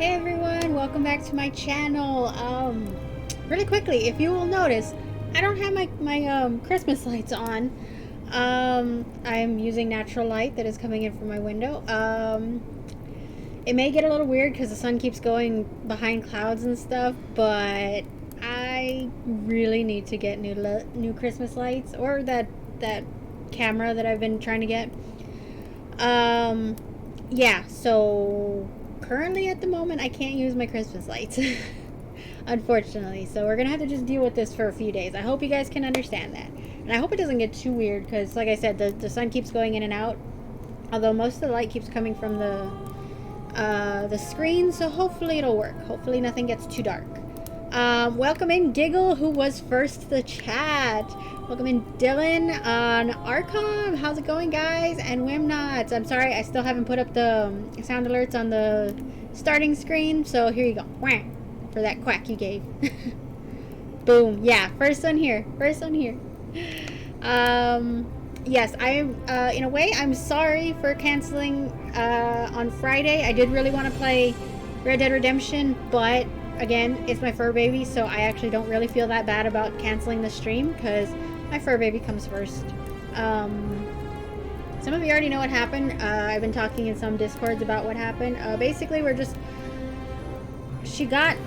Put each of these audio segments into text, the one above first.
Hey everyone, welcome back to my channel. Really quickly, if you will notice, I don't have my Christmas lights on. I'm using natural light that is coming in from my window. It may get a little weird because the sun keeps going behind clouds and stuff, but I really need to get new Christmas lights, or that camera that I've been trying to get. Yeah, so currently at the moment I can't use my Christmas lights unfortunately, so we're gonna have to just deal with this for a few days. I hope you guys can understand that, and I hope it doesn't get too weird because, like I said, the sun keeps going in and out, although most of the light keeps coming from the screen, so hopefully it'll work. Hopefully nothing gets too dark. Welcome in Giggle, who was first to the chat. Welcome in Dylan on Arcom. How's it going, guys? And Wimnots. I'm sorry, I still haven't put up the sound alerts on the starting screen, so here you go. Wham! For that quack you gave. Boom. Yeah, first one here. First one here. Yes, I'm, in a way, I'm sorry for canceling on Friday. I did really want to play Red Dead Redemption, but again, it's my fur baby, so I actually don't really feel that bad about canceling the stream because my fur baby comes first. Some of you already know what happened. I've been talking in some discords about what happened. Basically, she got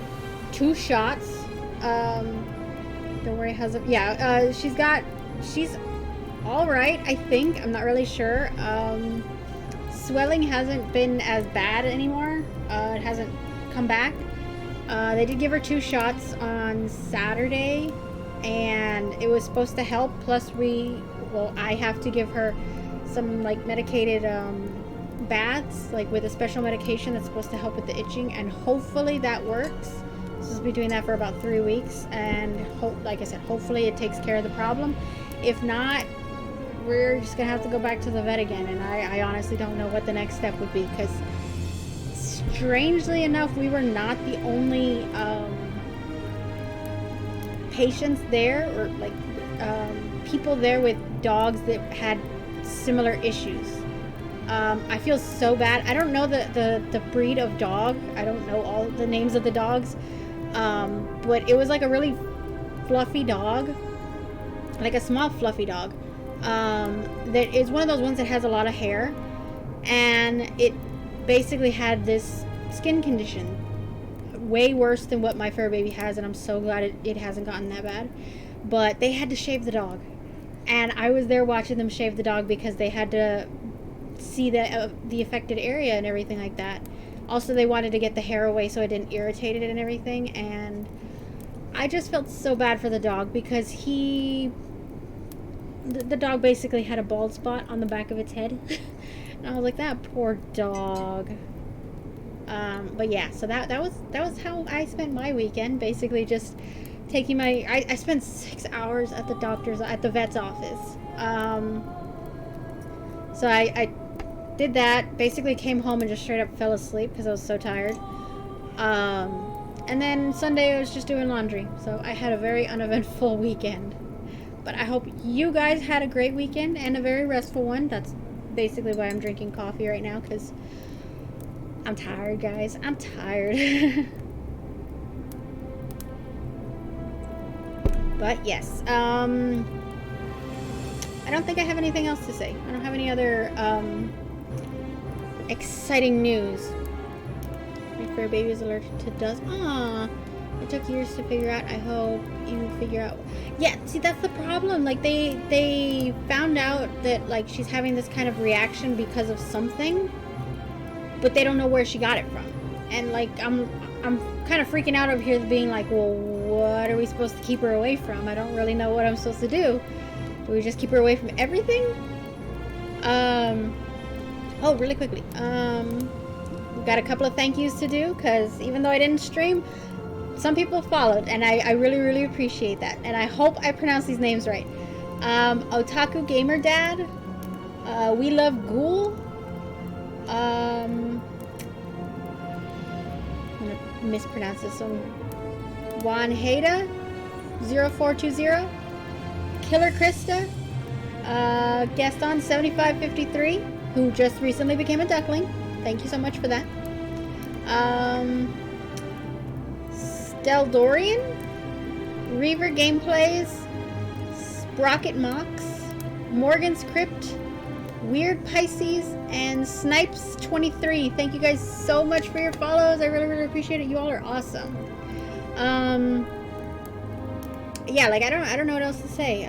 2 shots. Don't worry, she's alright, I think. I'm not really sure. Swelling hasn't been as bad anymore. It hasn't come back. They did give her 2 shots on Saturday, and it was supposed to help. Plus, I have to give her some like medicated baths, like with a special medication that's supposed to help with the itching, and hopefully that works. So we'll be doing that for about 3 weeks, and like I said, hopefully it takes care of the problem. If not, we're just gonna have to go back to the vet again, and I honestly don't know what the next step would be, because strangely enough, we were not the only patients there, or like people there with dogs that had similar issues. I feel so bad. I don't know the breed of dog. I don't know all the names of the dogs, but it was like a really fluffy dog, like a small fluffy dog, that is one of those ones that has a lot of hair, and it basically had this skin condition way worse than what my fur baby has, and I'm so glad it hasn't gotten that bad. But they had to shave the dog, and I was there watching them shave the dog because they had to see the affected area and everything like that. Also, they wanted to get the hair away so it didn't irritate it and everything, and I just felt so bad for the dog because the dog basically had a bald spot on the back of its head. And I was like, that poor dog. But yeah, so that was how I spent my weekend, basically just taking I spent 6 hours at the vet's office. So I did that, basically came home and just straight up fell asleep because I was so tired. And then Sunday I was just doing laundry, so I had a very uneventful weekend. But I hope you guys had a great weekend and a very restful one. That's basically why I'm drinking coffee right now, because I'm tired, guys. I'm tired. But yes, I don't think I have anything else to say. I don't have any other exciting news. My fur baby is allergic to dust. Aww. It took years to figure out. I hope you figure out. Yeah, see, that's the problem. Like, they found out that, like, she's having this kind of reaction because of something, but they don't know where she got it from. And, like, I'm kind of freaking out over here being like, well, what are we supposed to keep her away from? I don't really know what I'm supposed to do. Do we just keep her away from everything? Oh, really quickly. We've got a couple of thank yous to do, because even though I didn't stream, some people followed, and I really, really appreciate that. And I hope I pronounce these names right. Otaku Gamer Dad, We Love Ghoul, I'm gonna mispronounce this one, Juan Heda 0420, Killer Krista, Gaston 7553, who just recently became a duckling. Thank you so much for that. Steldorian, Reaver Gameplays, Sprocket Mox, Morgan's Crypt, Weird Pisces, and Snipes23. Thank you guys so much for your follows. I really, really appreciate it. You all are awesome. Yeah, like I don't know what else to say.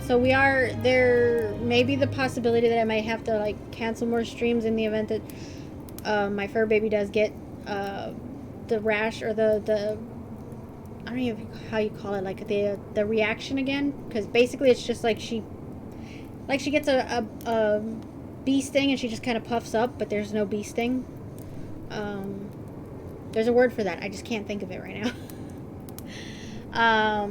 So there may be the possibility that I might have to like cancel more streams in the event that my fur baby does get the rash or the I don't even know how you call it, like the reaction again, because basically it's just like she gets a bee sting and she just kind of puffs up, but there's no bee sting. There's a word for that. I just can't think of it right now.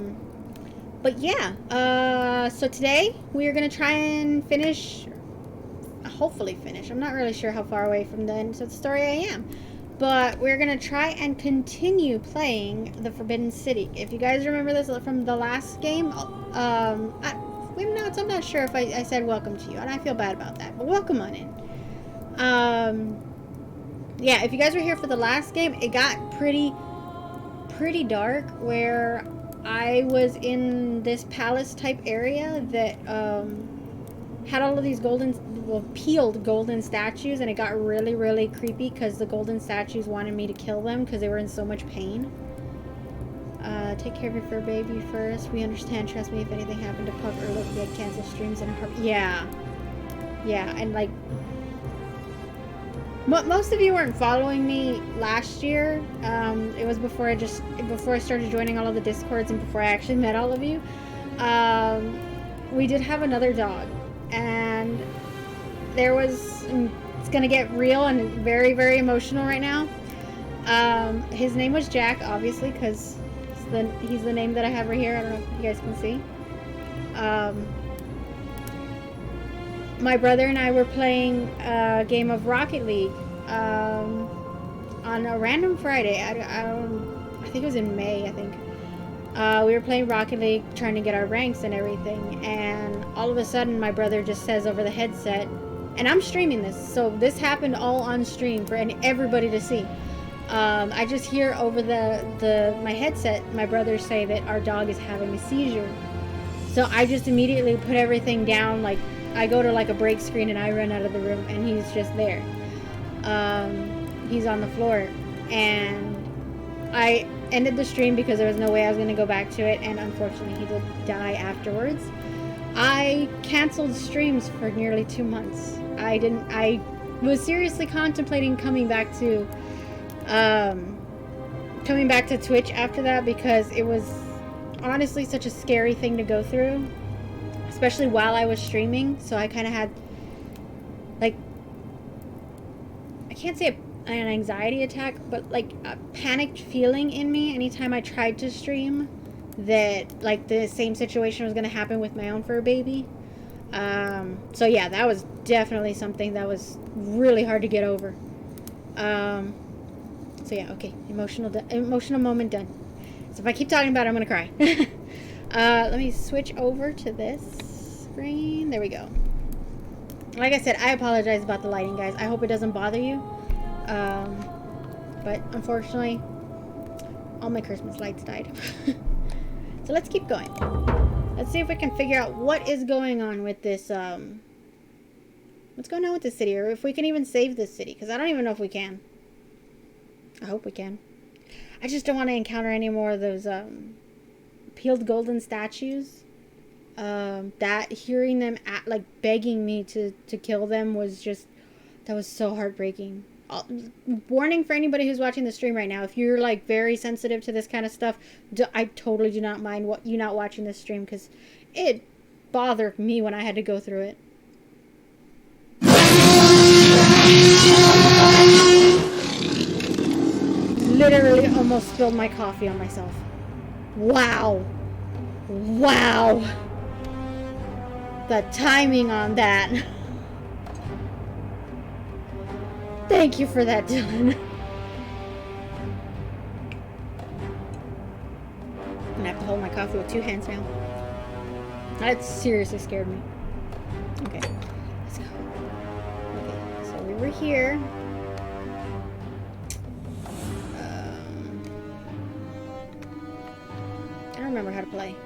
But yeah, so today we are going to try and hopefully finish. I'm not really sure how far away from the end of the story I am. But we're going to try and continue playing the Forbidden City. If you guys remember this from the last game, I'm not sure if I said welcome to you, and I feel bad about that, but welcome on in. Yeah, if you guys were here for the last game, it got pretty dark, where I was in this palace type area that had all of these peeled golden statues, and it got really, really creepy because the golden statues wanted me to kill them because they were in so much pain. Take care of your fur baby first. We understand. Trust me, if anything happened to Puck or Look, we had cancel streams in a heart. Yeah, and like most of you weren't following me last year. It was before I started joining all of the Discords and before I actually met all of you. We did have another dog, and it's gonna get real and very, very emotional right now. His name was Jack, obviously, because he's the name that I have right here. I don't know if you guys can see. My brother and I were playing a game of Rocket League on a random Friday. I think it was in May, I think. We were playing Rocket League, trying to get our ranks and everything, and all of a sudden my brother just says over the headset, and I'm streaming this, so this happened all on stream for everybody to see. I just hear over my headset my brother say that our dog is having a seizure. So I just immediately put everything down, like I go to like a break screen and I run out of the room, and he's just there. He's on the floor, and I ended the stream because there was no way I was going to go back to it, and unfortunately he did die afterwards. I canceled streams for nearly 2 months. I was seriously contemplating coming back to Twitch after that, because it was honestly such a scary thing to go through, especially while I was streaming. So I kind of had, like, I can't say an anxiety attack, but like a panicked feeling in me anytime I tried to stream, that like the same situation was going to happen with my own fur baby. So yeah, that was definitely something that was really hard to get over. So yeah, okay, emotional moment done. So if I keep talking about it, I'm gonna cry. Let me switch over to this screen. There we go. Like I said, I apologize about the lighting, guys. I hope it doesn't bother you. But unfortunately, all my Christmas lights died. So let's keep going. Let's see if we can figure out what is going on with this, what's going on with this city, or if we can even save this city, because I don't even know if we can. I hope we can. I just don't want to encounter any more of those, peeled golden statues. That hearing them begging me to kill them was just, that was so heartbreaking. Warning for anybody who's watching the stream right now, if you're like very sensitive to this kind of stuff, I totally do not mind you not watching this stream, because it bothered me when I had to go through it. Literally almost spilled my coffee on myself. Wow. The timing on that. Thank you for that, Dylan. I'm gonna have to hold my coffee with 2 hands now. That seriously scared me. Okay, let's go. Okay, so we were here. remember how to play.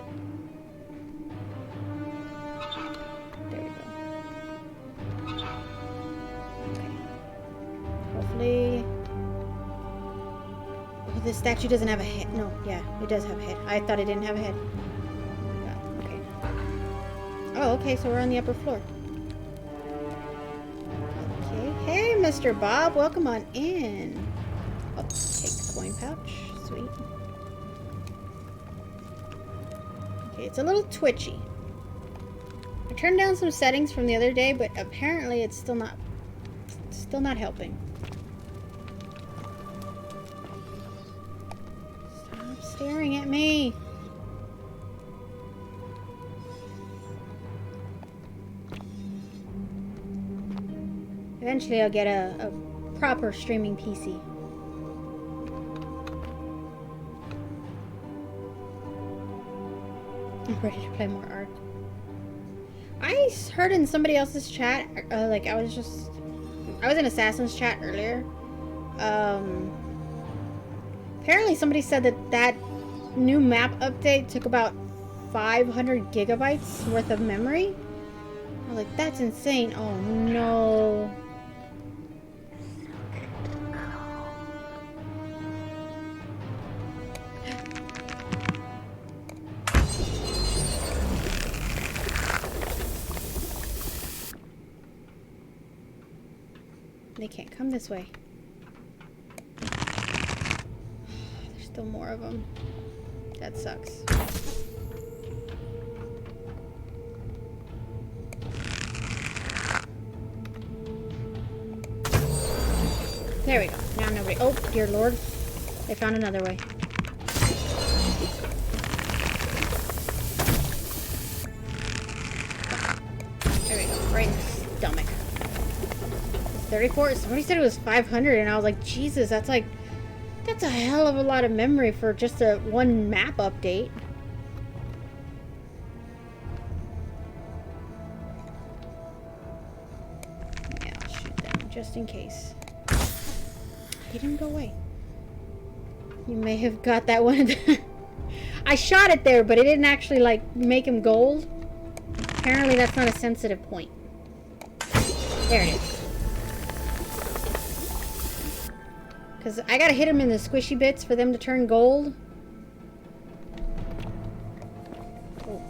There we go. Okay. Hopefully... Oh, this statue doesn't have a head. No, yeah, it does have a head. I thought it didn't have a head. Oh my god, okay. Oh, okay, so we're on the upper floor. Okay. Hey, Mr. Bob, welcome on in. Oh, take the coin pouch. Sweet. Okay, it's a little twitchy. I turned down some settings from the other day, but apparently it's still not helping. Stop staring at me. Eventually I'll get a proper streaming PC. I'm ready to play more Ark. I heard in somebody else's chat, like I was in Assassin's chat earlier. Apparently somebody said that new map update took about 500 gigabytes worth of memory. I was like, that's insane. Oh no. They can't come this way. There's still more of them. That sucks. There we go. Now nobody. Oh, dear Lord. They found another way. There we go. Right in the stomach. 34. Somebody said it was 500, and I was like, Jesus, that's a hell of a lot of memory for just a one map update. Yeah, I'll shoot them just in case. He didn't go away. You may have got that one. I shot it there, but it didn't actually like make him gold. Apparently, that's not a sensitive point. There it is. Because I gotta hit them in the squishy bits for them to turn gold. Oh.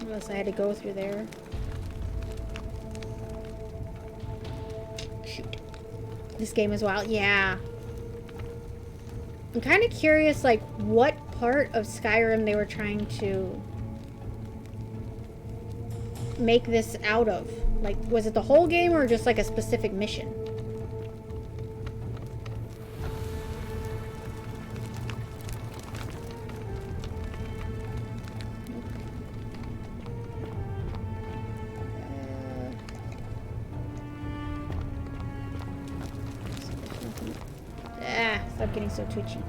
Unless I had to go through there. Shoot. This game is wild. Yeah. I'm kind of curious, like, what part of Skyrim they were trying to make this out of. Like, was it the whole game or just like a specific mission? Stop getting so twitchy.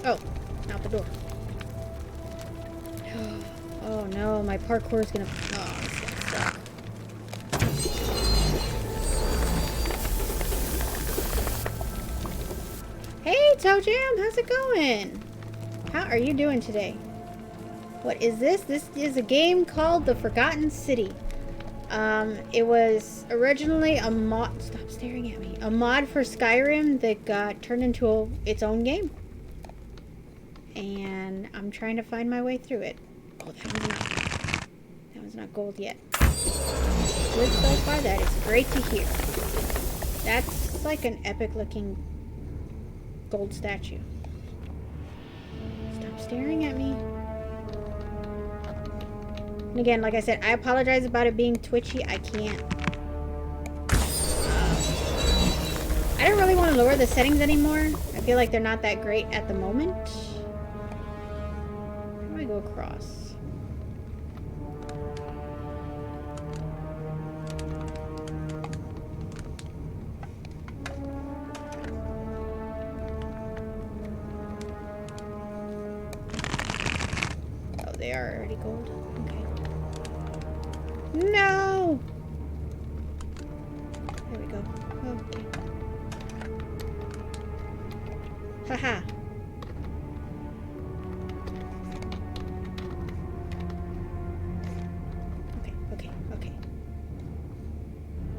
Oh, out the door. Oh no, my parkour is gonna. Oh, this is gonna suck. Hey, Toe Jam, how's it going? How are you doing today? What is this? This is a game called The Forgotten City. It was originally a mod. Stop staring at me. A mod for Skyrim that got turned into its own game. And I'm trying to find my way through it. Oh, that one's not gold yet. Good so far. That is great to hear. That's like an epic looking gold statue. Stop staring at me. And again, like I said, I apologize about it being twitchy. I can't. I don't really want to lower the settings anymore. I feel like they're not that great at the moment. How do I go across? they are already gold. Okay. No! There we go. Okay. Haha. Okay.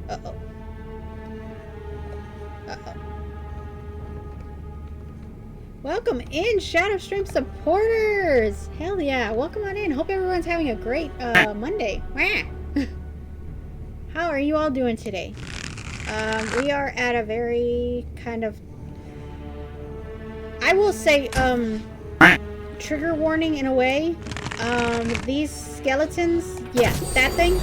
Uh-oh. Welcome in, Shadow Stream supporters! Hell yeah, welcome on in. Hope everyone's having a great Monday. How are you all doing today? We are at a very kind of, I will say, trigger warning in a way. These skeletons, yeah, that thing.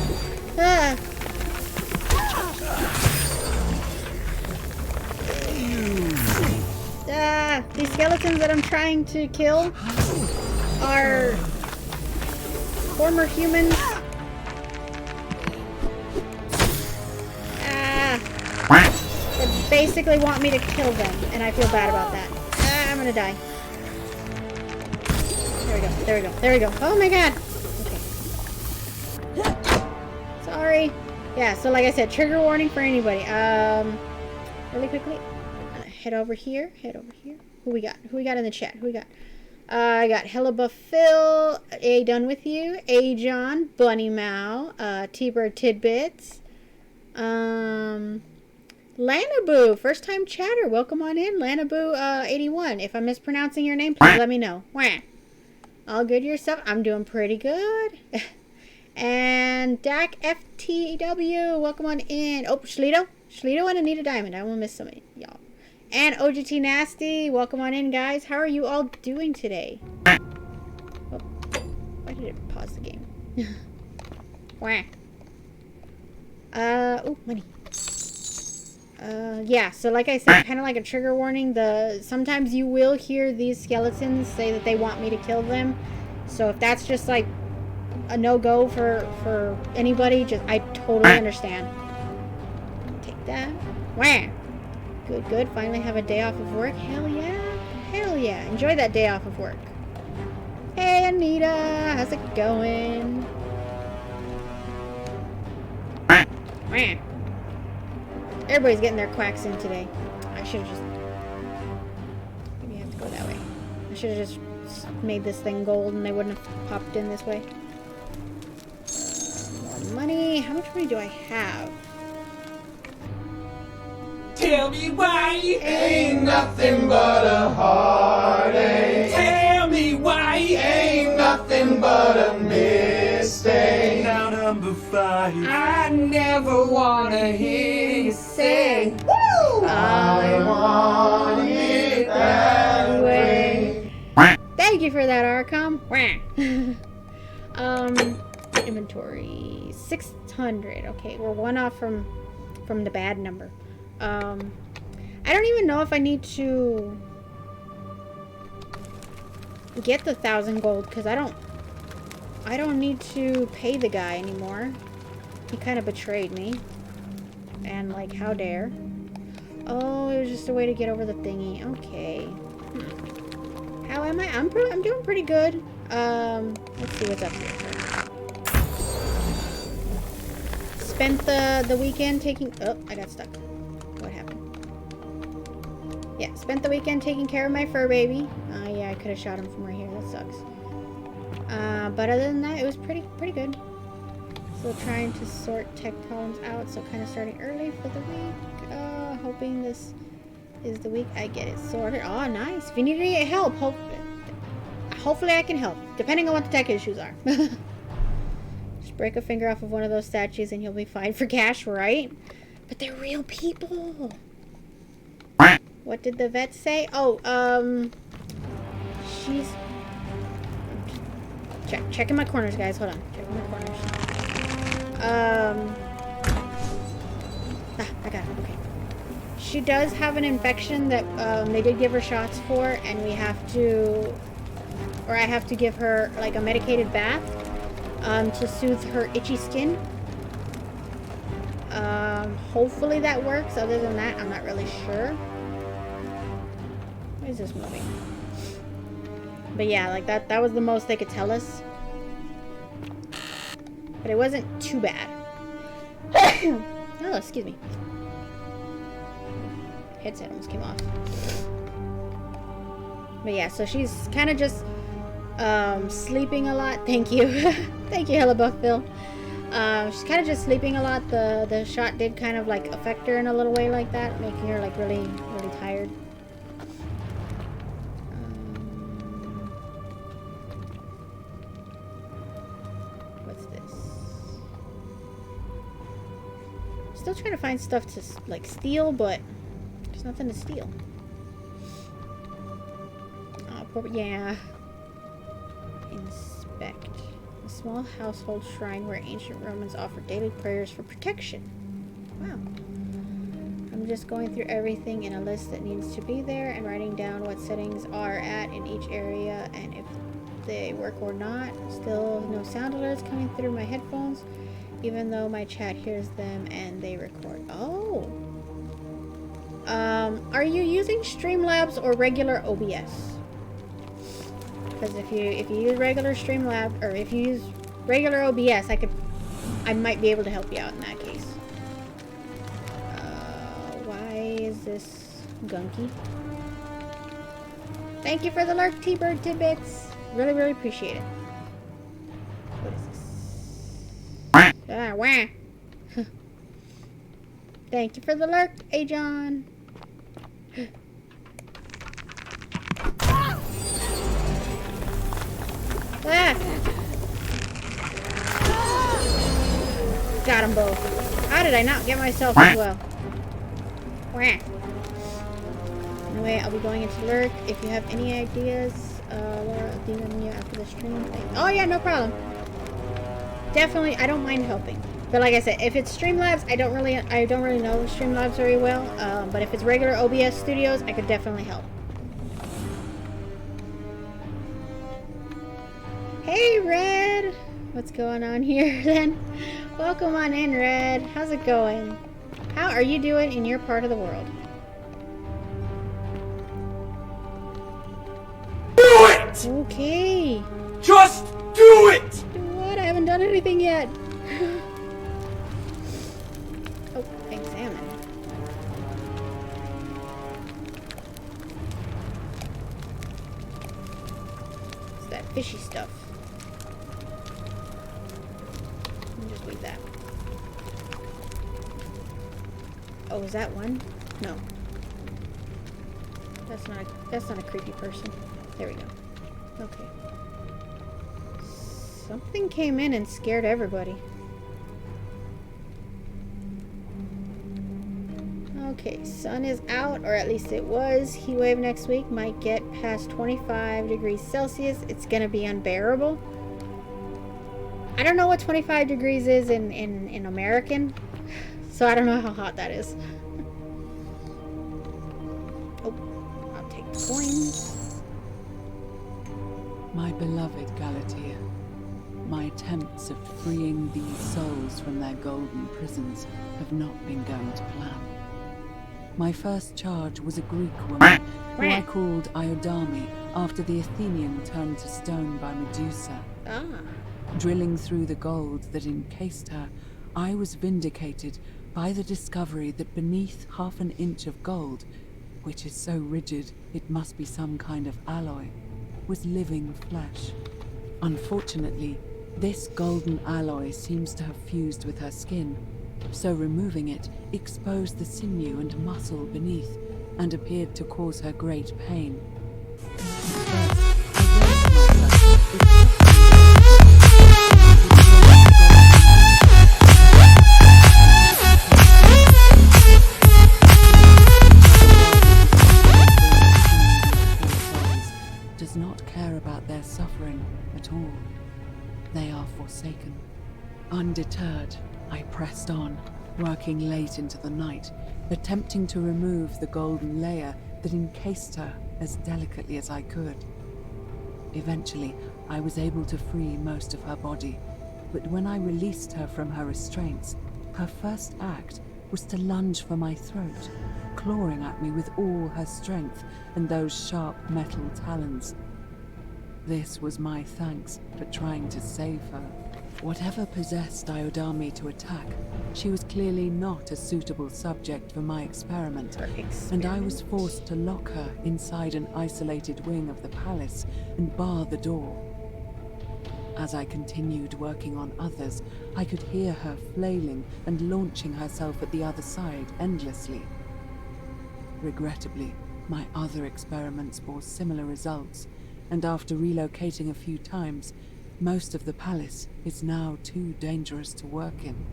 These skeletons that I'm trying to kill are former humans. They basically want me to kill them, and I feel bad about that. I'm gonna die. There we go. Oh my god! Okay. Sorry. Yeah, so like I said, trigger warning for anybody. Really quickly. Head over here. Who we got in the chat? I got Hellebuff Phil, A Done With You, A John, Bunny Mao, T-Bird Tidbits, Lanaboo, first time chatter. Welcome on in, Lanaboo 81. If I'm mispronouncing your name, please let me know. Wah. All good yourself? I'm doing pretty good. And Dak FTW, welcome on in. Oh, Schleto and Anita Diamond. I won't miss some of y'all. And OGT Nasty, welcome on in, guys. How are you all doing today? Oh, why did it pause the game? Wah. Oh, money. Yeah, so like I said, kind of like a trigger warning. Sometimes you will hear these skeletons say that they want me to kill them. So if that's just like a no-go for anybody, I totally understand. Take that. Wah. Good. Finally have a day off of work. Hell yeah. Enjoy that day off of work. Hey, Anita. How's it going? Everybody's getting their quacks in today. I should have just... Maybe I have to go that way. I should have just made this thing gold and they wouldn't have popped in this way. More money. How much money do I have? Tell me why ain't nothing but a heartache. Tell me why ain't nothing but a mistake. Now number 5, I never wanna hear you say, woo! I want it that way. Thank you for that, Arcom. Inventory 600. Okay, we're one off from the bad number. I don't even know if I need to get the 1,000 gold because I don't need to pay the guy anymore. He kind of betrayed me, and like, how dare? Oh, it was just a way to get over the thingy. Okay. How am I? I'm doing pretty good. Let's see what's up here. Spent the weekend taking. Oh, I got stuck. What happened? Yeah, spent the weekend taking care of my fur baby. Yeah, I could have shot him from right here. That sucks. But other than that, it was pretty good. Still trying to sort tech columns out, so kind of starting early for the week. Hoping this is the week I get it sorted. Oh, nice. If you need any help, hopefully I can help, depending on what the tech issues are. Just break a finger off of one of those statues and you'll be fine for cash, right? But they're real people. What did the vet say? Oh, she's... Checking my corners, guys. Hold on. Checking my corners. I got it. Okay. She does have an infection that they did give her shots for, and we have to... Or I have to give her, like, a medicated bath to soothe her itchy skin. Hopefully that works. Other than that, I'm not really sure. Why is this moving? But yeah, like that was the most they could tell us. but it wasn't too bad. Oh, excuse me. Headset almost came off. But yeah, so she's kind of just sleeping a lot. Thank you. Thank you, Hellebuff Phil. She's kind of just sleeping a lot. The shot did kind of like affect her in a little way like that, making her like really, really tired. What's this? Still trying to find stuff to like steal, but there's nothing to steal. Oh, yeah. Inspect. A small household shrine where ancient Romans offered daily prayers for protection. Wow. I'm just going through everything in a list that needs to be there and writing down what settings are at in each area and if they work or not. Still no sound alerts coming through my headphones, even though my chat hears them and they record. Oh. Are you using Streamlabs or regular OBS? Because if you use regular Streamlabs, or if you use regular OBS, I might be able to help you out in that case. Why is this gunky? Thank you for the lurk, T-Bird Tidbits. Really, really appreciate it. What is this? Ah, wah. Thank you for the lurk, Ajon. Ah! Got them both. How did I not get myself as well? Wah. Anyway, I'll be going into lurk. If you have any ideas, Laura, I'll DM you after the stream. Oh yeah, no problem. Definitely, I don't mind helping. But like I said, if it's Streamlabs, I don't really know Streamlabs very well. But if it's regular OBS Studios, I could definitely help. Hey, Red! What's going on here, then? Welcome on in, Red. How's it going? How are you doing in your part of the world? Do it! Okay. Just do it! Do what? I haven't done anything yet. Oh, examine. It's that fishy stuff. Just leave that. Oh, is that one? No. That's not a creepy person. There we go. Okay. Something came in and scared everybody. Okay, sun is out, or at least it was. Heat wave next week might get past 25 degrees Celsius. It's gonna be unbearable. I don't know what 25 degrees is in American, so I don't know how hot that is. Oh, I'll take the coins. My beloved Galatea, my attempts of freeing these souls from their golden prisons have not been going to plan. My first charge was a Greek woman who I called Iodame after the Athenian turned to stone by Medusa. Ah. Drilling through the gold that encased her, I was vindicated by the discovery that beneath half an inch of gold, which is so rigid it must be some kind of alloy, was living flesh. Unfortunately, this golden alloy seems to have fused with her skin, so removing it exposed the sinew and muscle beneath and appeared to cause her great pain. Does not care about their suffering at all. They are forsaken. Undeterred, I pressed on, working late into the night, attempting to remove the golden layer that encased her as delicately as I could. Eventually, I was able to free most of her body, but when I released her from her restraints, her first act was to lunge for my throat, clawing at me with all her strength and those sharp metal talons. This was my thanks for trying to save her. Whatever possessed Iodami to attack, she was clearly not a suitable subject for my experiment, and I was forced to lock her inside an isolated wing of the palace and bar the door. As I continued working on others, I could hear her flailing and launching herself at the other side endlessly. Regrettably, my other experiments bore similar results, and after relocating a few times, most of the palace is now too dangerous to work in.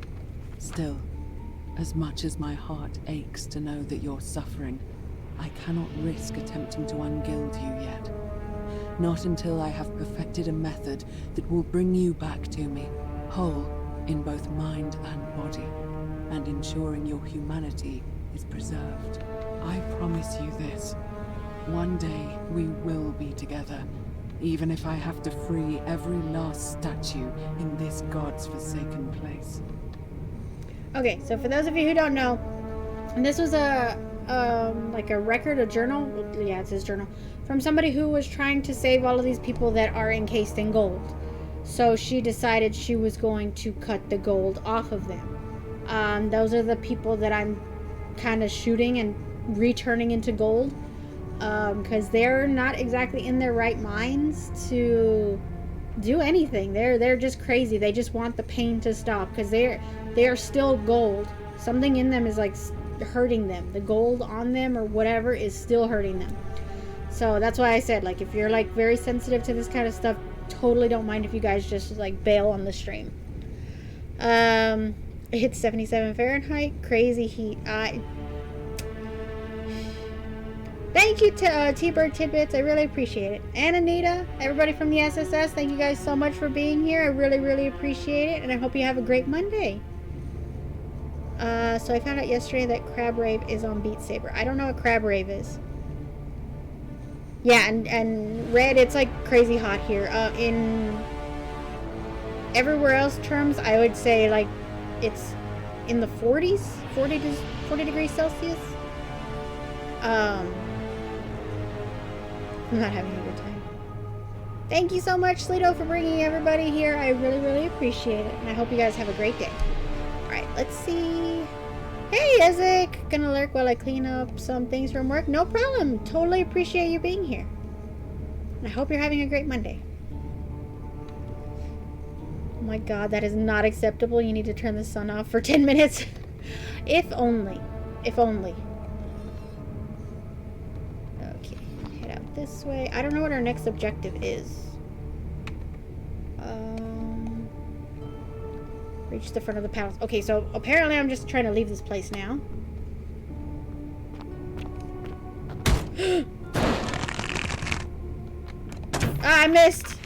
Still, as much as my heart aches to know that you're suffering, I cannot risk attempting to ungild you yet. Not until I have perfected a method that will bring you back to me, whole in both mind and body, and ensuring your humanity is preserved. I promise you this. One day we will be together, even if I have to free every last statue in this God's forsaken place. Okay, so for those of you who don't know, this was a like a record, a journal. Yeah, it says journal from somebody who was trying to save all of these people that are encased in gold. So she decided she was going to cut the gold off of them. Those are the people that I'm kind of shooting and returning into gold, because they're not exactly in their right minds to do anything. They're just crazy. They just want the pain to stop because they are still gold. Something in them is like hurting them. The gold on them or whatever is still hurting them. So that's why I said, like, if you're like very sensitive to this kind of stuff, totally don't mind if you guys just like bail on the stream. It hits 77 Fahrenheit. Crazy heat. Thank you to T-Bird Tidbits. I really appreciate it. And Anita, everybody from the SSS, thank you guys so much for being here. I really, really appreciate it. And I hope you have a great Monday. So I found out yesterday that Crab Rave is on Beat Saber. I don't know what Crab Rave is. Yeah, and Red, it's like crazy hot here. In everywhere else terms, I would say like it's in the 40s, 40 degrees Celsius. I'm not having a good time. Thank you so much, Sleeto, for bringing everybody here. I really, really appreciate it. And I hope you guys have a great day. Alright, let's see. Hey, Ezek! Gonna lurk while I clean up some things from work. No problem. Totally appreciate you being here. And I hope you're having a great Monday. Oh my god, that is not acceptable. You need to turn the sun off for 10 minutes. If only. If only. This way. I don't know what our next objective is. Reach the front of the palace. Okay, so apparently I'm just trying to leave this place now. I missed!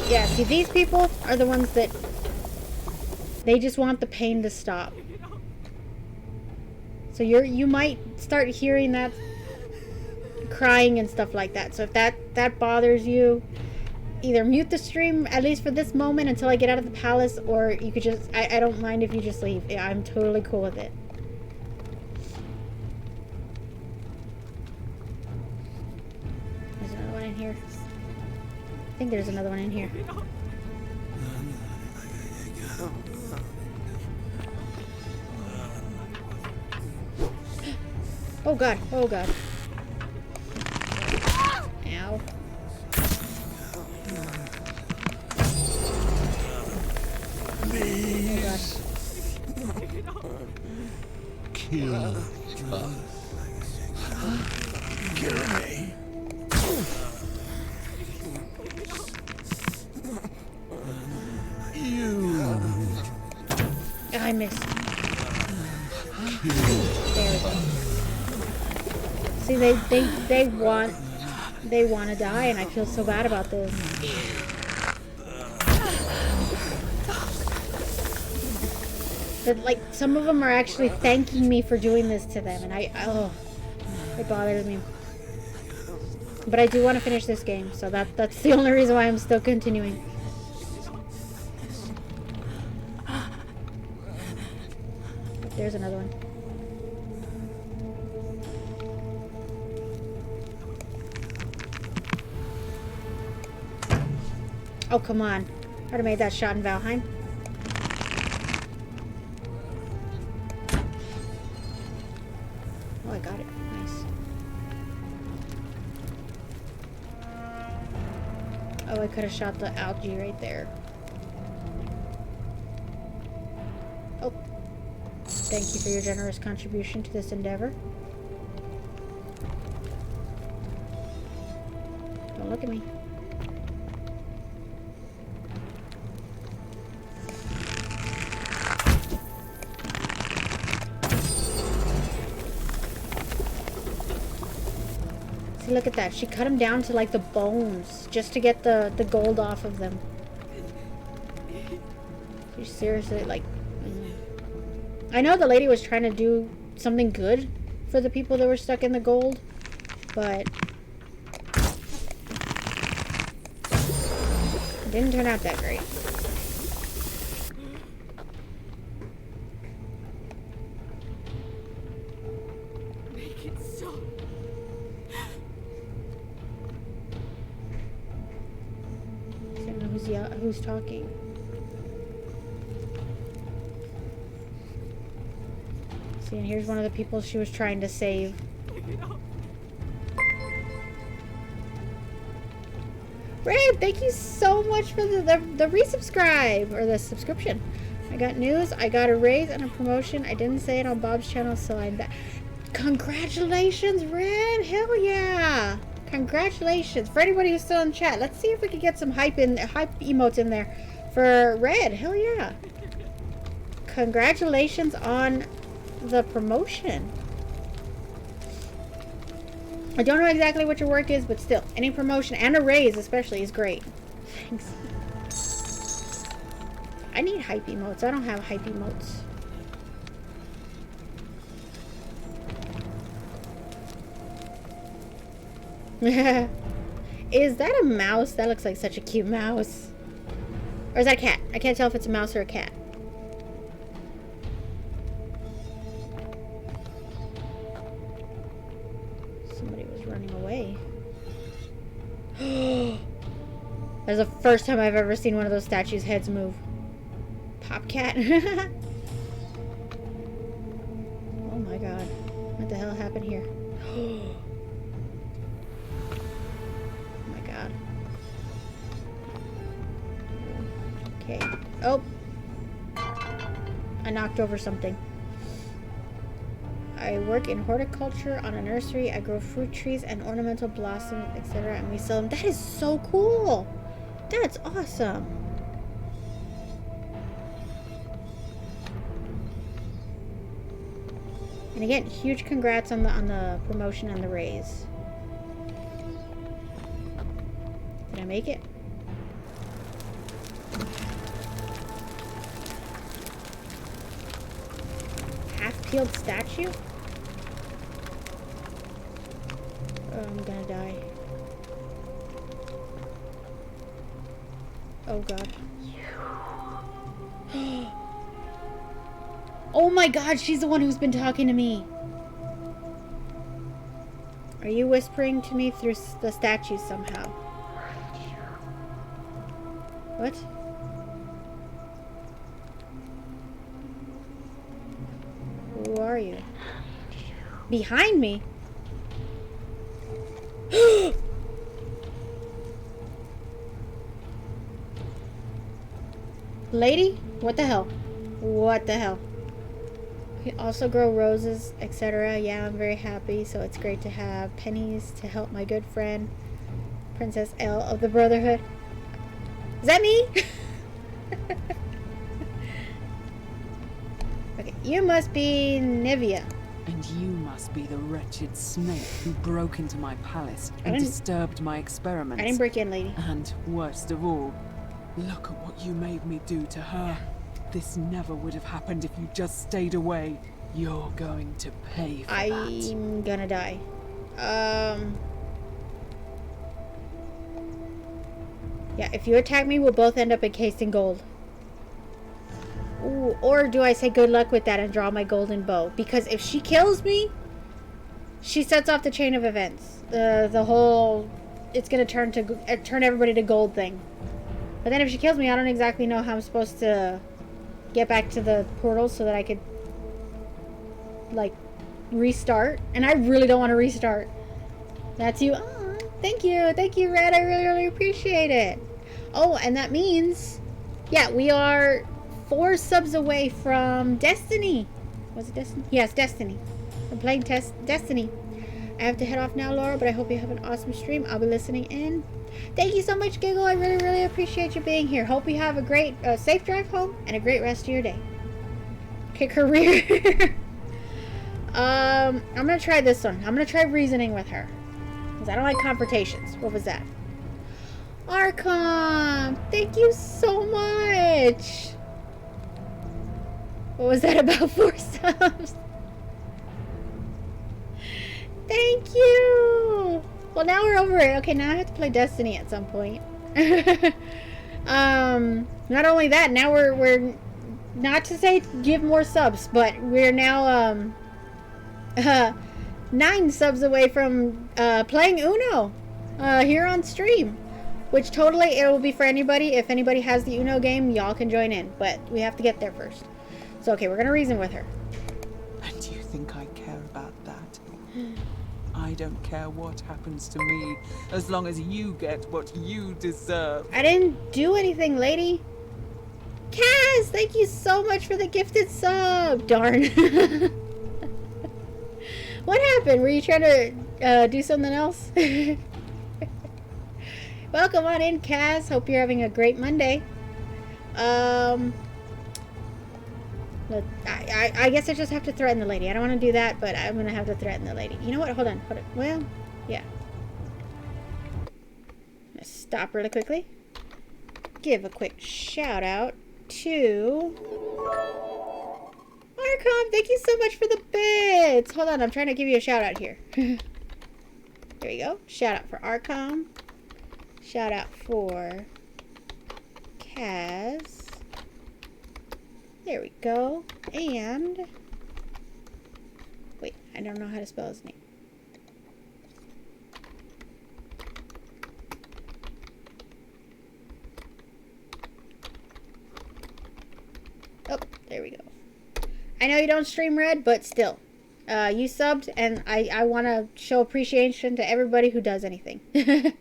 Yeah, see, these people are the ones that they just want the pain to stop. So you might start hearing that crying and stuff like that. So if that bothers you, either mute the stream, at least for this moment until I get out of the palace, or you could just, I don't mind if you just leave. Yeah, I'm totally cool with it. There's another one in here. I think there's another one in here. Oh god, oh god. Ow. Please. Oh god. Kill us. Kill me. You. I missed. Kill. There we go. See, they want to die, and I feel so bad about this. But like, some of them are actually thanking me for doing this to them, and it bothers me. But I do want to finish this game, so that's the only reason why I'm still continuing. There's another one. Oh, come on. I'd have made that shot in Valheim. Oh, I got it. Nice. Oh, I could have shot the algae right there. Oh. Thank you for your generous contribution to this endeavor. Don't look at me. See, look at that. She cut him down to like the bones just to get the gold off of them. She's seriously like... I know the lady was trying to do something good for the people that were stuck in the gold, but it didn't turn out that great. Make it so. I don't know who's talking. See, and here's one of the people she was trying to save. Red, thank you so much for the resubscribe, or the subscription. I got news, I got a raise and a promotion. I didn't say it on Bob's channel, so I'm back. Congratulations, Red! Hell yeah! Congratulations. For anybody who's still in chat, let's see if we can get some hype emotes in there for Red. Hell yeah! Congratulations on the promotion. I don't know exactly what your work is, but still, any promotion and a raise especially is great. Thanks. I need hype emotes. I don't have hype emotes. Is that a mouse? That looks like such a cute mouse. Or is that a cat? I can't tell if it's a mouse or a cat. Away. That's the first time I've ever seen one of those statues' heads move. Popcat. Oh my god. What the hell happened here? Oh my god. Okay. Oh! I knocked over something. I work in horticulture on a nursery. I grow fruit trees and ornamental blossoms, etc. and we sell them. That is so cool! That's awesome! And again, huge congrats on the promotion and the raise. Did I make it? Half-peeled statue? Oh, I'm gonna die. Oh god. Oh my god, she's the one who's been talking to me. Are you whispering to me through the statue somehow? What? Who are you? Behind me? Lady? What the hell? What the hell? We also grow roses, etc. Yeah, I'm very happy, so it's great to have pennies to help my good friend, Princess L of the Brotherhood. Is that me? Okay, you must be Nivea. And you must be the wretched snake who broke into my palace and disturbed my experiments. I didn't break in, lady. And worst of all, look at what you made me do to her. This never would have happened if you just stayed away. You're going to pay for that. I'm gonna die. Yeah, if you attack me, we'll both end up encased in gold. Ooh, or do I say good luck with that and draw my golden bow? Because if she kills me, she sets off the chain of events. The whole, it's gonna turn everybody to gold thing. But then if she kills me, I don't exactly know how I'm supposed to get back to the portal so that I could, like, restart. And I really don't want to restart. That's you. Oh, thank you. Thank you, Red. I really, really appreciate it. Oh, and that means, yeah, we are 4 subs away from Destiny. Was it Destiny? Yes, Destiny. I'm playing Destiny. I have to head off now, Laura, but I hope you have an awesome stream. I'll be listening in. Thank you so much, Giggle. I really, really appreciate you being here. Hope you have a great, safe drive home and a great rest of your day. Kick her rear. I'm going to try this one. I'm going to try reasoning with her. Because I don't like confrontations. What was that? Archon! Thank you so much! What was that about 4 subs? Thank you! Well, now we're over it. Okay, now I have to play Destiny at some point. Not only that, now we're not to say give more subs, but we're now 9 subs away from playing Uno here on stream. Which totally it will be for anybody. If anybody has the Uno game, y'all can join in. But we have to get there first. So okay, we're gonna reason with her. And do you think I care about that? I don't care what happens to me, as long as you get what you deserve. I didn't do anything, lady. Kaz, thank you so much for the gifted sub. Darn. What happened? Were you trying to do something else? Welcome on in, Kaz. Hope you're having a great Monday. I guess I just have to threaten the lady. I don't want to do that, but I'm going to have to threaten the lady. You know what? Hold on. Well, yeah. Let's stop really quickly. Give a quick shout out to Archon. Thank you so much for the bits. Hold on. I'm trying to give you a shout out here. There we go. Shout out for Archon. Shout out for Kaz. There we go. And wait, I don't know how to spell his name. Oh, there we go. I know you don't stream Red, but still. You subbed, and I want to show appreciation to everybody who does anything. Okay,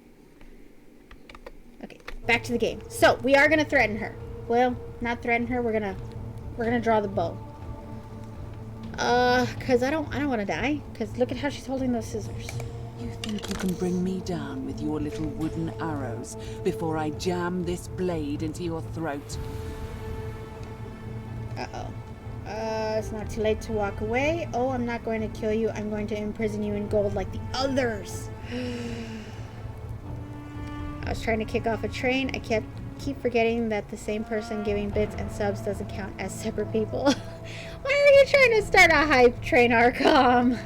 back to the game. So, we are going to threaten her. Well, not threaten her. We're going to draw the bow. Cuz I don't want to die. Cuz look at how she's holding those scissors. You think you can bring me down with your little wooden arrows before I jam this blade into your throat? Uh-oh. It's not too late to walk away. Oh, I'm not going to kill you. I'm going to imprison you in gold like the others. I was trying to kick off a train. I keep forgetting that the same person giving bits and subs doesn't count as separate people. Why are you trying to start a hype train, Arkham?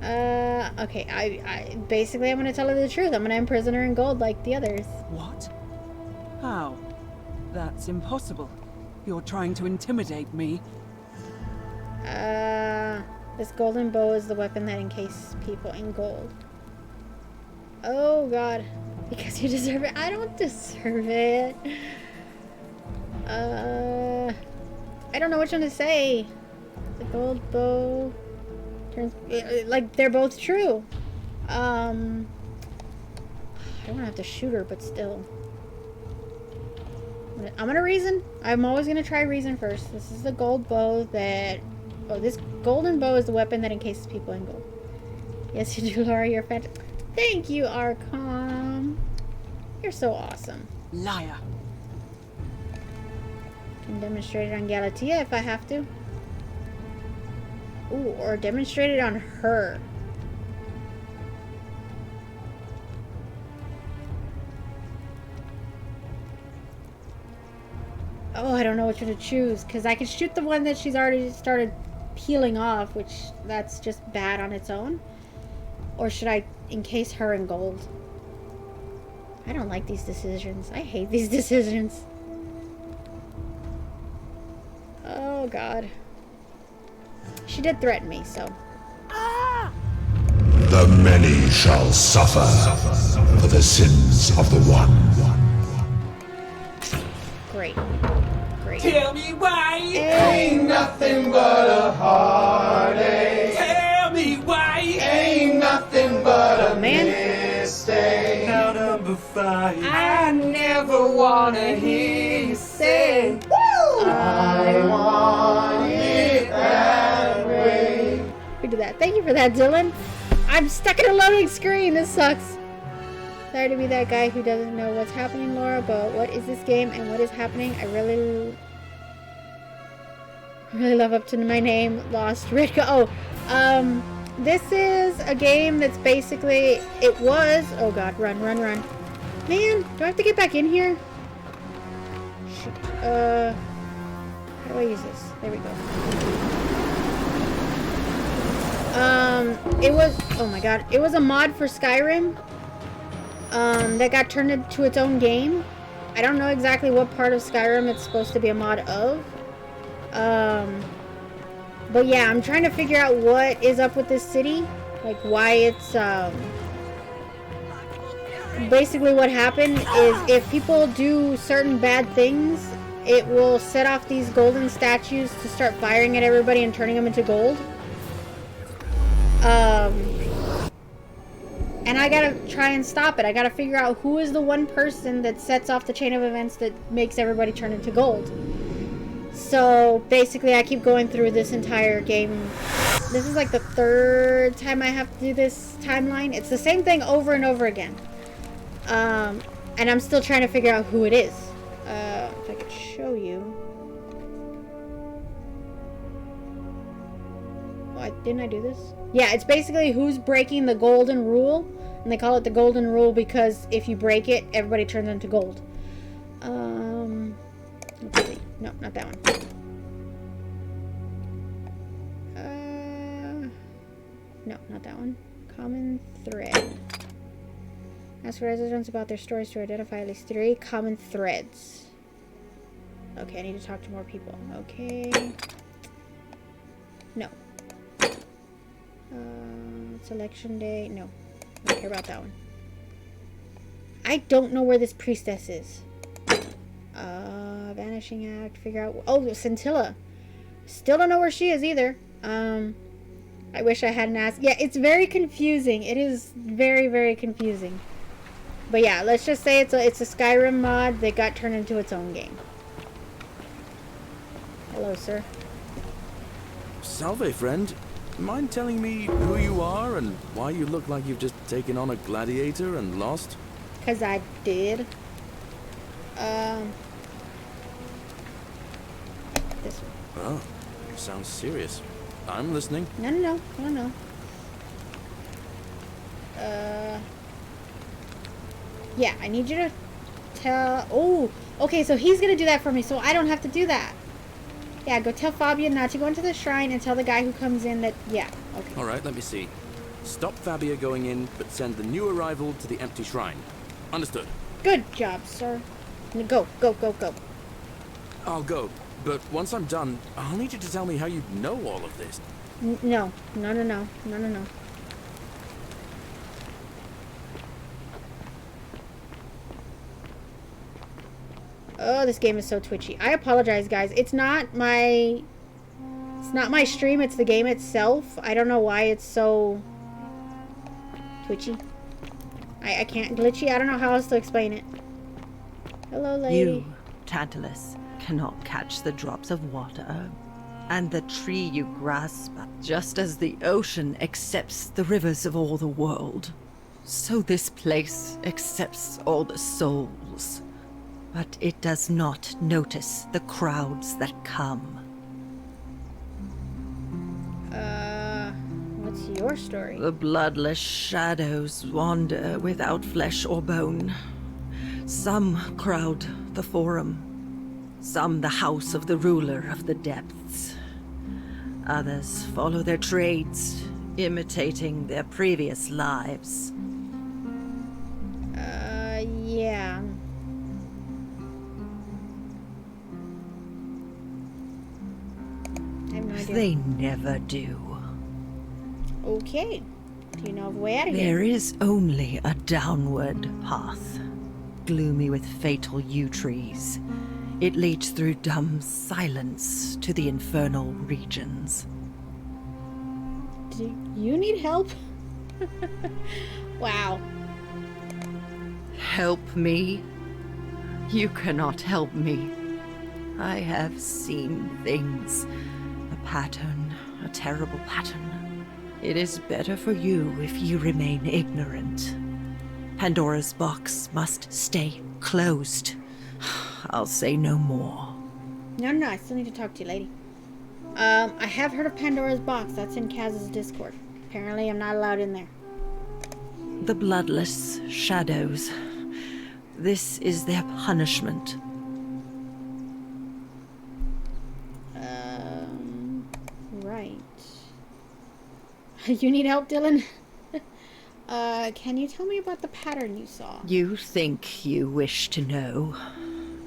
Okay, I basically I'm gonna tell her the truth. I'm gonna imprison her in gold like the others. What? How? That's impossible. You're trying to intimidate me. This golden bow is the weapon that encases people in gold. Oh god. Because you deserve it. I don't deserve it. I don't know which one to say. The gold bow turns like they're both true. I don't want to have to shoot her, but still. I'm gonna reason. I'm always gonna try reason first. This is the gold bow that. Oh, this golden bow is the weapon that encases people in gold. Yes, you do, Laura. You're fantastic. Thank you, Arkham. You're so awesome. Liar. Can demonstrate it on Galatea if I have to. Ooh, or demonstrate it on her. Oh, I don't know which one to choose, because I can shoot the one that she's already started peeling off, which that's just bad on its own. Or should I encase her in gold? I don't like these decisions. I hate these decisions. Oh, God. She did threaten me, so. The many shall suffer. for the sins of the one. Great. Great. Tell me why Ain't nothing but a heartache. Tell me why ain't nothing but a mistake. Now number 5. I never wanna hear you say I want it that way. We did that. Thank you for that, Dylan. I'm stuck in a loading screen. This sucks. Sorry to be that guy who doesn't know what's happening, Laura, but what is this game and what is happening? I really love up to my name, Lost Ridka. This is a game that's basically, oh god, run. Man, do I have to get back in here? Shoot. How do I use this? There we go. Oh my god, it was a mod for Skyrim, that got turned into its own game. I don't know exactly what part of Skyrim it's supposed to be a mod of. But yeah, I'm trying to figure out what is up with this city. Like, why it's, basically what happened is if people do certain bad things, it will set off these golden statues to start firing at everybody and turning them into gold. And I gotta try and stop it. I gotta figure out who is the one person that sets off the chain of events that makes everybody turn into gold. So basically I keep going through this entire game. This is like the 3rd time I have to do this timeline. It's the same thing over and over again. And I'm still trying to figure out who it is. If I could show you. Didn't I do this? Yeah, it's basically who's breaking the golden rule. And they call it the golden rule because if you break it, everybody turns into gold. Let's see. No, not that one. No, not that one. Common thread. Ask residents about their stories to identify at least 3 common threads. Okay, I need to talk to more people. Okay. No. Selection day. No. I don't care about that one. I don't know where this priestess is. Vanishing act. Figure out. Oh, Scintilla. Still don't know where she is either. I wish I hadn't asked. Yeah, it's very confusing. It is very, very confusing. But yeah, let's just say it's a Skyrim mod that got turned into its own game. Hello, sir. Salve, friend. Mind telling me who you are and why you look like you've just taken on a gladiator and lost? 'Cause I did. This one. Oh, sounds serious. I'm listening. No. Yeah, I need you to tell... Oh, okay, so he's gonna do that for me, so I don't have to do that. Yeah, go tell Fabia not to go into the shrine and tell the guy who comes in that... Yeah, okay. All right, let me see. Stop Fabia going in, but send the new arrival to the empty shrine. Understood. Good job, sir. Go. I'll go, but once I'm done, I'll need you to tell me how you know all of this. No. Oh, this game is so twitchy. I apologize, guys. It's not my stream, it's the game itself. I don't know why it's so twitchy. I can't glitchy. I don't know how else to explain it. Hello, lady. You, Tantalus, cannot catch the drops of water, and the tree you grasp, just as the ocean accepts the rivers of all the world. So this place accepts all the souls, but it does not notice the crowds that come. What's your story? The bloodless shadows wander without flesh or bone. Some crowd the Forum, some the house of the ruler of the depths. Others follow their trades, imitating their previous lives. Yeah. I have no idea. They never do. Okay. Do you know of a way out of here? There is only a downward path, gloomy with fatal yew trees. It leads through dumb silence to the infernal regions. Do you need help? Wow. Help me? You cannot help me. I have seen things. A pattern, a terrible pattern. It is better for you if you remain ignorant. Pandora's box must stay closed. I'll say no more. No, I still need to talk to you, lady. I have heard of Pandora's box. That's in Kaz's Discord. Apparently, I'm not allowed in there. The bloodless shadows. This is their punishment. Right. You need help, Dylan? Can you tell me about the pattern you saw? You think you wish to know,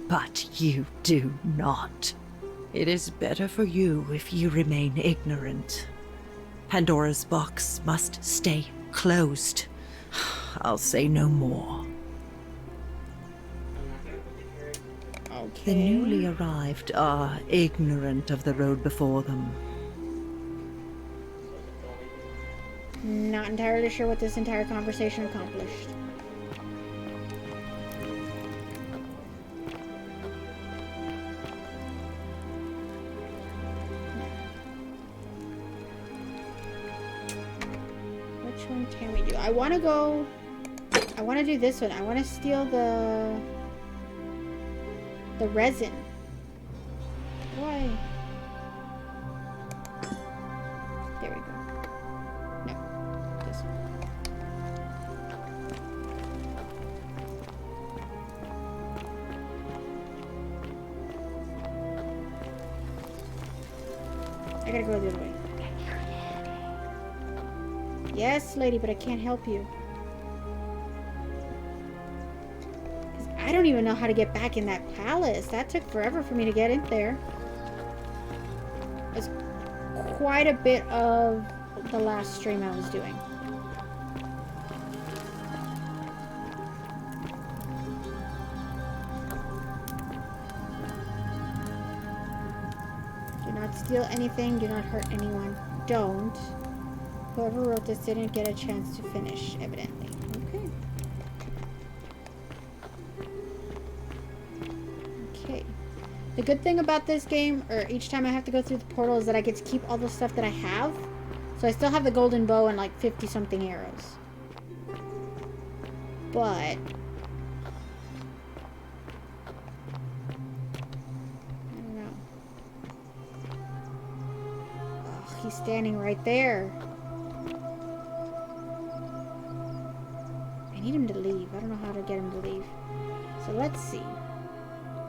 but you do not. It is better for you if you remain ignorant. Pandora's box must stay closed. I'll say no more. Okay. The newly arrived are ignorant of the road before them. Not entirely sure what this entire conversation accomplished. Which one can we do? I want to go... I want to do this one. I want to steal the resin. Why? There we go. No. This one. I gotta go the other way. Yes, lady, but I can't help you. I don't even know how to get back in that palace. That took forever for me to get in there. It's quite a bit of the last stream I was doing. Do not steal anything. Do not hurt anyone. Don't. Whoever wrote this didn't get a chance to finish, evidently. Okay. Okay. The good thing about this game, or each time I have to go through the portal, is that I get to keep all the stuff that I have. So I still have the golden bow and like 50-something arrows. But... I don't know. Oh, he's standing right there. I need him to leave. I don't know how to get him to leave. So let's see.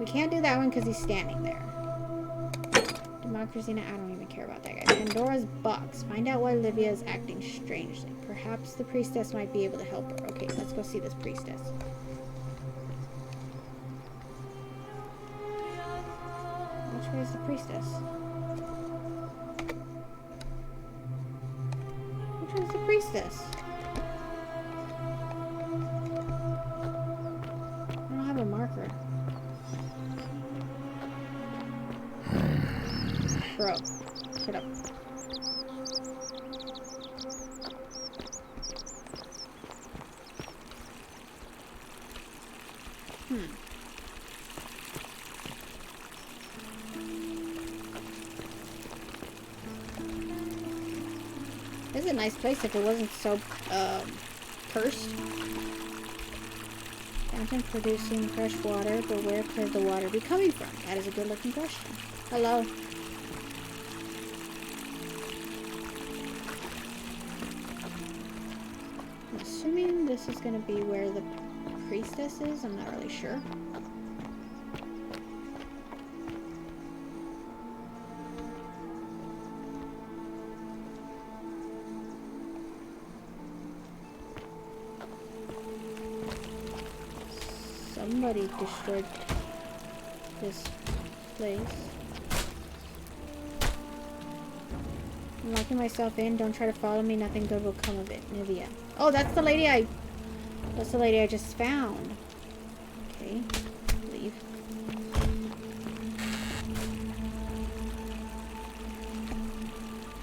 We can't do that one because he's standing there. Democracy, I don't even care about that guy. Pandora's box. Find out why Livia is acting strangely. Perhaps the priestess might be able to help her. Okay, let's go see this priestess. Which way is the priestess? Which way is the priestess? I don't have a marker. Bro, shut up. This is a nice place if it wasn't so, cursed. Fountain producing fresh water, but where could the water be coming from? That is a good looking question. Hello. I'm assuming this is going to be where the priestess is. I'm not really sure. Somebody destroyed this place. I'm locking myself in. Don't try to follow me. Nothing good will come of it. Nivea. Oh, that's the lady I just found. Okay. Leave.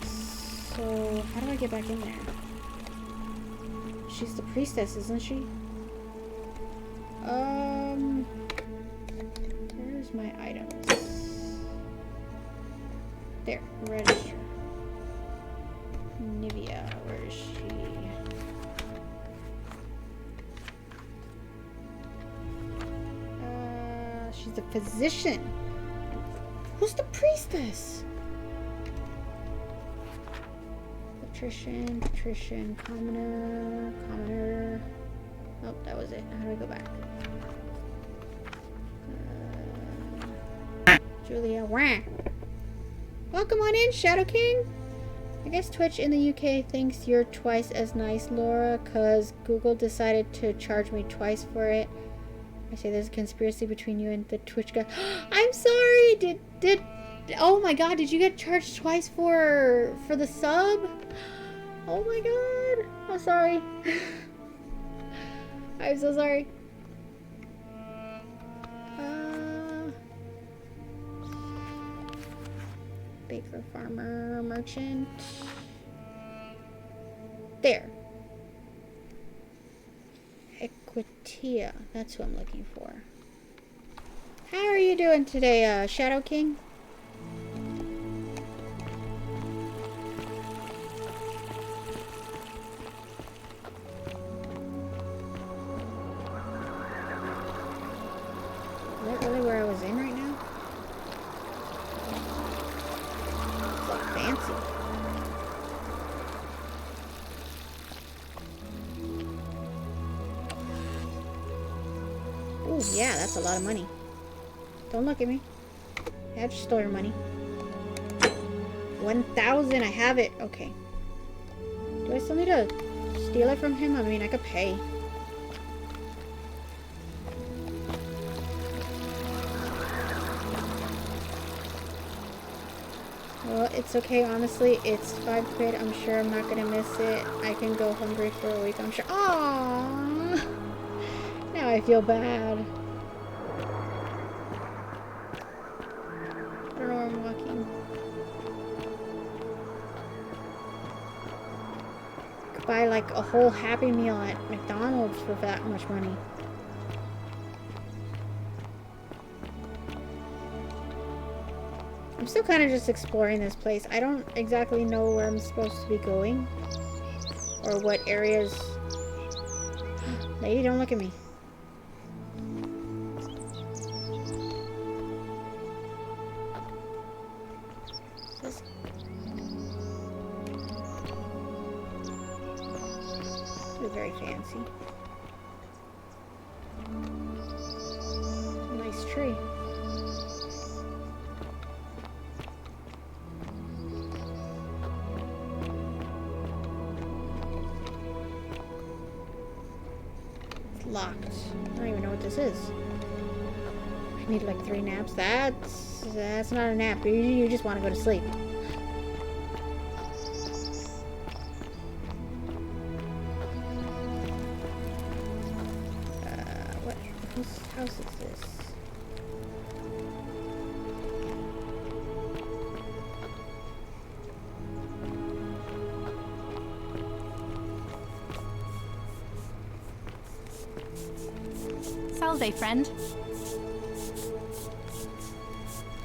So, how do I get back in there? She's the priestess, isn't she? Where's my items? There, register. Nivea, where is she? She's a physician. Who's the priestess? Patrician, commoner. Oh, that was it. How do I go back? Julia, wah. Welcome on in, Shadow King. I guess Twitch in the UK thinks you're twice as nice, Laura, because Google decided to charge me twice for it. I say there's a conspiracy between you and the Twitch guy. I'm sorry! Oh my god, did you get charged twice for the sub? Oh my god. I'm sorry. I'm so sorry. Baker, farmer, merchant. There. Equitia. That's who I'm looking for. How are you doing today, Shadow King? Is that really where I was in right now? It's like fancy. Ooh, yeah, that's a lot of money. Don't look at me. I just stole your money. 1,000, I have it. Okay. Do I still need to steal it from him? I mean, I could pay. Well, it's okay, honestly. It's 5 quid. I'm sure I'm not gonna miss it. I can go hungry for a week, I'm sure. Aww! Now I feel bad. I don't know where I'm walking. Could buy like a whole Happy Meal at McDonald's for that much money. I'm still kind of just exploring this place. I don't exactly know where I'm supposed to be going. Or what areas... Lady, don't look at me. This... This is very fancy. Nice tree. Locked. I don't even know what this is. I need like 3 naps. That's not a nap. You just want to go to sleep. What? Whose house is this? Salve, friend.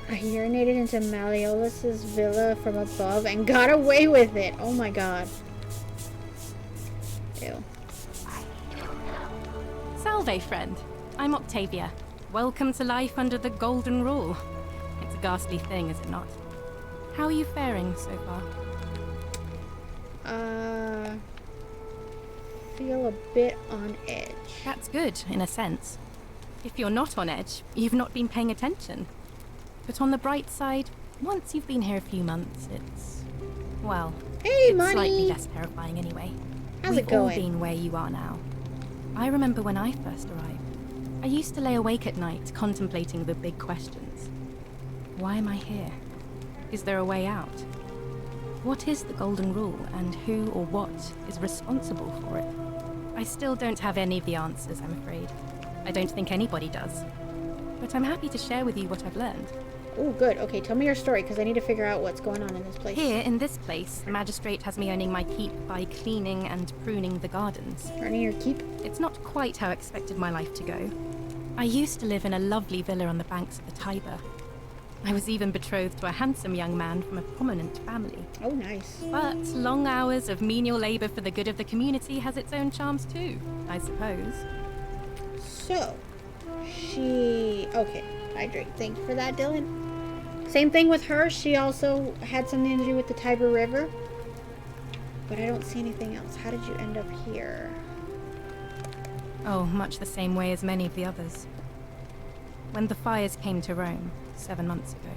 I urinated into Malleolus's villa from above and got away with it. Oh my god. Ew. Salve, friend. I'm Octavia. Welcome to life under the Golden Rule. It's a ghastly thing, is it not? How are you faring so far? Feel a bit on edge. That's good, in a sense. If you're not on edge, you've not been paying attention. But on the bright side, once you've been here a few months, it's... well... Hey, it's money! slightly less terrifying anyway. How's We've it going? all been where you are now. I remember when I first arrived. I used to lay awake at night, contemplating the big questions. Why am I here? Is there a way out? What is the Golden Rule, and who or what is responsible for it? I still don't have any of the answers, I'm afraid. I don't think anybody does. But I'm happy to share with you what I've learned. Oh, good. Okay, tell me your story, because I need to figure out what's going on in this place. Here, in this place, the magistrate has me owning my keep by cleaning and pruning the gardens. Running your keep? It's not quite how I expected my life to go. I used to live in a lovely villa on the banks of the Tiber. I was even betrothed to a handsome young man from a prominent family. Oh, nice. But long hours of menial labor for the good of the community has its own charms too, I suppose. So, okay, hydrate. Thank you for that, Dylan. Same thing with her. She also had something to do with the Tiber River. But I don't see anything else. How did you end up here? Oh, much the same way as many of the others. When the fires came to Rome, 7 months ago,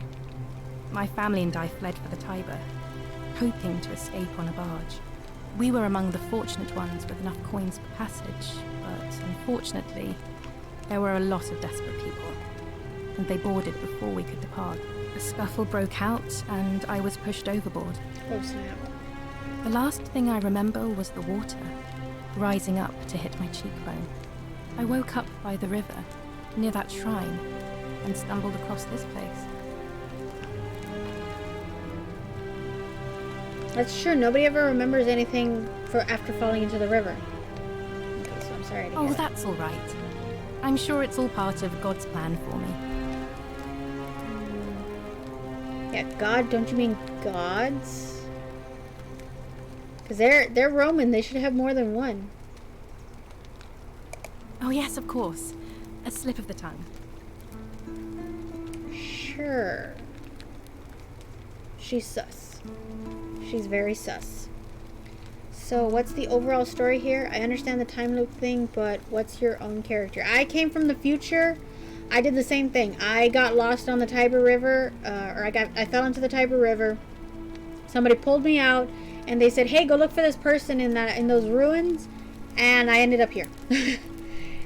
my family and I fled for the Tiber, hoping to escape on a barge. We were among the fortunate ones with enough coins for passage, but unfortunately, there were a lot of desperate people, and they boarded before we could depart. A scuffle broke out, and I was pushed overboard. Oh, snap. The last thing I remember was the water, rising up to hit my cheekbone. I woke up by the river, near that shrine, and stumbled across this place. That's true. Nobody ever remembers anything after falling into the river. Okay, so I'm sorry to hear Oh, that. that's all right. I'm sure it's all part of God's plan for me. Yeah, God, don't you mean gods? Because they're Roman. They should have more than one. Oh yes, of course. A slip of the tongue. Sure. She's sus. She's very sus. So what's the overall story here? I understand the time loop thing, but what's your own character? I came from the future. I did the same thing. I got lost on the Tiber River, I fell into the Tiber River. Somebody pulled me out, and they said, "Hey, go look for this person in those ruins," and I ended up here.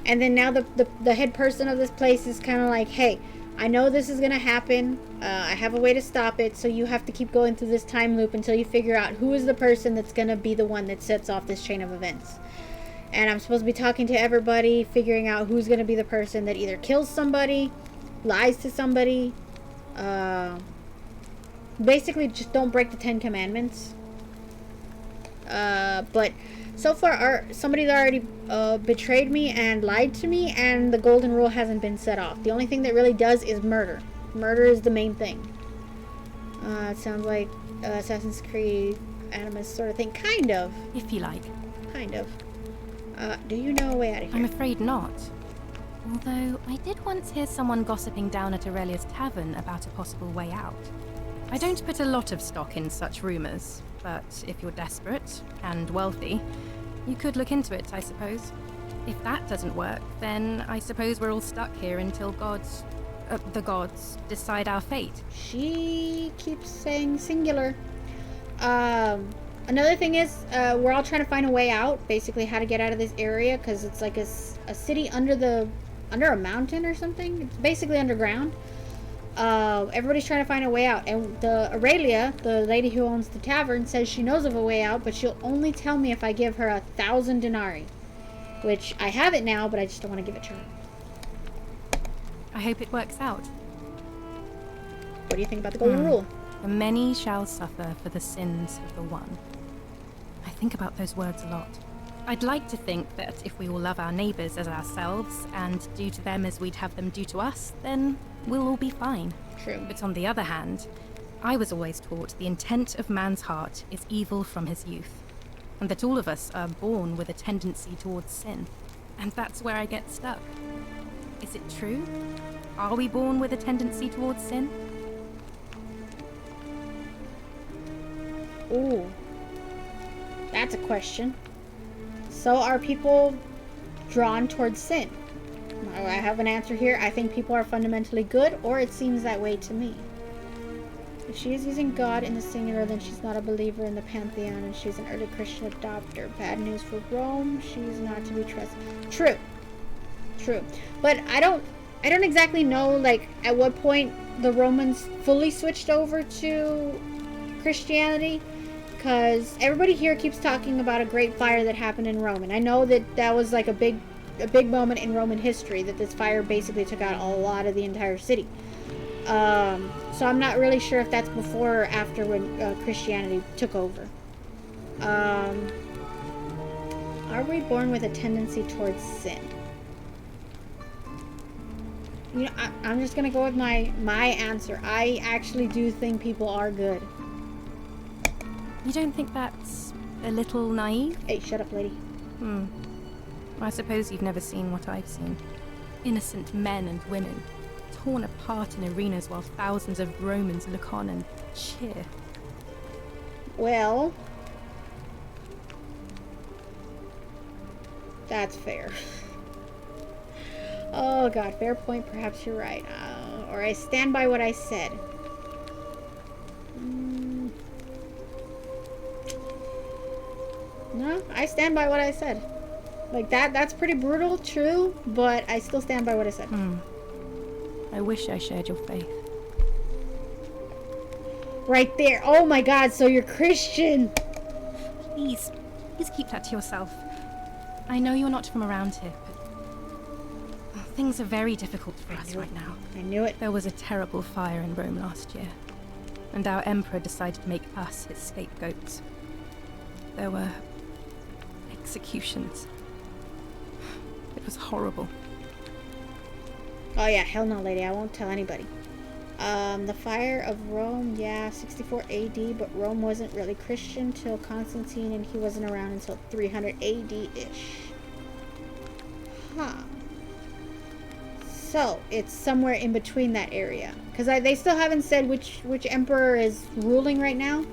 And then now the head person of this place is kind of like, "Hey, I know this is gonna happen. I have a way to stop it, so you have to keep going through this time loop until you figure out who is the person that's gonna be the one that sets off this chain of events." And I'm supposed to be talking to everybody, figuring out who's gonna be the person that either kills somebody, lies to somebody. Basically, just don't break the 10 Commandments. But so far, somebody's already betrayed me and lied to me, and the Golden Rule hasn't been set off. The only thing that really does is murder. Murder is the main thing. It sounds like Assassin's Creed, Animus sort of thing. Kind of. If you like. Kind of. Do you know a way out of here? I'm afraid not. Although, I did once hear someone gossiping down at Aurelia's tavern about a possible way out. I don't put a lot of stock in such rumors, but if you're desperate and wealthy, you could look into it, I suppose. If that doesn't work, then I suppose we're all stuck here until the gods decide our fate. She keeps saying singular. Another thing is, we're all trying to find a way out, basically how to get out of this area, because it's like a city under a mountain or something. It's basically underground. Everybody's trying to find a way out, and Aurelia, the lady who owns the tavern, says she knows of a way out, but she'll only tell me if I give her 1,000 denarii, which I have it now, but I just don't want to give it to her. I hope it works out. What do you think about the Golden Rule? The many shall suffer for the sins of the one. I think about those words a lot. I'd like to think that if we all love our neighbours as ourselves and do to them as we'd have them do to us, then we'll all be fine. True. But on the other hand, I was always taught the intent of man's heart is evil from his youth, and that all of us are born with a tendency towards sin. And that's where I get stuck. Is it true? Are we born with a tendency towards sin? Ooh. That's a question. So are people drawn towards sin? I have an answer here. I think people are fundamentally good, or it seems that way to me. If she is using God in the singular, then she's not a believer in the pantheon, and she's an early Christian adopter. Bad news for Rome. She's not to be trusted. True. True. But I don't exactly know, like, at what point the Romans fully switched over to Christianity. because everybody here keeps talking about a great fire that happened in Rome, and I know that was like a big moment in Roman history, that this fire basically took out a lot of the entire city. So I'm not really sure if that's before or after when Christianity took over. Are we born with a tendency towards sin? You know, I'm just gonna go with my answer. I actually do think people are good. You don't think that's a little naive? Hey, shut up, lady. I suppose you've never seen what I've seen. Innocent men and women, torn apart in arenas while thousands of Romans look on and cheer. Well, that's fair. Oh god, fair point. Perhaps you're right. Or I stand by what I said. No, I stand by what I said. Like that's pretty brutal, true, but I still stand by what I said. I wish I shared your faith. Right there. Oh my god, so you're Christian. Please keep that to yourself. I know you're not from around here, but things are very difficult for us right now. I knew it. There was a terrible fire in Rome last year, and our emperor decided to make us his scapegoats. There were executions. It was horrible. Oh yeah, hell no, lady. I won't tell anybody. The fire of Rome, yeah, 64 AD, but Rome wasn't really Christian till Constantine, and he wasn't around until 300 AD-ish. Huh. So, it's somewhere in between that area. Because they still haven't said which emperor is ruling right now.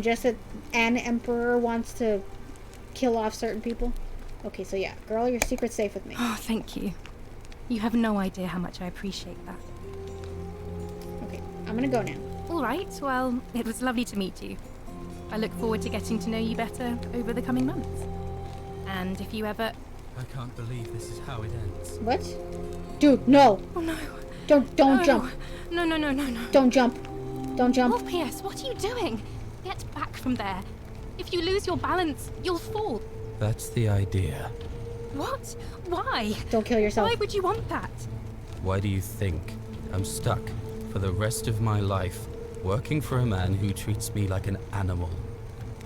Just that an emperor wants to kill off certain people. Okay, so yeah, girl, your secret's safe with me. Oh, thank you. You have no idea how much I appreciate that. Okay, I'm gonna go now. All right, well, it was lovely to meet you. I look forward to getting to know you better over the coming months. And if you ever... I can't believe this is how it ends. What? Dude, no! Oh no! Don't No. jump! No. Don't jump! Don't jump! Oh, Pierce, what are you doing? Get back from there. If you lose your balance, you'll fall. That's the idea. What? Why? Don't kill yourself. Why would you want that? Why do you think I'm stuck for the rest of my life working for a man who treats me like an animal?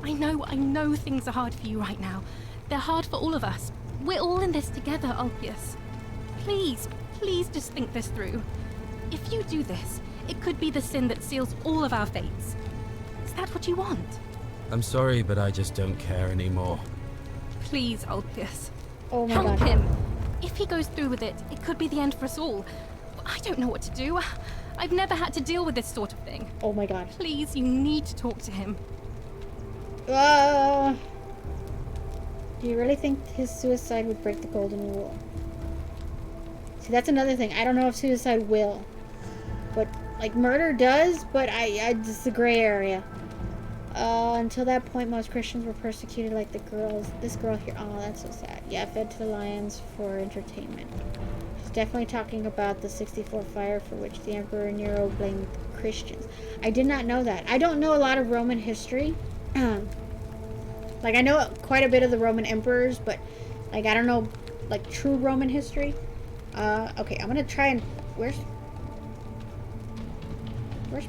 I know things are hard for you right now. They're hard for all of us. We're all in this together, Ulpius. Please just think this through. If you do this, it could be the sin that seals all of our fates. Is that what you want? I'm sorry, but I just don't care anymore. Please, Ulpius. Oh my Help god. him. If he goes through with it, it could be the end for us all. I don't know what to do. I've never had to deal with this sort of thing. Oh my god. Please, you need to talk to him. Do you really think his suicide would break the golden rule? See, that's another thing. I don't know if suicide will. But, like, murder does, but it's a gray area. Until that point, most Christians were persecuted like the girls. This girl here. Oh, that's so sad. Yeah, fed to the lions for entertainment. She's definitely talking about the 64 fire for which the Emperor Nero blamed Christians. I did not know that. I don't know a lot of Roman history. Like, I know quite a bit of the Roman emperors, but, like, I don't know, like, true Roman history. Okay, I'm gonna try and... Where's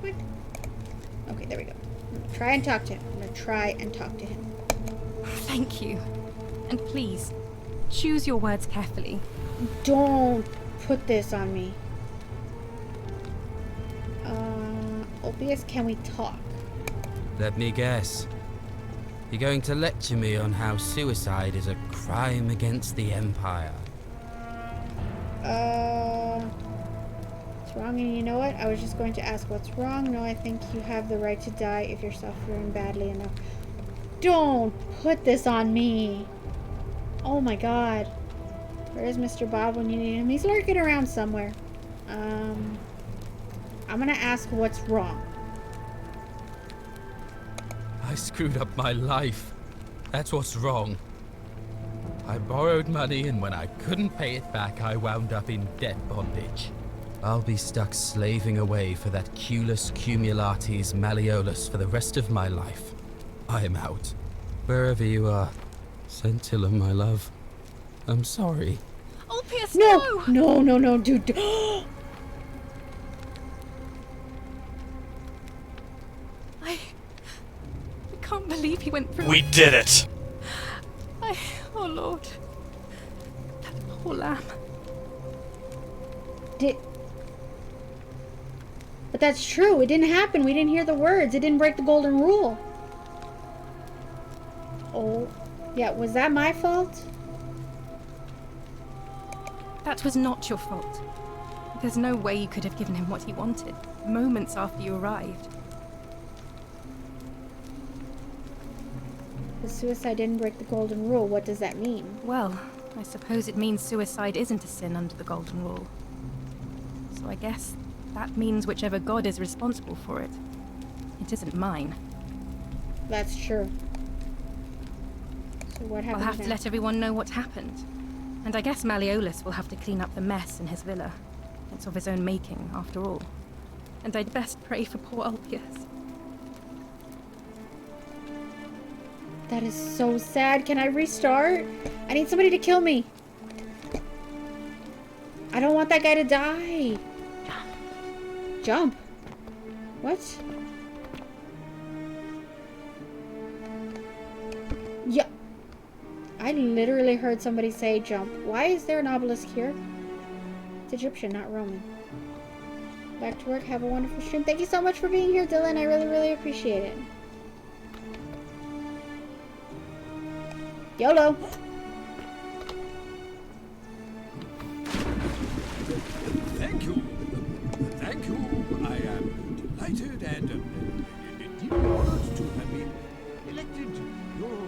my... Okay, there we go. I'm gonna try and talk to him. Thank you. And please, choose your words carefully. Don't put this on me. Ulpius, can we talk? Let me guess. You're going to lecture me on how suicide is a crime against the Empire. What's wrong? And you know what? I was just going to ask what's wrong. No, I think you have the right to die if you're suffering badly enough. Don't put this on me. Oh my god. Where is Mr. Bob when you need him? He's lurking around somewhere. I'm gonna ask what's wrong. I screwed up my life. That's what's wrong. I borrowed money, and when I couldn't pay it back, I wound up in debt bondage. I'll be stuck slaving away for that culus cumulatis malleolus for the rest of my life. I'm out. Wherever you are. Scintilla, my love. I'm sorry. Ulpius, No! No, no, no, dude. I can't believe he went through. We did it! Oh Lord. That poor lamb. But that's true. It didn't happen. We didn't hear the words. It didn't break the golden rule. Oh. Yeah, was that my fault? That was not your fault. There's no way you could have given him what he wanted, moments after you arrived. The suicide didn't break the golden rule. What does that mean? Well, I suppose it means suicide isn't a sin under the Golden Rule. So I guess that means whichever god is responsible for it. It isn't mine. That's true. So what I'll happened have to now? let everyone know what happened. And I guess Malleolus will have to clean up the mess in his villa. It's of his own making, after all. And I'd best pray for poor Ulpius. That is so sad. Can I restart? I need somebody to kill me. I don't want that guy to die. Jump. What? Yeah. I literally heard somebody say jump. Why is there an obelisk here? It's Egyptian, not Roman. Back to work. Have a wonderful stream. Thank you so much for being here, Dylan. I really, really appreciate it. YOLO. Thank you. Thank you. I am delighted and deeply honored to have been elected your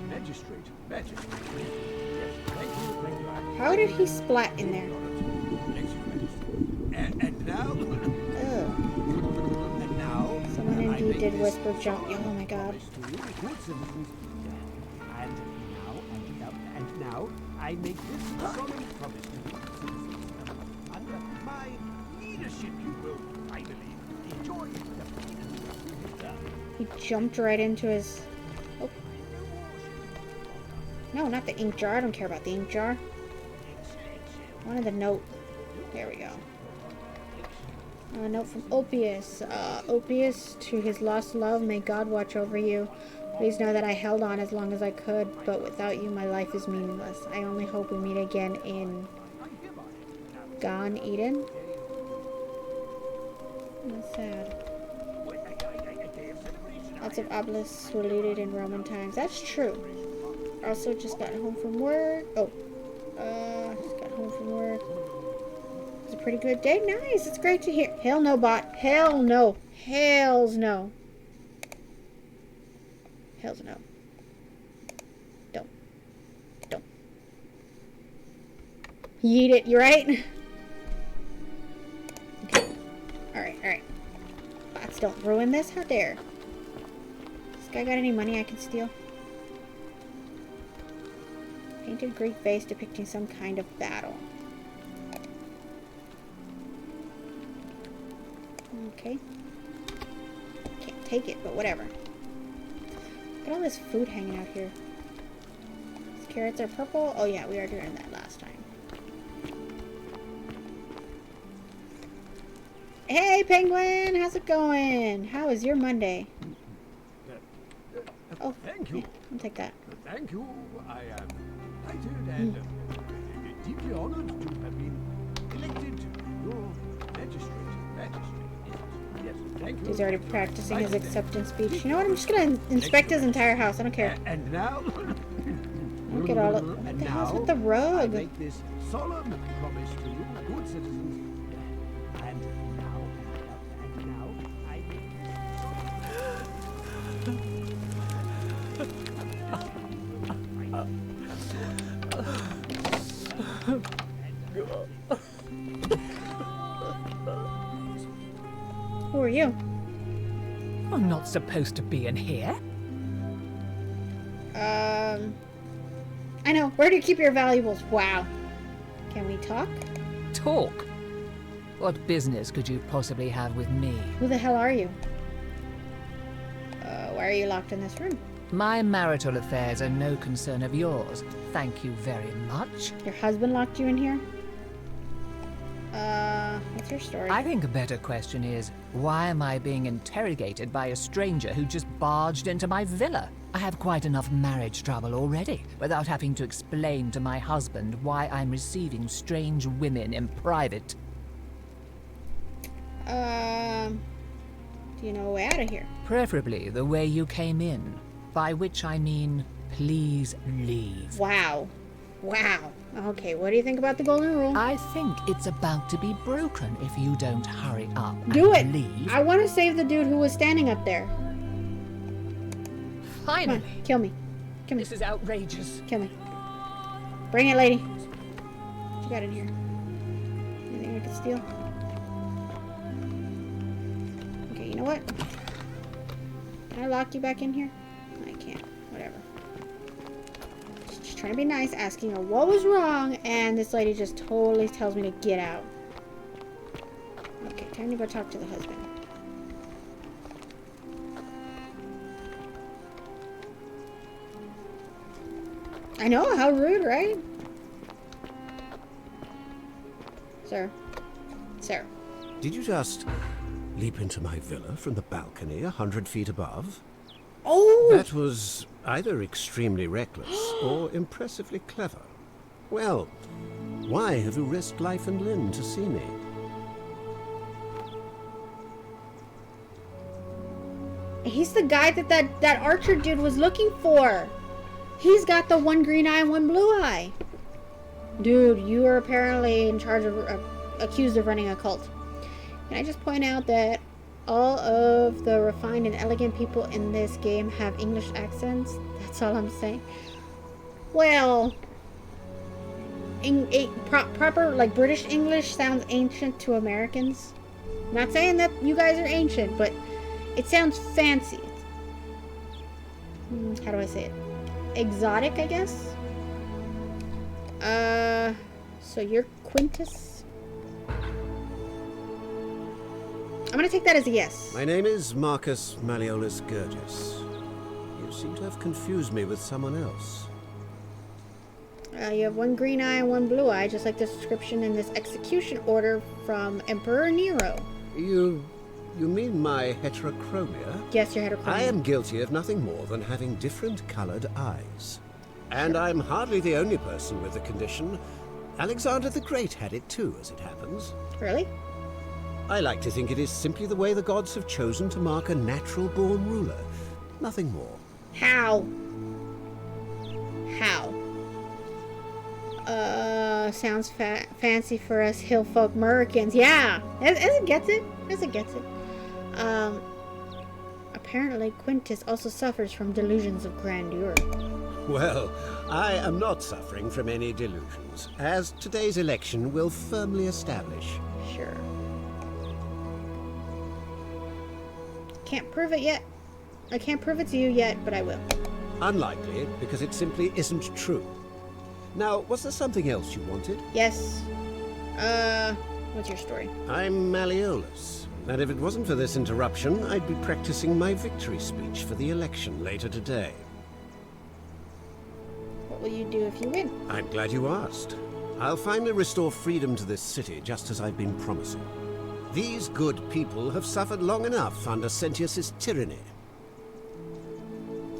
magistrate. Yes, thank you. Thank you. How did he splat in there? And now... Ugh. And now... Someone I indeed make did this whisper jump. Oh my god. promise to you, good citizens. And now, I make this solemn promise to you, citizens. Under my leadership, you will finally enjoy the freedom. He jumped right into his... Oh. No, not the ink jar. I don't care about the ink jar. I wanted the note. There we go. A note from Ulpius. Ulpius, to his lost love, may God watch over you. Please know that I held on as long as I could, but without you, my life is meaningless. I only hope we meet again in Gan Eden. That's sad. Lots of obelisks were looted in Roman times. That's true. Also, just got home from work. Just got home from work. It was a pretty good day. Nice. It's great to hear. Hell no, bot. Hell no. Hells no. Hells no. Don't. Yeet it. You right? Okay. Alright. Bots, don't ruin this. How dare. This guy got any money I can steal? Painted Greek vase depicting some kind of battle. Okay. Can't take it, but whatever. Look at all this food hanging out here. These carrots are purple. Oh yeah, we were doing that last time. Hey Penguin, how's it going? How is your Monday? Oh, Thank you. yeah, I'll take that. Thank you. I am delighted and deeply honored to have been elected your magistrate. Yes, thank you. He's already practicing his acceptance speech. You know what? I'm just gonna inspect his entire house. I don't care. And now... Look at all of... What the hell's with the I rug? make this solemn promise to you, good citizens. And now, I make Who are you? I'm not supposed to be in here. I know. Where do you keep your valuables? Wow. Can we talk? Talk? What business could you possibly have with me? Who the hell are you? Why are you locked in this room? My marital affairs are no concern of yours. Thank you very much. Your husband locked you in here? What's your story? I think a better question is, why am I being interrogated by a stranger who just barged into my villa? I have quite enough marriage trouble already, without having to explain to my husband why I'm receiving strange women in private. Do you know a way out of here? Preferably the way you came in, by which I mean, please leave. Wow. Wow. Okay, what do you think about the golden rule? I think it's about to be broken if you don't hurry up Do and it! leave. I want to save the dude who was standing up there. Finally! Come on, kill me. Kill me. This is outrageous. Kill me. Bring it, lady. What you got in here? Anything I can steal? Okay, you know what? Can I lock you back in here? I can't. Whatever. Just trying to be nice, asking her what was wrong, and this lady just totally tells me to get out. Okay, time to go talk to the husband. I know, how rude, right? Sir. Sir. Did you just leap into my villa from the balcony 100 feet above? Oh! That was either extremely reckless or impressively clever. Well, why have you risked life and limb to see me? He's the guy that archer dude was looking for. He's got the one green eye and one blue eye. Dude, you are apparently in charge of, accused of running a cult. Can I just point out that all of the refined and elegant people in this game have English accents? That's all I'm saying. Well, proper, like, British English sounds ancient to Americans. Not saying that you guys are ancient, but it sounds fancy. How do I say it? Exotic, I guess? So you're Quintus? I'm gonna take that as a yes. My name is Marcus Malleolus Gurgis. You seem to have confused me with someone else. You have one green eye and one blue eye, just like the description in this execution order from Emperor Nero. You mean my heterochromia? Yes, your heterochromia. I am guilty of nothing more than having different colored eyes. And I'm hardly the only person with the condition. Alexander the Great had it too, as it happens. Really? I like to think it is simply the way the gods have chosen to mark a natural-born ruler. Nothing more. How? How? Sounds fancy for us hill folk Americans. Yeah, as it gets it. As it gets it. Apparently Quintus also suffers from delusions of grandeur. Well, I am not suffering from any delusions, as today's election will firmly establish. Sure. Can't prove it yet. I can't prove it to you yet, but I will. Unlikely, because it simply isn't true. Now, was there something else you wanted? Yes. What's your story? I'm Malleolus, and if it wasn't for this interruption, I'd be practicing my victory speech for the election later today. What will you do if you win? I'm glad you asked. I'll finally restore freedom to this city, just as I've been promising. These good people have suffered long enough under Sentius's tyranny.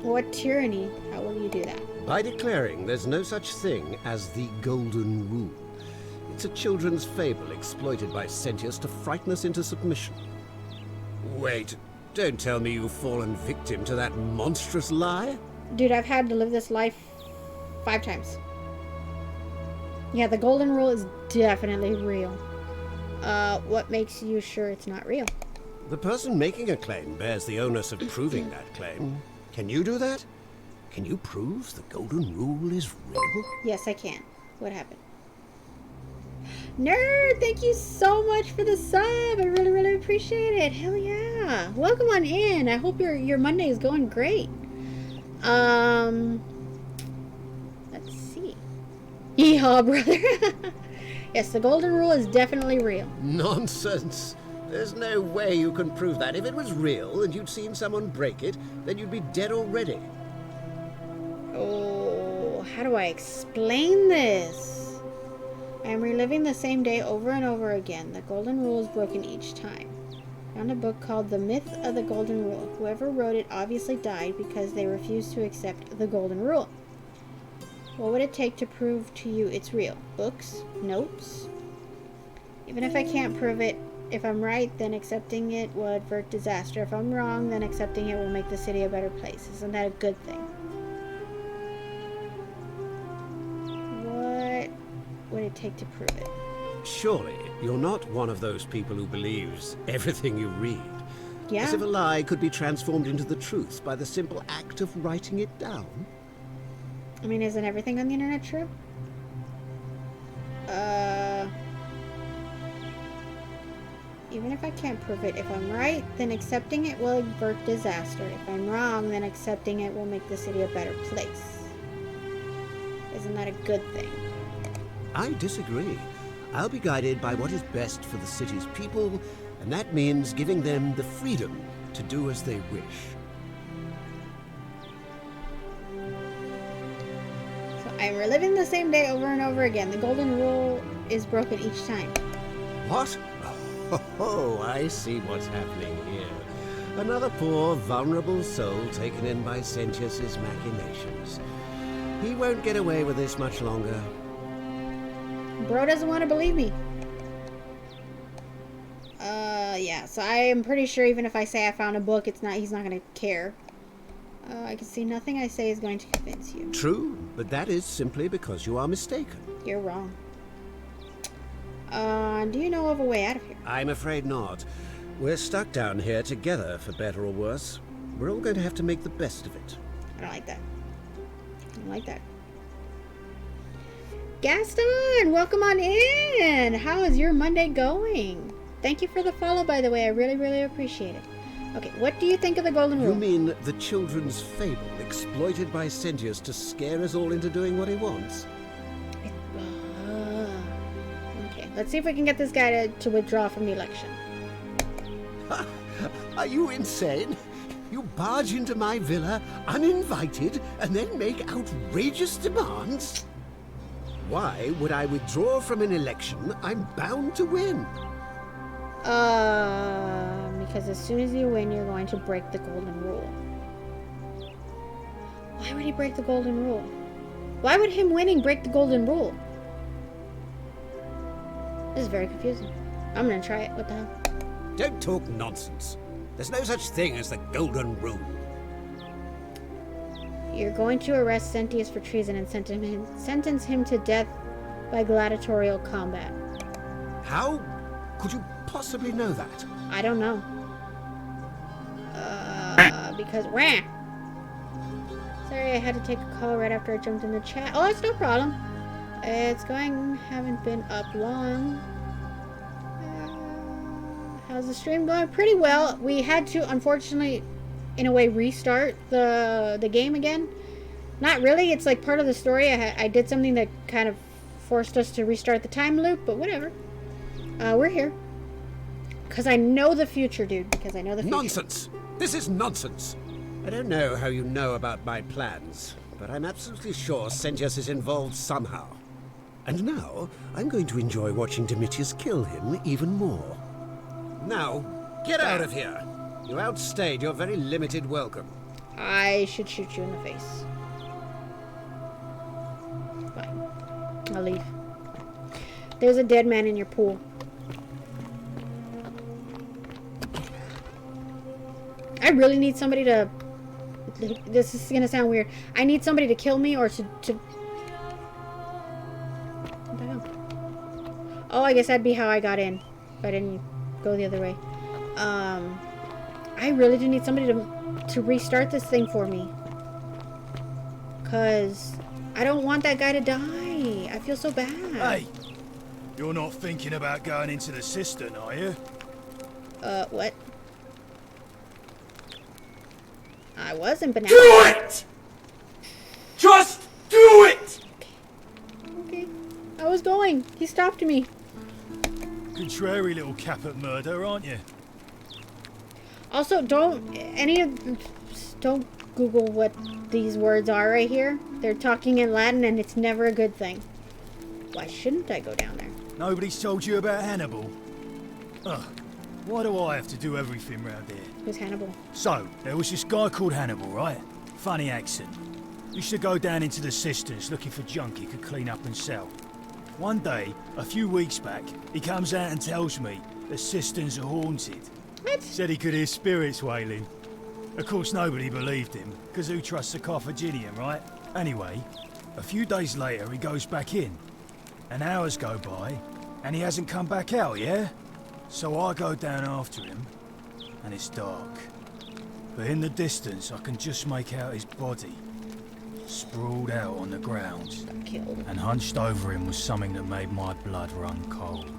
What tyranny? How will you do that? By declaring there's no such thing as the Golden Rule. It's a children's fable exploited by Sentius to frighten us into submission. Wait, don't tell me you've fallen victim to that monstrous lie? Dude, I've had to live this life 5 times. Yeah, the Golden Rule is definitely real. What makes you sure it's not real? The person making a claim bears the onus of proving that claim. Can you do that? Can you prove the Golden Rule is real? Yes, I can. What happened? Nerd, thank you so much for the sub. I really, really appreciate it. Hell yeah. Welcome on in. I hope your Monday is going great. Let's see. Yeehaw, brother. Yes, the Golden Rule is definitely real. Nonsense. There's no way you can prove that. If it was real and you'd seen someone break it, then you'd be dead already. Oh, how do I explain this? I am reliving the same day over and over again. The golden rule is broken each time. Found a book called The Myth of the Golden Rule. Whoever wrote it obviously died because they refused to accept the golden rule. What would it take to prove to you it's real? Books? Notes? Even if I can't prove it, if I'm right, then accepting it will avert disaster. If I'm wrong, then accepting it will make the city a better place. Isn't that a good thing? What would it take to prove it? Surely, you're not one of those people who believes everything you read. Yeah. As if a lie could be transformed into the truth by the simple act of writing it down. I mean, isn't everything on the internet true? Even if I can't prove it, if I'm right, then accepting it will avert disaster. If I'm wrong, then accepting it will make the city a better place. Isn't that a good thing? I disagree. I'll be guided by what is best for the city's people, and that means giving them the freedom to do as they wish. So I'm reliving the same day over and over again. The golden rule is broken each time. What? Oh, I see what's happening here. Another poor, vulnerable soul taken in by Sentius's machinations. He won't get away with this much longer. Bro doesn't want to believe me. Yeah, so I am pretty sure even if I say I found a book, he's not going to care. I can see nothing I say is going to convince you. True, but that is simply because you are mistaken. You're wrong. Do you know of a way out of here? I'm afraid not. We're stuck down here together, for better or worse. We're all going to have to make the best of it. I don't like that. I don't like that. Gaston, welcome on in. How is your Monday going? Thank you for the follow, by the way. I really, really appreciate it. Okay, what do you think of the golden rule? You mean the children's fable exploited by Sentius to scare us all into doing what he wants? Okay, let's see if we can get this guy to withdraw from the election. Are you insane? You barge into my villa uninvited and then make outrageous demands? Why would I withdraw from an election I'm bound to win? Because as soon as you win, you're going to break the golden rule. Why would he break the golden rule? Why would him winning break the golden rule? This is very confusing. I'm gonna try it. What the hell? Don't talk nonsense. There's no such thing as the golden rule. You're going to arrest Sentius for treason and sentence him to death by gladiatorial combat. How could you possibly know that? I don't know. Because wah! Sorry, I had to take a call right after I jumped in the chat. Oh, it's no problem. It's going. Haven't been up long. How's the stream going? Pretty well. We had to, unfortunately, in a way, restart the game again. Not really. It's like part of the story. I did something that kind of forced us to restart the time loop, but whatever. We're here. Because I know the future, dude. Because I know the future. Nonsense! This is nonsense! I don't know how you know about my plans, but I'm absolutely sure Sentius is involved somehow. And now, I'm going to enjoy watching Domitius kill him even more. Now, get out of here! You outstayed your very limited welcome. I should shoot you in the face. Fine. I'll leave. There's a dead man in your pool. I really need somebody to... This is gonna sound weird. I need somebody to kill me or to... What the hell? Oh, I guess that'd be how I got in. If I didn't go the other way. I really do need somebody to restart this thing for me. Because I don't want that guy to die. I feel so bad. Hey, you're not thinking about going into the cistern, are you? What? I wasn't, but now... Do it! Just do it! Okay. I was going. He stopped me. Contrary little cap at murder, aren't you? Also, don't Google what these words are right here. They're talking in Latin and it's never a good thing. Why shouldn't I go down there? Nobody's told you about Hannibal? Ugh. Why do I have to do everything round here? Who's Hannibal? So, there was this guy called Hannibal, right? Funny accent. Used to go down into the cisterns looking for junk he could clean up and sell. One day, a few weeks back, he comes out and tells me the cisterns are haunted. What? Said he could hear spirits wailing. Of course, nobody believed him, because who trusts a Carthaginian, right? Anyway, a few days later, he goes back in. And hours go by, and he hasn't come back out, yeah? So I go down after him, and it's dark. But in the distance, I can just make out his body, sprawled out on the ground. Got killed. And hunched over him was something that made my blood run cold.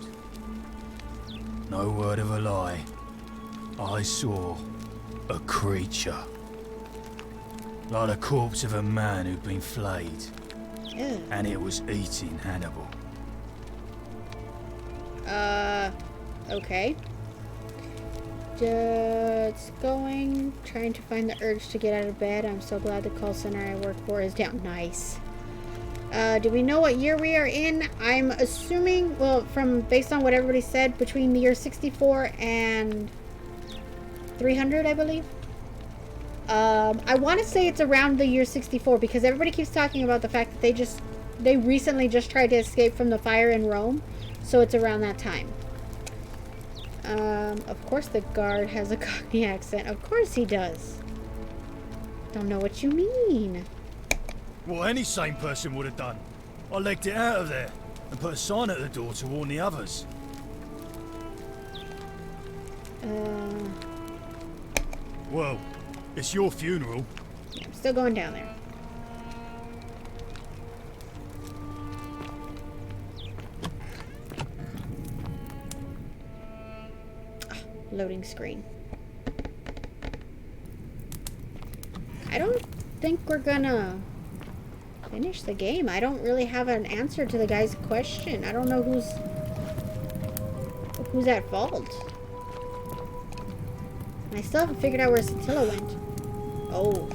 No word of a lie. I saw a creature. Like the corpse of a man who'd been flayed. Ew. And it was eating Hannibal. Okay. Just trying to find the urge to get out of bed. I'm so glad the call center I work for is down. Nice. Do we know what year we are in? I'm assuming, well, based on what everybody said, between the year 64 and 300, I believe. I want to say it's around the year 64 because everybody keeps talking about the fact that they recently just tried to escape from the fire in Rome, so it's around that time. Of course the guard has a Cockney accent. Of course he does. Don't know what you mean. What any sane person would have done. I legged it out of there and put a sign at the door to warn the others. Well, it's your funeral. Yeah, I'm still going down there. Loading screen. I don't think we're gonna finish the game. I don't really have an answer to the guy's question. I don't know who's at fault. And I still haven't figured out where Satilla went. Oh.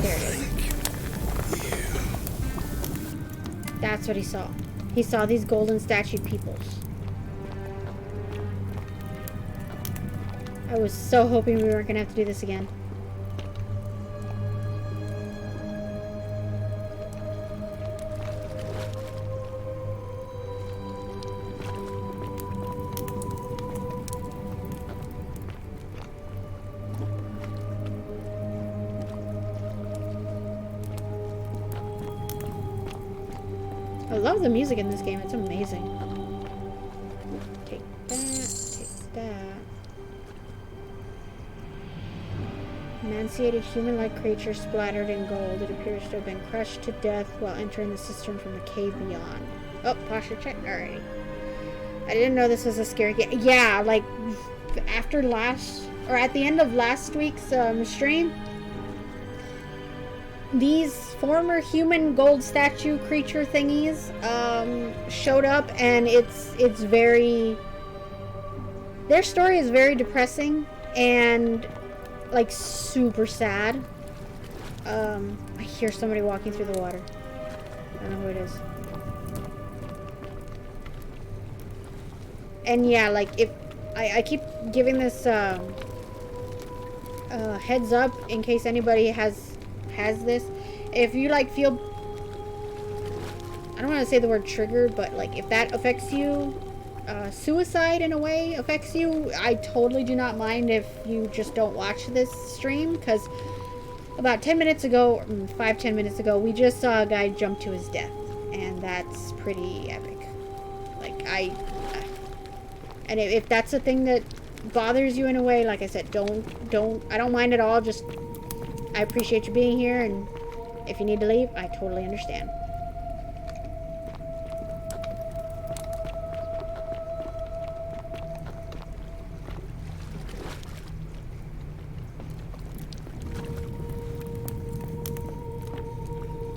There it is. That's what he saw. He saw these golden statued peoples. I was so hoping we weren't gonna have to do this again. I love the music in this game. It's amazing. Take that. Take that. Emaciated human-like creature splattered in gold. It appears to have been crushed to death while entering the cistern from the cave beyond. Oh, posture check. Alrighty. I didn't know this was a scary game. Yeah, like after at the end of last week's stream, these former human gold statue creature thingies showed up, and it's very, their story is very depressing and like super sad. I hear somebody walking through the water. I don't know who it is. And yeah, like if I keep giving this heads up in case anybody has this. If you like feel, I don't want to say the word triggered, but like if that affects you, suicide in a way affects you, I totally do not mind if you just don't watch this stream, because about 10 minutes ago, 5-10 minutes ago, we just saw a guy jump to his death, and that's pretty epic. Like and if that's a thing that bothers you in a way, like I said, I don't mind at all. Just, I appreciate you being here, and if you need to leave, I totally understand.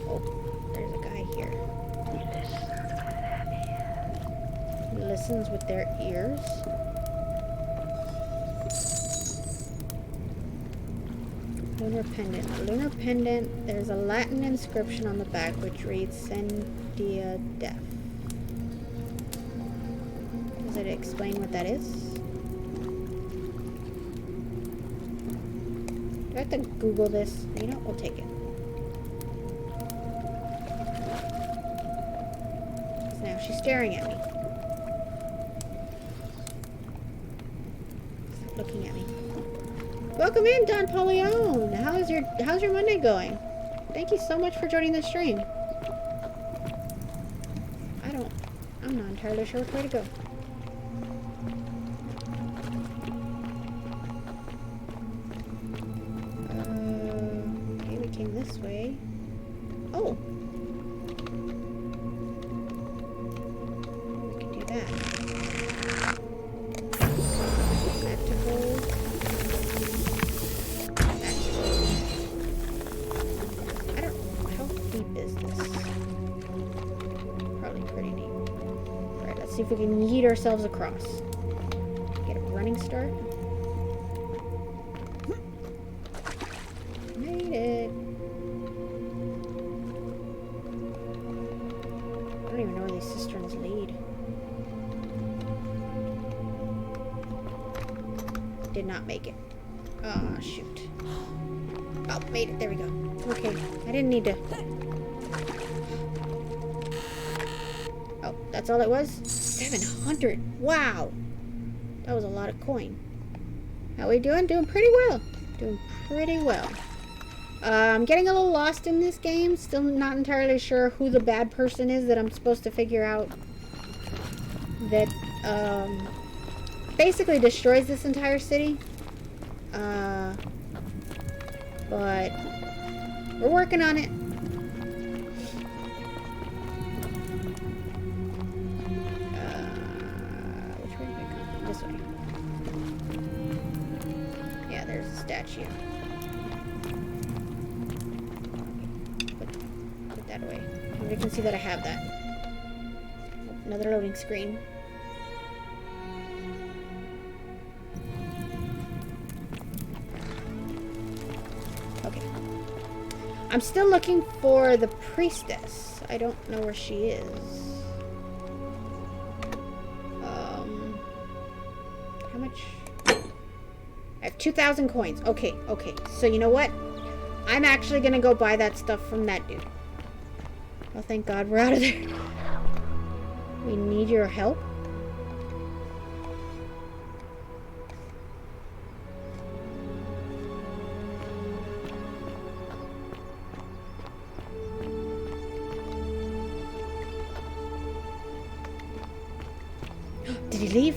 Oh, there's a guy here. lessons with their ears. Lunar pendant. A lunar pendant. There's a Latin inscription on the back which reads Sendia Def. Does it explain what that is? Do I have to Google this? You know, we'll take it. Now she's staring at me. Stop looking at me. Welcome in, Don Paulione. How's your Monday going? Thank you so much for joining the stream. I'm not entirely sure which way to go. Okay, we came this way. Oh! We can do that. Activate. How deep is this? Probably pretty deep. Alright, let's see if we can yeet ourselves across. Get a running start. Made it. I don't even know where these cisterns lead. Did not make it. Oh, shoot. Oh, made it. There we go. Okay. I didn't need to... Oh, that's all it was? 700. Wow. That was a lot of coin. How we doing? Doing pretty well. Doing pretty well. I'm getting a little lost in this game. Still not entirely sure who the bad person is that I'm supposed to figure out that basically destroys this entire city. But we're working on it. Which way did I come? This way. Yeah, there's a statue. Put that away. You can see that I have that. Another loading screen. Okay. I'm still looking for the priestess. I don't know where she is. How much? I have 2,000 coins. Okay, okay. So you know what? I'm actually gonna go buy that stuff from that dude. Oh, thank God we're out of there. We need your help. Did he leave?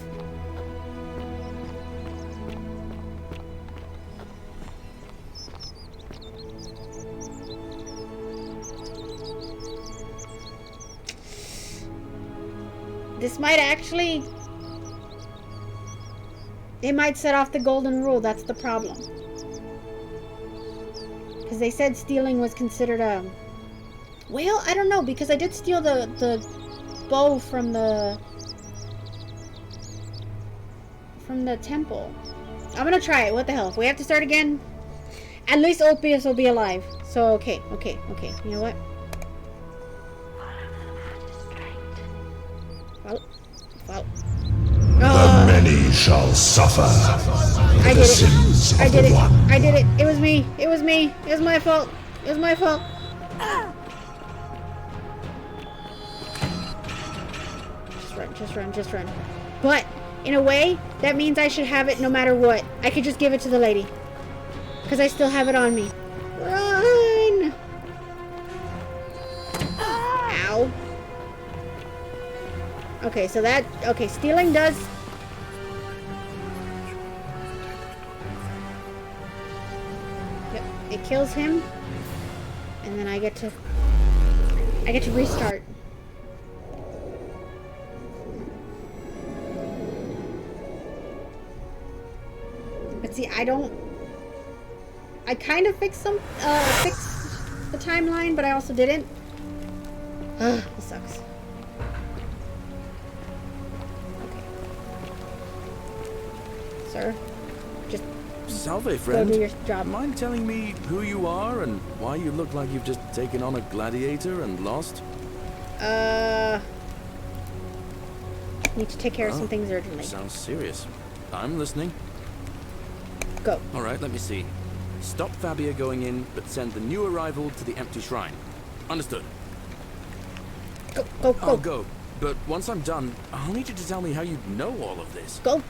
This might actually... It might set off the golden rule. That's the problem. Because they said stealing was considered a... Well, I don't know. Because I did steal the bow from the temple. I'm gonna try it. What the hell? If we have to start again, at least Ulpius will be alive. So, okay. You know what? Well. The many shall suffer for the sins of the one. I did it. It was me. It was my fault. It was my fault. Just run. But, in a way, that means I should have it no matter what. I could just give it to the lady. Because I still have it on me. Run! Ow. Okay, so that... Okay, stealing does... Yep, it kills him. And then I get to restart. But see, I kind of fixed the timeline, but I also didn't. Ugh, this sucks. sir. Just Salve, friend. go do your job. Mind telling me who you are and why you look like you've just taken on a gladiator and lost? Need to take care of some things urgently. Sounds serious. I'm listening. Go. All right, let me see. Stop Fabia going in, but send the new arrival to the empty shrine. Understood. Go, go, go. I'll go. But once I'm done, I'll need you to tell me how you know all of this. Go.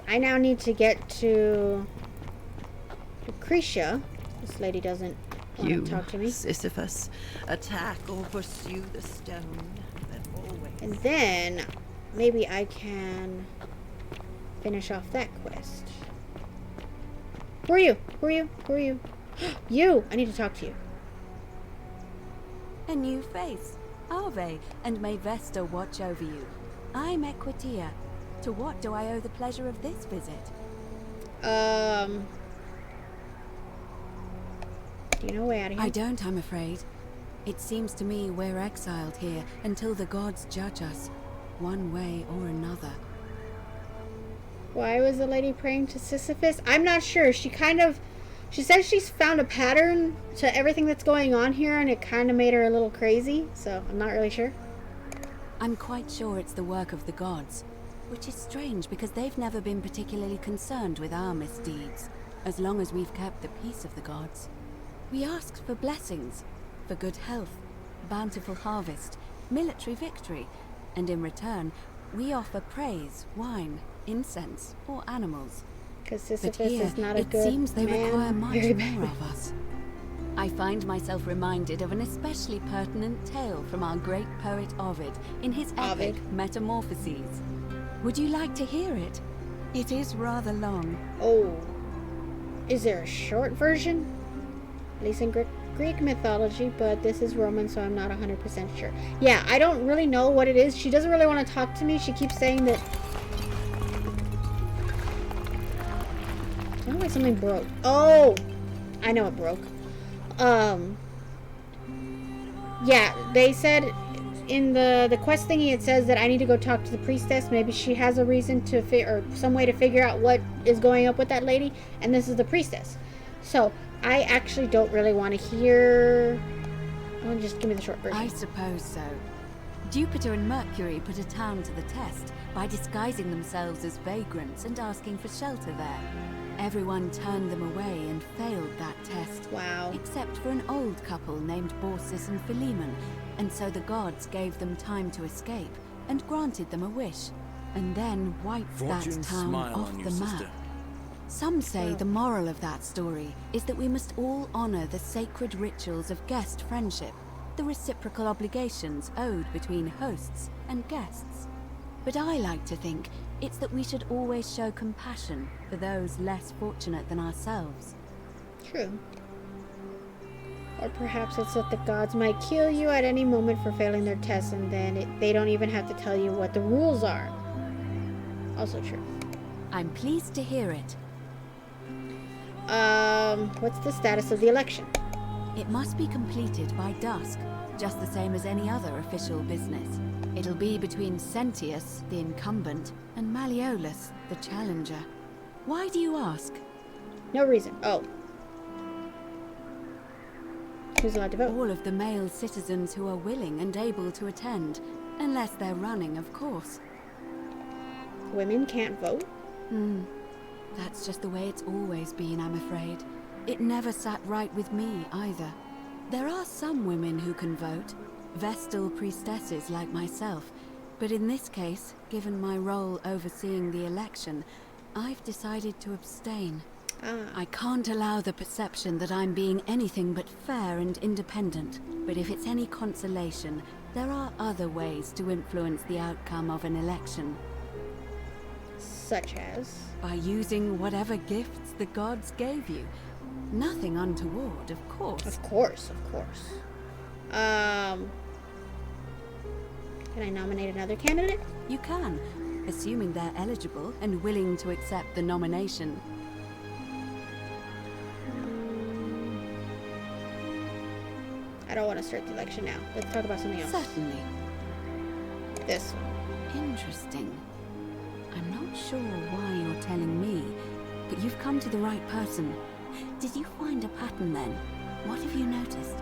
I now need to get to Lucretia. This lady doesn't want to talk to me. Sisyphus, attack or pursue the stone that always... And then maybe I can finish off that quest. Who are you? Who are you? Who are you? You! I need to talk to you. A new face. Ave, and may Vesta watch over you. I'm Equitia. To what do I owe the pleasure of this visit? Do you know a way out of here? I don't, I'm afraid. It seems to me we're exiled here until the gods judge us, one way or another. Why was the lady praying to Sisyphus? I'm not sure. She says she's found a pattern to everything that's going on here, and it kind of made her a little crazy, so I'm not really sure. I'm quite sure it's the work of the gods, which is strange because they've never been particularly concerned with our misdeeds, as long as we've kept the peace of the gods. We asked for blessings, for good health, bountiful harvest, military victory, and in return, we offer praise, wine, incense, or animals. Because Sisyphus But here, is not a it good seems they man. require much Very more bad. of us. I find myself reminded of an especially pertinent tale from our great poet Ovid in his epic Metamorphoses. Would you like to hear it? It is rather long. Oh. Is there a short version? At least in Greek mythology, but this is Roman, so I'm not 100% sure. Yeah, I don't really know what it is. She doesn't really want to talk to me. She keeps saying that... Sounds like something broke. Oh! I know it broke. Yeah, they said in the quest thingy, it says that I need to go talk to the priestess. Maybe she has a reason to or some way to figure out what is going up with that lady, and this is the priestess. So I actually don't really want to hear. Oh, just give me the short version. I suppose so. Jupiter and Mercury put a town to the test by disguising themselves as vagrants and asking for shelter there. Everyone turned them away and failed that test. Wow. Except for an old couple named Baucis and Philemon, and so the gods gave them time to escape and granted them a wish, and then wiped Fortune that town smile off on you, the map. sister. Some say the moral of that story is that we must all honor the sacred rituals of guest friendship, the reciprocal obligations owed between hosts and guests. But I like to think it's that we should always show compassion for those less fortunate than ourselves. True. Or perhaps it's that the gods might kill you at any moment for failing their tests, and then they don't even have to tell you what the rules are. Also true. I'm pleased to hear it. What's the status of the election? It must be completed by dusk, just the same as any other official business. It'll be between Sentius, the incumbent, and Malleolus, the challenger. Why do you ask? No reason. Oh. Who's allowed to vote? All of the male citizens who are willing and able to attend, unless they're running, of course. Women can't vote? That's just the way it's always been, I'm afraid. It never sat right with me, either. There are some women who can vote, Vestal priestesses like myself, but in this case, given my role overseeing the election, I've decided to abstain. I can't allow the perception that I'm being anything but fair and independent, but if it's any consolation, there are other ways to influence the outcome of an election. Such as? By using whatever gifts the gods gave you. Nothing untoward, of course. Of course, of course. Can I nominate another candidate? You can, assuming they're eligible and willing to accept the nomination. I don't want to start the election now. Let's talk about something else. Certainly. this one. Interesting. I'm not sure why you're telling me, but you've come to the right person. Did you find a pattern then? What have you noticed?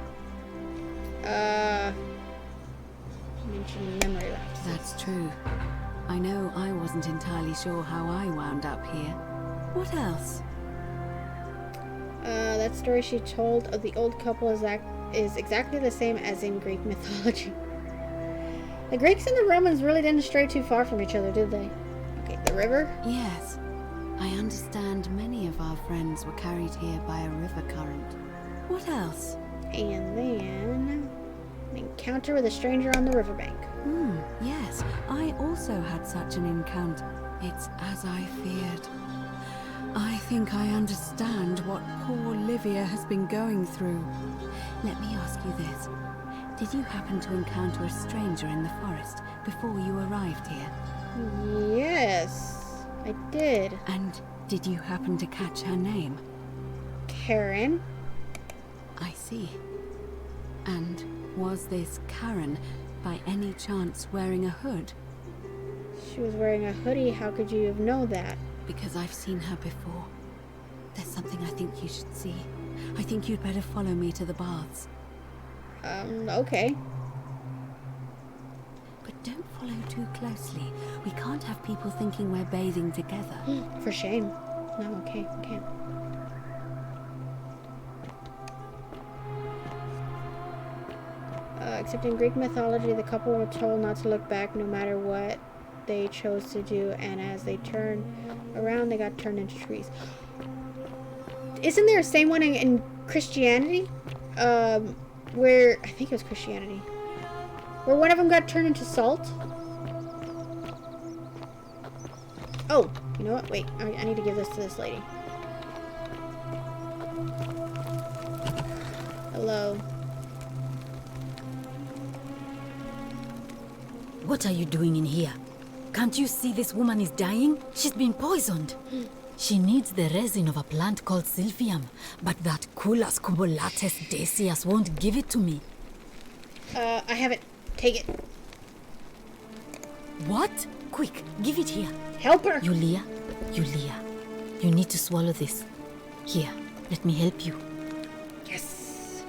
Mentioned memory lapse. That's true. I know I wasn't entirely sure how I wound up here. What else? That story she told of the old couple is exactly the same as in Greek mythology. The Greeks and the Romans really didn't stray too far from each other, did they? Okay, the river? Yes. I understand many of our friends were carried here by a river current. What else? And then an encounter with a stranger on the riverbank. Yes. I also had such an encounter. It's as I feared. I think I understand what poor Livia has been going through. Let me ask you this. Did you happen to encounter a stranger in the forest before you arrived here? Yes, I did. And did you happen to catch her name? Karen. I see. And was this Karen, by any chance, wearing a hood? She was wearing a hoodie. How could you have known that? Because I've seen her before. There's something I think you should see. I think you'd better follow me to the baths. Okay. But don't follow too closely. We can't have people thinking we're bathing together. For shame. No, okay, okay. Except in Greek mythology, the couple were told not to look back no matter what they chose to do, and as they turned around, they got turned into trees. Isn't there a same one in Christianity? Where, I think it was Christianity, where one of them got turned into salt? Oh, you know what? Wait, I need to give this to this lady. Hello. What are you doing in here? Can't you see this woman is dying? She's been poisoned. She needs the resin of a plant called silphium, but that Culus cumulatus decius won't give it to me. I have it. Take it. What? Quick, give it here. Help her! Yulia, you need to swallow this. Here, let me help you. Yes.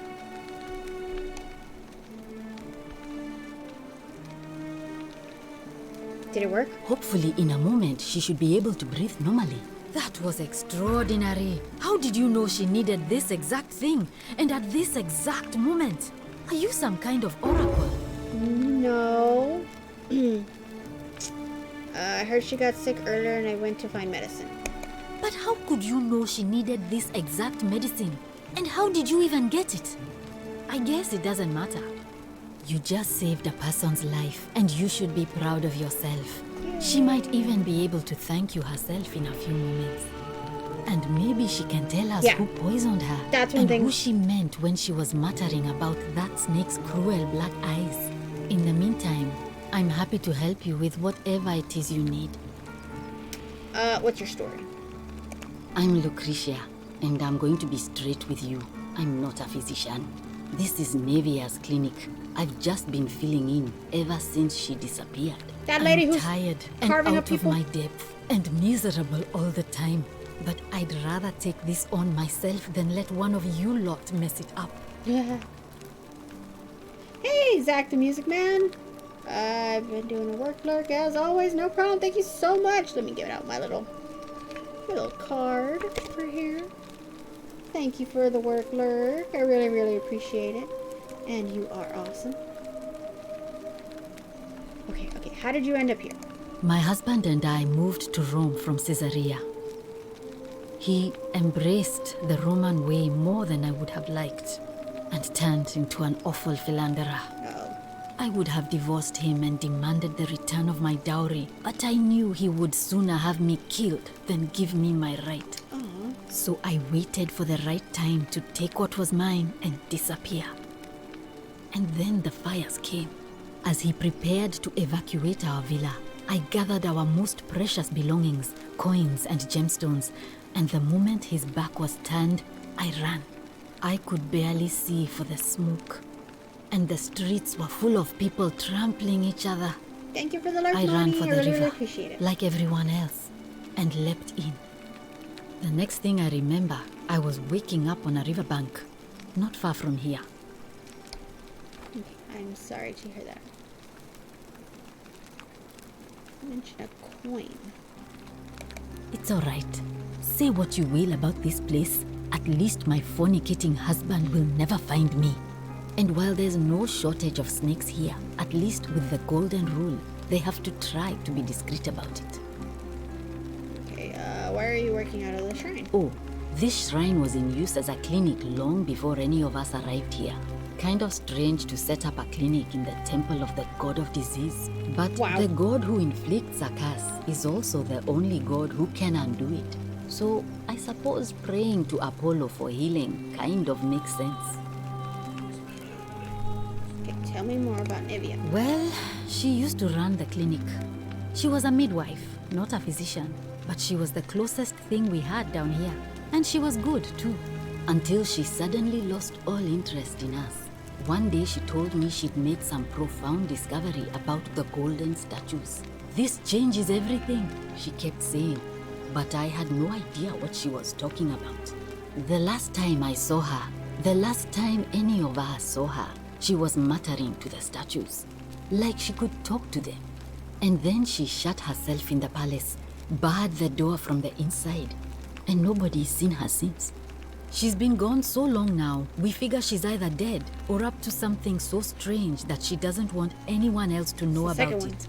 Did it work? Hopefully in a moment she should be able to breathe normally. That was extraordinary. How did you know she needed this exact thing and at this exact moment? Are you some kind of oracle? No. I heard she got sick earlier and I went to find medicine. But how could you know she needed this exact medicine? And how did you even get it? I guess it doesn't matter. You just saved a person's life and you should be proud of yourself. She might even be able to thank you herself in a few moments. And maybe she can tell us who poisoned her and who she meant when she was muttering about that snake's cruel black eyes. In the meantime, I'm happy to help you with whatever it is you need. What's your story? I'm Lucretia, and I'm going to be straight with you. I'm not a physician. This is Nevia's clinic. I've just been filling in ever since she disappeared. That lady I'm who's tired and carving out up people? of my depth and miserable all the time. But I'd rather take this on myself than let one of you lot mess it up. Hey, Zach the Music Man. I've been doing a work lurk as always. No problem. Thank you so much. Let me give out my little card for here. Thank you for the work lurk. I really, really appreciate it. And you are awesome. Okay. How did you end up here? My husband and I moved to Rome from Caesarea. He embraced the Roman way more than I would have liked and turned into an awful philanderer. I would have divorced him and demanded the return of my dowry, but I knew he would sooner have me killed than give me my right. So I waited for the right time to take what was mine and disappear. And then the fires came. As he prepared to evacuate our villa, I gathered our most precious belongings, coins and gemstones, and the moment his back was turned, I ran. I could barely see for the smoke. And the streets were full of people trampling each other. Thank you for the lurk, I ran Lonnie. for I the really, really river, appreciate it. like everyone else, and leapt in. The next thing I remember, I was waking up on a riverbank, not far from here. Okay, I'm sorry to hear that. Mention a coin. It's all right. Say what you will about this place. At least my fornicating husband will never find me. And while there's no shortage of snakes here, at least with the golden rule, they have to try to be discreet about it. Okay, why are you working out of the shrine? Oh, this shrine was in use as a clinic long before any of us arrived here. Kind of strange to set up a clinic in the temple of the god of disease. But the god who inflicts a curse is also the only god who can undo it. So I suppose praying to Apollo for healing kind of makes sense. Okay, tell me more about Nivea. Well, she used to run the clinic. She was a midwife, not a physician, but she was the closest thing we had down here. And she was good too, until she suddenly lost all interest in us. One day she told me she'd made some profound discovery about the golden statues. This changes everything, she kept saying, but I had no idea what she was talking about. The last time I saw her, the last time any of us saw her, she was muttering to the statues, like she could talk to them. And then she shut herself in the palace, barred the door from the inside, and nobody's seen her since. She's been gone so long now, we figure she's either dead or up to something so strange that she doesn't want anyone else to know about it.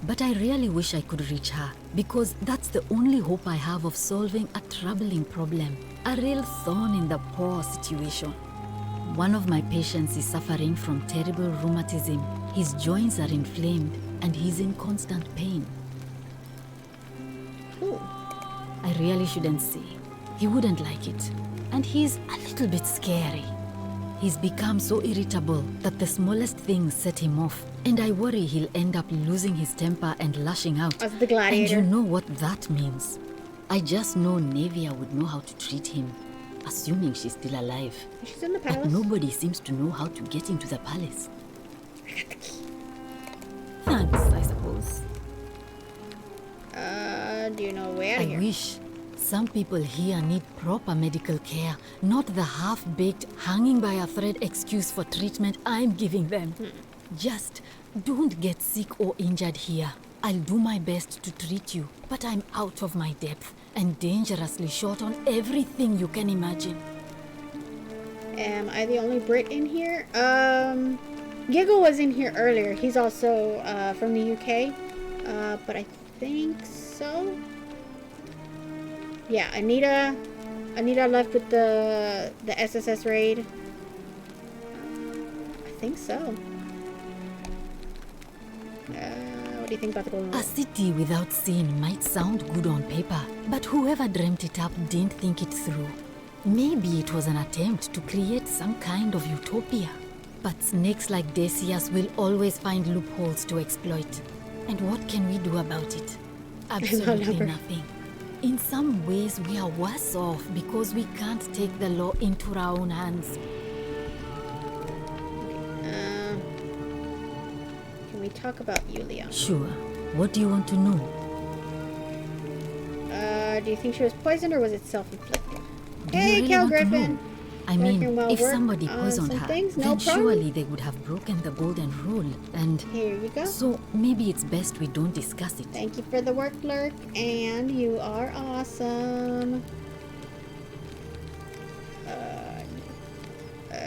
But I really wish I could reach her, because that's the only hope I have of solving a troubling problem, a real thorn in the paw situation. One of my patients is suffering from terrible rheumatism. His joints are inflamed and he's in constant pain. I really shouldn't say. He wouldn't like it. And he's a little bit scary. He's become so irritable that the smallest things set him off. And I worry he'll end up losing his temper and lashing out. As the gladiator. And you know what that means. I just know Navia would know how to treat him, assuming she's still alive. She's in the palace. But nobody seems to know how to get into the palace. Thanks, I suppose. Do you know where I here? wish. Some people here need proper medical care, not the half-baked, hanging by a thread excuse for treatment I'm giving them. Just don't get sick or injured here. I'll do my best to treat you, but I'm out of my depth and dangerously short on everything you can imagine. Am I the only Brit in here? Giggle was in here earlier. He's also from the UK, but I think so. Yeah, Anita left with the SSS raid. I think so. What do you think about the Golden Rule? A city without sin might sound good on paper, but whoever dreamt it up didn't think it through. Maybe it was an attempt to create some kind of utopia. But snakes like Decius will always find loopholes to exploit. And what can we do about it? Absolutely nothing. In some ways, we are worse off because we can't take the law into our own hands. Can we talk about Yulia? Sure. What do you want to know? Do you think she was poisoned or was it self-inflicted? Do you Hey, really Cal want to Griffin! know? I mean, well if work somebody on poisoned some her, things, no then problem. surely they would have broken the golden rule, and... Here you go. So, maybe it's best we don't discuss it. Thank you for the work, Lurk, and you are awesome.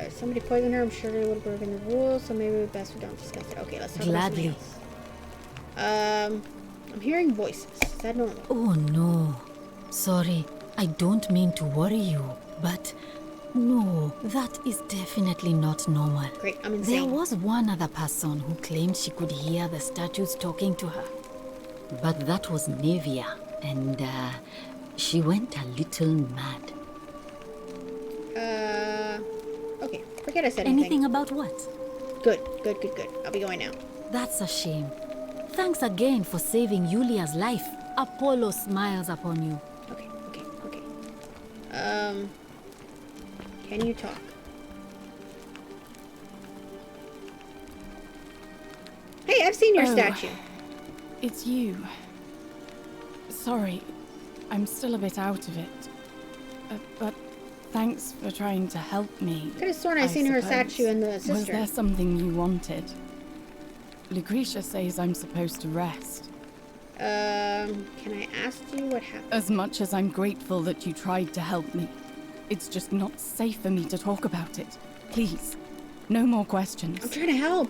Somebody poisoned her. I'm sure they would have broken the rules, so maybe it's best we don't discuss it. Okay, let's talk Gladly. about something else. I'm hearing voices. Is that normal? Oh no. Sorry, I don't mean to worry you, but... No, that is definitely not normal. Great, I'm There insane. was one other person who claimed she could hear the statues talking to her. But that was Navia, and she went a little mad. Okay, forget I said Anything about what? Good. I'll be going now. That's a shame. Thanks again for saving Yulia's life. Apollo smiles upon you. Okay. Can you talk? Hey, I've seen your statue. It's you. Sorry, I'm still a bit out of it. But thanks for trying to help me. Could have sworn I seen her statue in the sister. Was there something you wanted? Lucretia says I'm supposed to rest. Can I ask you what happened? As much as I'm grateful that you tried to help me, it's just not safe for me to talk about it. Please, no more questions. I'm trying to help.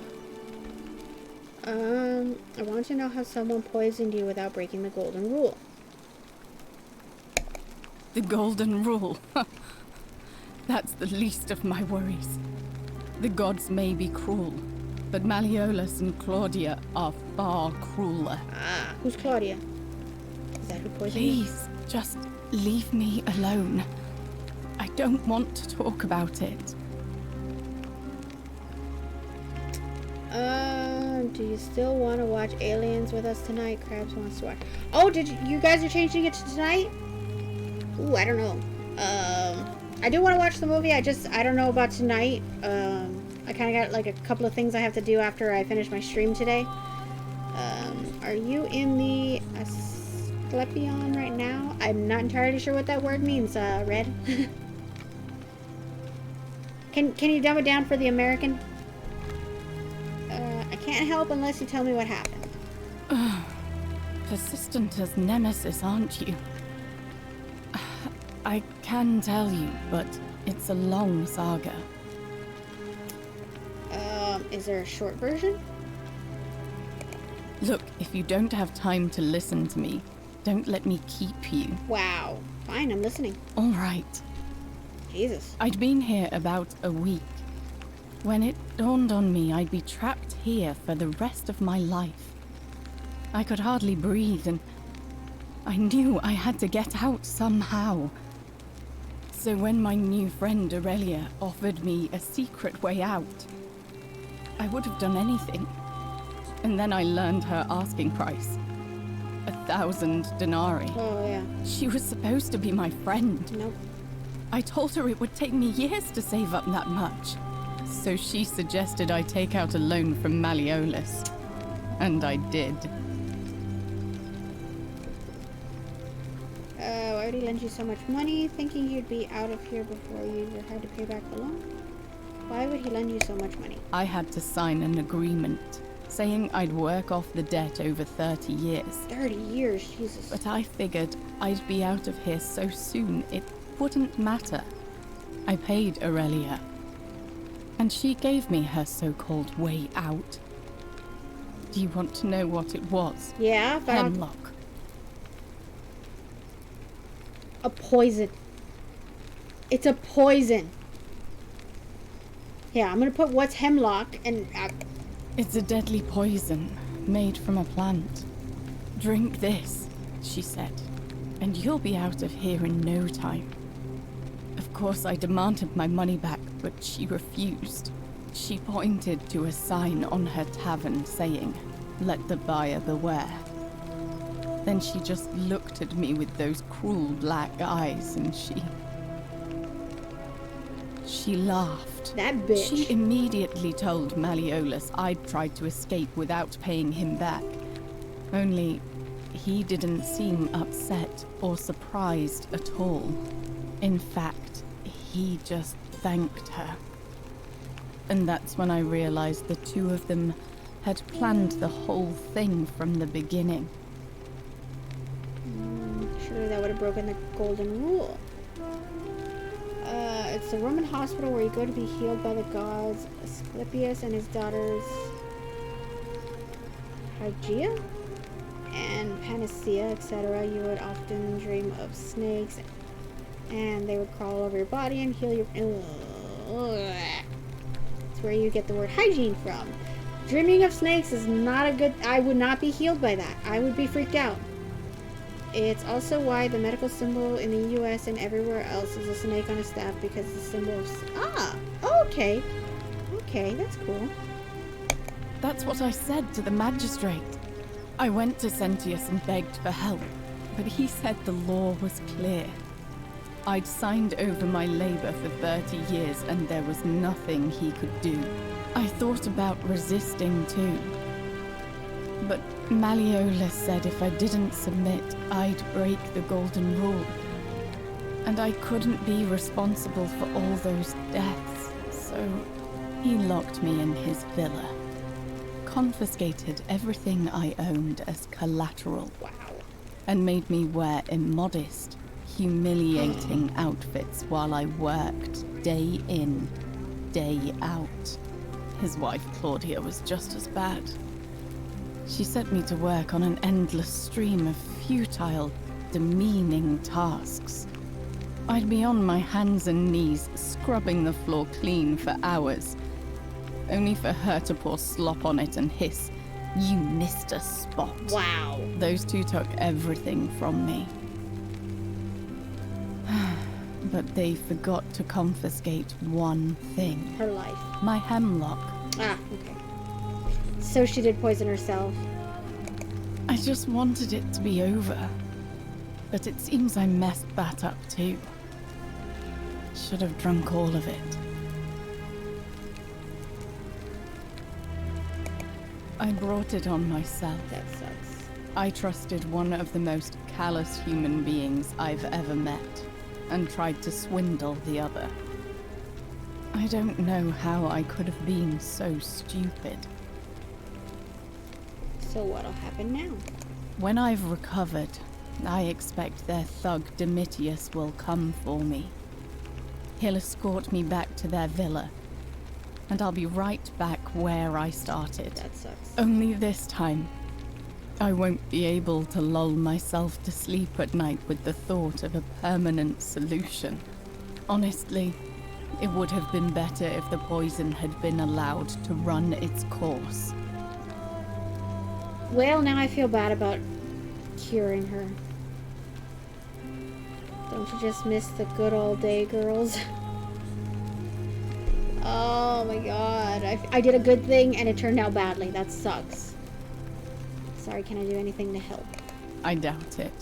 I want to know how someone poisoned you without breaking the golden rule. The golden rule. That's the least of my worries. The gods may be cruel, but Malleolus and Claudia are far crueler. Ah, who's Claudia? Is that who poisoned you? Please, just leave me alone. I don't want to talk about it. Do you still want to watch Aliens with us tonight? Krabs wants to watch. Oh, you guys are changing it to tonight? Ooh, I don't know. I do want to watch the movie. I don't know about tonight. I kind of got like a couple of things I have to do after I finish my stream today. Are you in the Asclepion right now? I'm not entirely sure what that word means, Red. Can you dumb it down for the American? I can't help unless you tell me what happened. Persistent as Nemesis, aren't you? I can tell you, but it's a long saga. Is there a short version? Look, if you don't have time to listen to me, don't let me keep you. Wow. Fine, I'm listening. All right. Jesus. I'd been here about a week. When it dawned on me I'd be trapped here for the rest of my life. I could hardly breathe, and I knew I had to get out somehow. So when my new friend Aurelia offered me a secret way out, I would have done anything. And then I learned her asking price. 1,000 denarii. Oh, yeah. She was supposed to be my friend. Nope. I told her it would take me years to save up that much. So she suggested I take out a loan from Malleolus. And I did. Why would he lend you so much money, thinking you'd be out of here before you had to pay back the loan? Why would he lend you so much money? I had to sign an agreement, saying I'd work off the debt over 30 years. 30 years, Jesus. But I figured I'd be out of here so soon it wouldn't matter. I paid Aurelia, and she gave me her so-called way out. Do you want to know what it was? Yeah, but Hemlock. A poison. It's a poison. Yeah, I'm gonna put what's hemlock and... It's a deadly poison made from a plant. Drink this, she said, and you'll be out of here in no time. Of course, I demanded my money back, but she refused. She pointed to a sign on her tavern saying, "Let the buyer beware." Then she just looked at me with those cruel black eyes and she laughed. That bitch. She immediately told Malleolus I'd tried to escape without paying him back. Only, he didn't seem upset or surprised at all. In fact, he just thanked her. And that's when I realized the two of them had planned the whole thing from the beginning. Surely that would have broken the golden rule. It's a Roman hospital where you go to be healed by the gods. Asclepius and his daughters Hygeia and Panacea, etc. You would often dream of snakes, and they would crawl over your body and heal your... That's where you get the word hygiene from. Dreaming of snakes is not a good... I would not be healed by that. I would be freaked out. It's also why the medical symbol in the US and everywhere else is a snake on a staff, because the symbol of... Ah! Okay. Okay, that's cool. That's what I said to the magistrate. I went to Sentius and begged for help, but he said the law was clear. I'd signed over my labor for 30 years and there was nothing he could do. I thought about resisting too, But Malleolus said if I didn't submit, I'd break the golden rule. And I couldn't be responsible for all those deaths, so he locked me in his villa. Confiscated everything I owned as collateral. Wow. And made me wear immodest, humiliating outfits while I worked day in, day out. His wife Claudia was just as bad. She sent me to work on an endless stream of futile, demeaning tasks. I'd be on my hands and knees, scrubbing the floor clean for hours, only for her to pour slop on it and hiss, "You missed a spot." Wow. Those two took everything from me. But they forgot to confiscate one thing. Her life. My hemlock. Ah, okay. So she did poison herself. I just wanted it to be over. But it seems I messed that up too. Should have drunk all of it. I brought it on myself. That sucks. I trusted one of the most callous human beings I've ever met, and tried to swindle the other. I don't know how I could have been so stupid. So what'll happen now? When I've recovered, I expect their thug Domitius will come for me. He'll escort me back to their villa, and I'll be right back where I started. That sucks. Only this time, I won't be able to lull myself to sleep at night with the thought of a permanent solution. Honestly, it would have been better if the poison had been allowed to run its course. Well, now I feel bad about curing her. Don't you just miss the good old day, girls? Oh my god. I did a good thing and it turned out badly. That sucks. Sorry, can I do anything to help? I doubt it.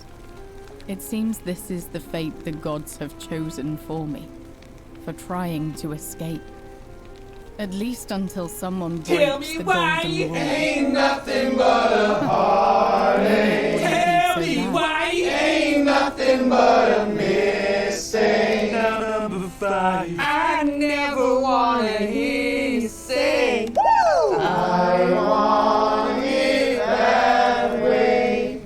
It seems this is the fate the gods have chosen for me. For trying to escape. At least until someone breaks the golden rule. Ain't nothing but a heartache. Tell me why ain't nothing but a mistake. Now number 5. I never wanna hear you say, woo! I want it that way.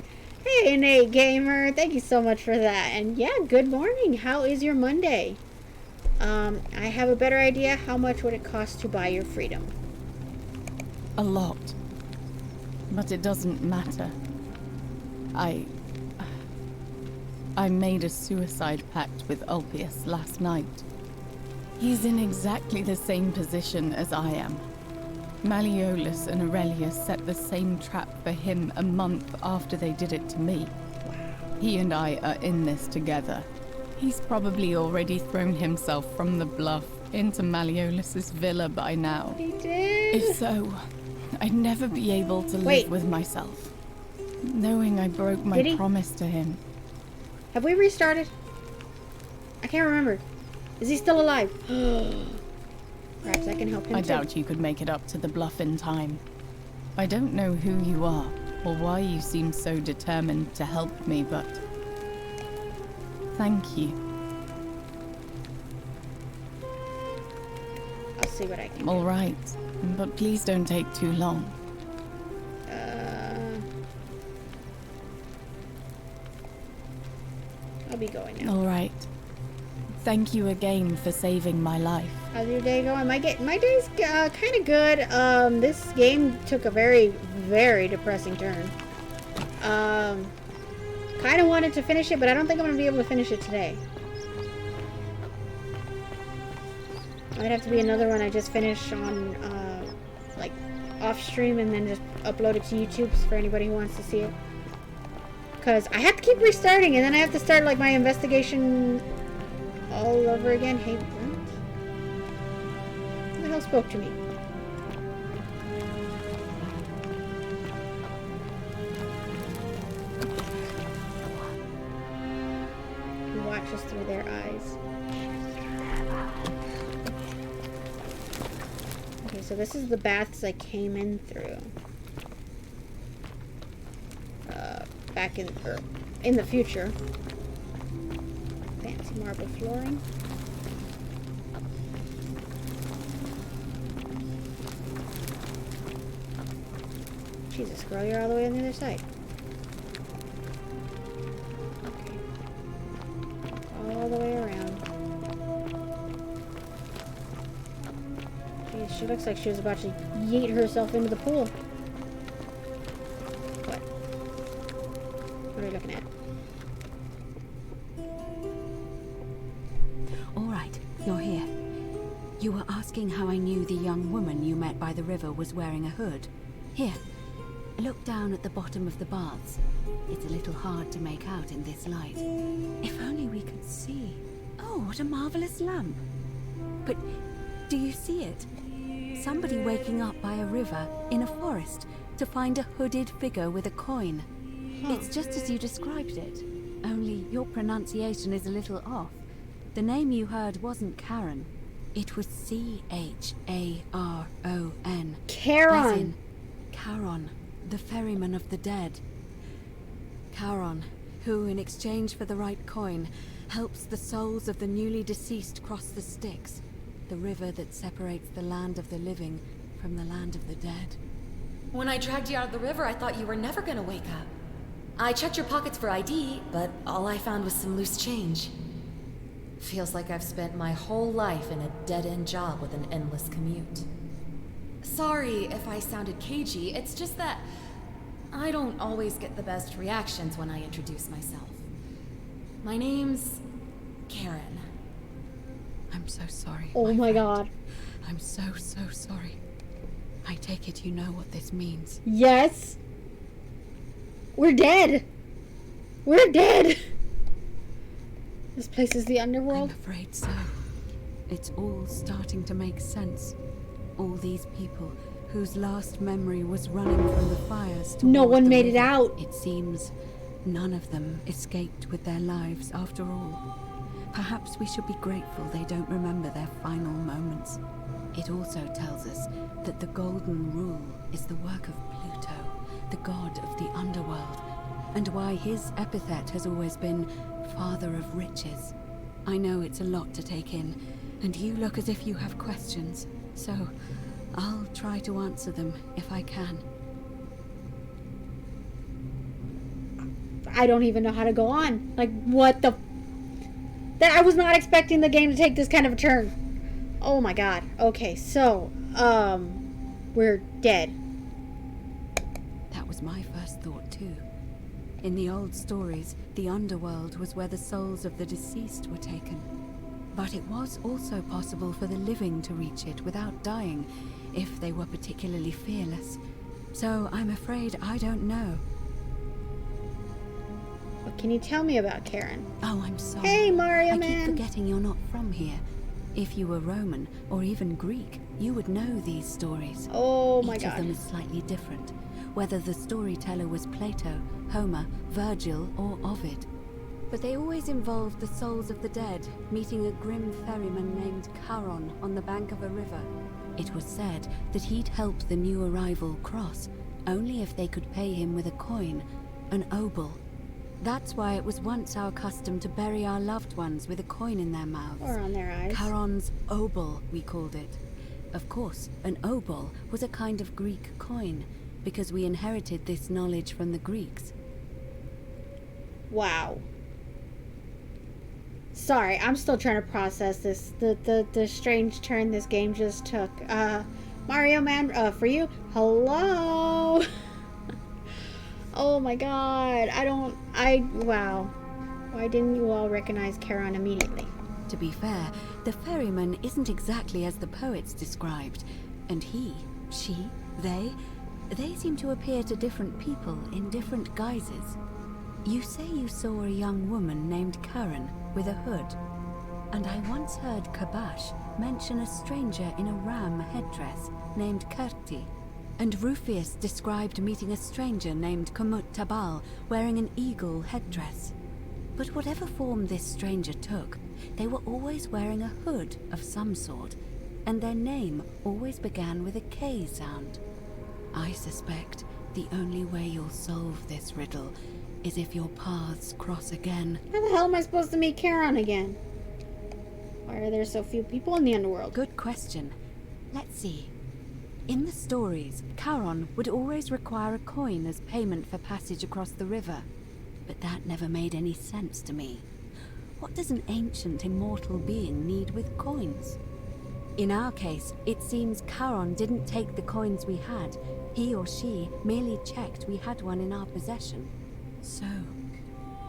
Hey, Nate Gamer. Thank you so much for that. And yeah, good morning. How is your Monday? I have a better idea. How much would it cost to buy your freedom? A lot. But it doesn't matter. I made a suicide pact with Ulpius last night. He's in exactly the same position as I am. Malleolus and Aurelius set the same trap for him a month after they did it to me. He and I are in this together. He's probably already thrown himself from the bluff into Malleolus's villa by now. He did? If so, I'd never be able to live with myself. Knowing I broke my promise to him. Have we restarted? I can't remember. Is he still alive? Perhaps I can help him I too. doubt you could make it up to the bluff in time. I don't know who you are, or why you seem so determined to help me, but... thank you. I'll see what I can do. All right, but please don't take too long. I'll be going now. All right. Thank you again for saving my life. How's your day going? My day's kind of good. This game took a very, very depressing turn. Kind of wanted to finish it, but I don't think I'm going to be able to finish it today. Might have to be another one I just finish on, like, off stream and then just upload it to YouTube for anybody who wants to see it. Because I have to keep restarting and then I have to start, like, my investigation all over again. Hey, what? Who the hell spoke to me? Who watches through their eyes? Okay, so this is the baths I came in through. back in the future. Fancy marble flooring. Jesus, girl, you're all the way on the other side. Okay. All the way around. Jeez, she looks like she was about to yeet herself into the pool. What? What are you looking at? All right, you're here. You were asking how I knew the young woman you met by the river was wearing a hood. Here, look down at the bottom of the baths. It's a little hard to make out in this light. If only we could see. Oh, what a marvelous lamp. But do you see it? Somebody waking up by a river in a forest to find a hooded figure with a coin. It's just as you described it, only your pronunciation is a little off. The name you heard wasn't Karen. It was C-H-A-R-O-N. Charon. As in Charon, the ferryman of the dead. Charon, who, in exchange for the right coin, helps the souls of the newly deceased cross the Styx, the river that separates the land of the living from the land of the dead. When I dragged you out of the river, I thought you were never gonna wake up. I checked your pockets for ID, but all I found was some loose change. Feels like I've spent my whole life in a dead-end job with an endless commute. Sorry if I sounded cagey, it's just that I don't always get the best reactions when I introduce myself. My name's Karen. I'm so sorry. Oh my god. I'm so sorry. I take it you know what this means. Yes. We're dead. We're dead. This place is the underworld? I'm afraid so. It's all starting to make sense. All these people whose last memory was running from the fires toward no one the made it river. out. It seems none of them escaped with their lives after all. Perhaps we should be grateful they don't remember their final moments. It also tells us that the Golden Rule is the work of Pluto, the god of the underworld, and why his epithet has always been Father of Riches. I know it's a lot to take in, and you look as if you have questions, so I'll try to answer them if I can. I don't even know how to go on. Like, what the... That I was not expecting the game to take this kind of a turn. Oh my god. Okay, so, we're dead. That was my first thought too. In the old stories, the underworld was where the souls of the deceased were taken. But it was also possible for the living to reach it without dying, if they were particularly fearless. So I'm afraid I don't know. What can you tell me about Karen? Oh, I'm sorry. Hey, Mario I Man! keep forgetting you're not from here. If you were Roman, or even Greek, you would know these stories. Oh my Each god. of them is slightly different, whether the storyteller was Plato, Homer, Virgil, or Ovid. But they always involved the souls of the dead meeting a grim ferryman named Charon on the bank of a river. It was said that he'd help the new arrival cross, only if they could pay him with a coin, an obol. That's why it was once our custom to bury our loved ones with a coin in their mouths. Or on their eyes. Charon's obol, we called it. Of course, an obol was a kind of Greek coin, because we inherited this knowledge from the Greeks. Wow. Sorry, I'm still trying to process this. The strange turn this game just took. Mario Man, for you. Hello. Oh my god. Wow. Why didn't you all recognize Charon immediately? To be fair, the ferryman isn't exactly as the poets described. And he, she, they seem to appear to different people in different guises. You say you saw a young woman named Karen with a hood. And I once heard Kabash mention a stranger in a ram headdress named Kerti. And Rufius described meeting a stranger named Kumut Tabal wearing an eagle headdress. But whatever form this stranger took, they were always wearing a hood of some sort, and their name always began with a K sound. I suspect the only way you'll solve this riddle is if your paths cross again. How the hell am I supposed to meet Charon again? Why are there so few people in the underworld? Good question. Let's see. In the stories, Charon would always require a coin as payment for passage across the river. But that never made any sense to me. What does an ancient immortal being need with coins? In our case, it seems Charon didn't take the coins we had. He or she merely checked we had one in our possession. So,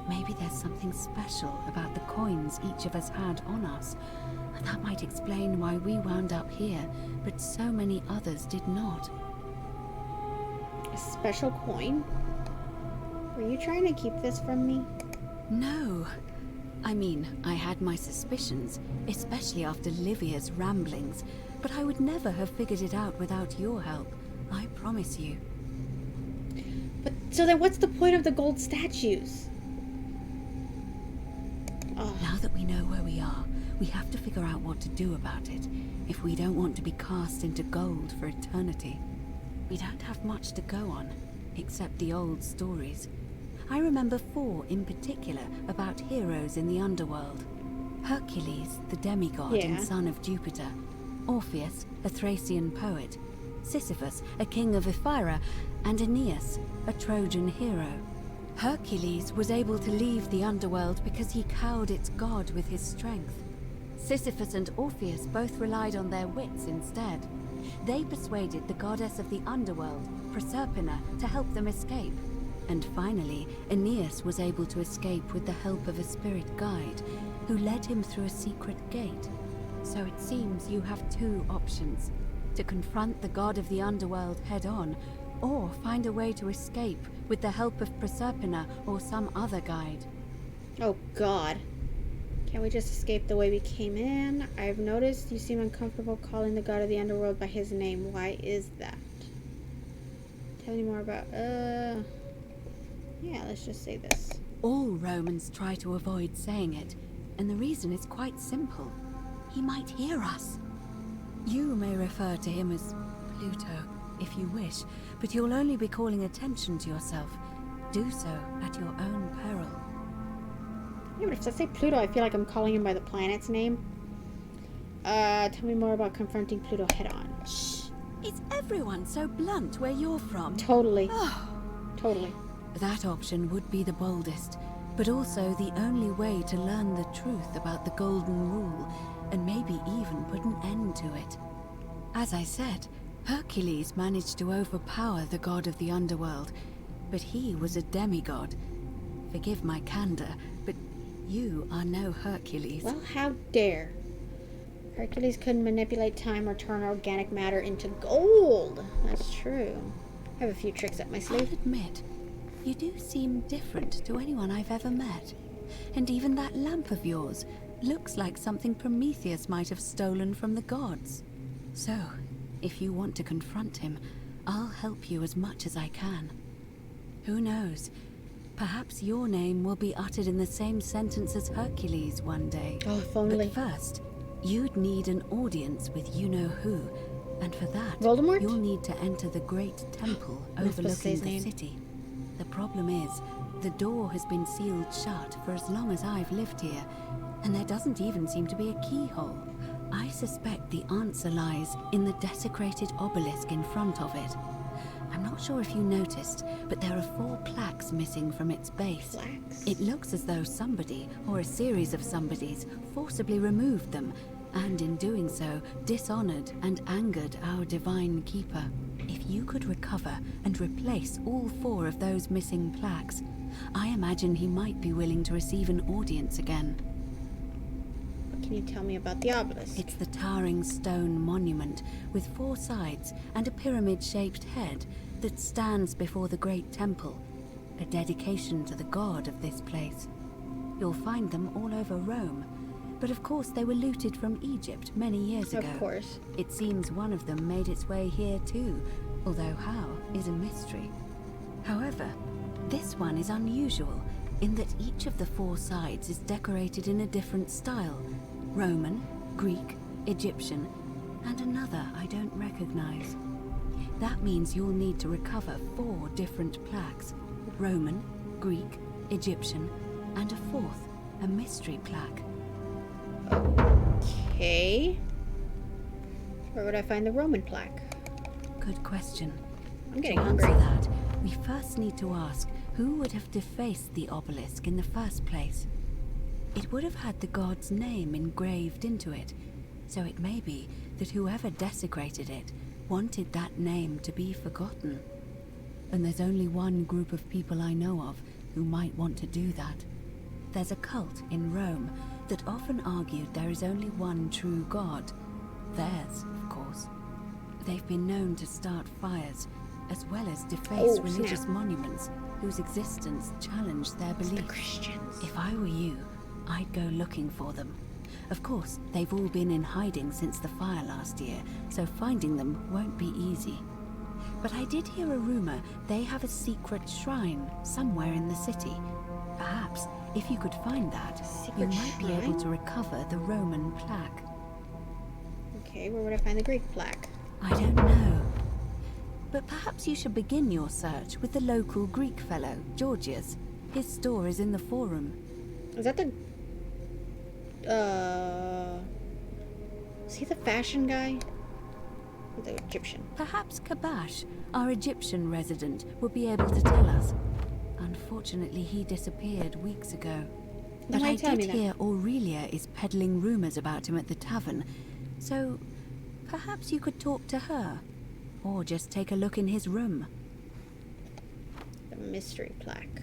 maybe there's something special about the coins each of us had on us. And that might explain why we wound up here, but so many others did not. A special coin? Were you trying to keep this from me? No. I mean, I had my suspicions, especially after Livia's ramblings, but I would never have figured it out without your help. I promise you. But so then what's the point of the gold statues? Oh. Now that we know where we are, we have to figure out what to do about it, if we don't want to be cast into gold for eternity. We don't have much to go on, except the old stories. I remember 4 in particular about heroes in the underworld. Hercules, the demigod and son of Jupiter. Orpheus, a Thracian poet. Sisyphus, a king of Ephyra. And Aeneas, a Trojan hero. Hercules was able to leave the underworld because he cowed its god with his strength. Sisyphus and Orpheus both relied on their wits instead. They persuaded the goddess of the underworld, Proserpina, to help them escape. And finally, Aeneas was able to escape with the help of a spirit guide, who led him through a secret gate. So it seems you have 2 options: to confront the god of the underworld head-on, or find a way to escape with the help of Proserpina or some other guide. Oh god. Can't we just escape the way we came in? I've noticed you seem uncomfortable calling the god of the underworld by his name. Why is that? Tell me more about... Yeah, let's just say this. All Romans try to avoid saying it, and the reason is quite simple. He might hear us. You may refer to him as Pluto, if you wish, but you'll only be calling attention to yourself. Do so at your own peril. Yeah, but if I say Pluto, I feel like I'm calling him by the planet's name. Tell me more about confronting Pluto head-on. Shh! Is everyone so blunt where you're from? Totally. Oh. Totally. That option would be the boldest, but also the only way to learn the truth about the Golden Rule, and maybe even put an end to it. As I said, Hercules managed to overpower the god of the underworld, but he was a demigod. Forgive my candor, but you are no Hercules. Well, how dare. Hercules couldn't manipulate time or turn organic matter into gold. That's true. I have a few tricks up my sleeve. I'll admit, you do seem different to anyone I've ever met. And even that lamp of yours looks like something Prometheus might have stolen from the gods. So, if you want to confront him, I'll help you as much as I can. Who knows? Perhaps your name will be uttered in the same sentence as Hercules one day. Oh, if only. But first, you'd need an audience with you-know-who. And for that, Voldemort? You'll need to enter the great temple overlooking the city. The problem is, the door has been sealed shut for as long as I've lived here, and there doesn't even seem to be a keyhole. I suspect the answer lies in the desecrated obelisk in front of it. I'm not sure if you noticed, but there are 4 plaques missing from its base. Plaques? It looks as though somebody, or a series of somebodies, forcibly removed them, and in doing so, dishonored and angered our divine keeper. If you could recover and replace all 4 of those missing plaques, I imagine he might be willing to receive an audience again. What can you tell me about the obelisk? It's the towering stone monument with 4 sides and a pyramid-shaped head that stands before the great temple, a dedication to the god of this place. You'll find them all over Rome, but of course they were looted from Egypt many years ago. Of course. It seems one of them made its way here too, although how is a mystery. However, this one is unusual in that each of the 4 sides is decorated in a different style: Roman, Greek, Egyptian, and another I don't recognize. That means you'll need to recover 4 different plaques. Roman, Greek, Egyptian, and a 4th, a mystery plaque. Okay. Where would I find the Roman plaque? Good question. I'm getting to hungry. answer that, we first need to ask who would have defaced the obelisk in the first place. It would have had the god's name engraved into it, so it may be that whoever desecrated it wanted that name to be forgotten. And there's only one group of people I know of who might want to do that. There's a cult in Rome that often argued there is only one true god. Theirs, of course. They've been known to start fires, as well as deface religious monuments whose existence challenged their beliefs. The Christians. If I were you, I'd go looking for them. Of course, they've all been in hiding since the fire last year, so finding them won't be easy. But I did hear a rumor they have a secret shrine somewhere in the city. Perhaps, if you could find that, you might be able to recover the Roman plaque. Okay, where would I find the Greek plaque? I don't know. But perhaps you should begin your search with the local Greek fellow, Georgius. His store is in the forum. Is that the... Is he the fashion guy? Or the Egyptian? Perhaps Kabash, our Egyptian resident, will be able to tell us. Unfortunately, he disappeared weeks ago. But I did hear Aurelia is peddling rumors about him at the tavern, so perhaps you could talk to her. Or just take a look in his room. The mystery plaque.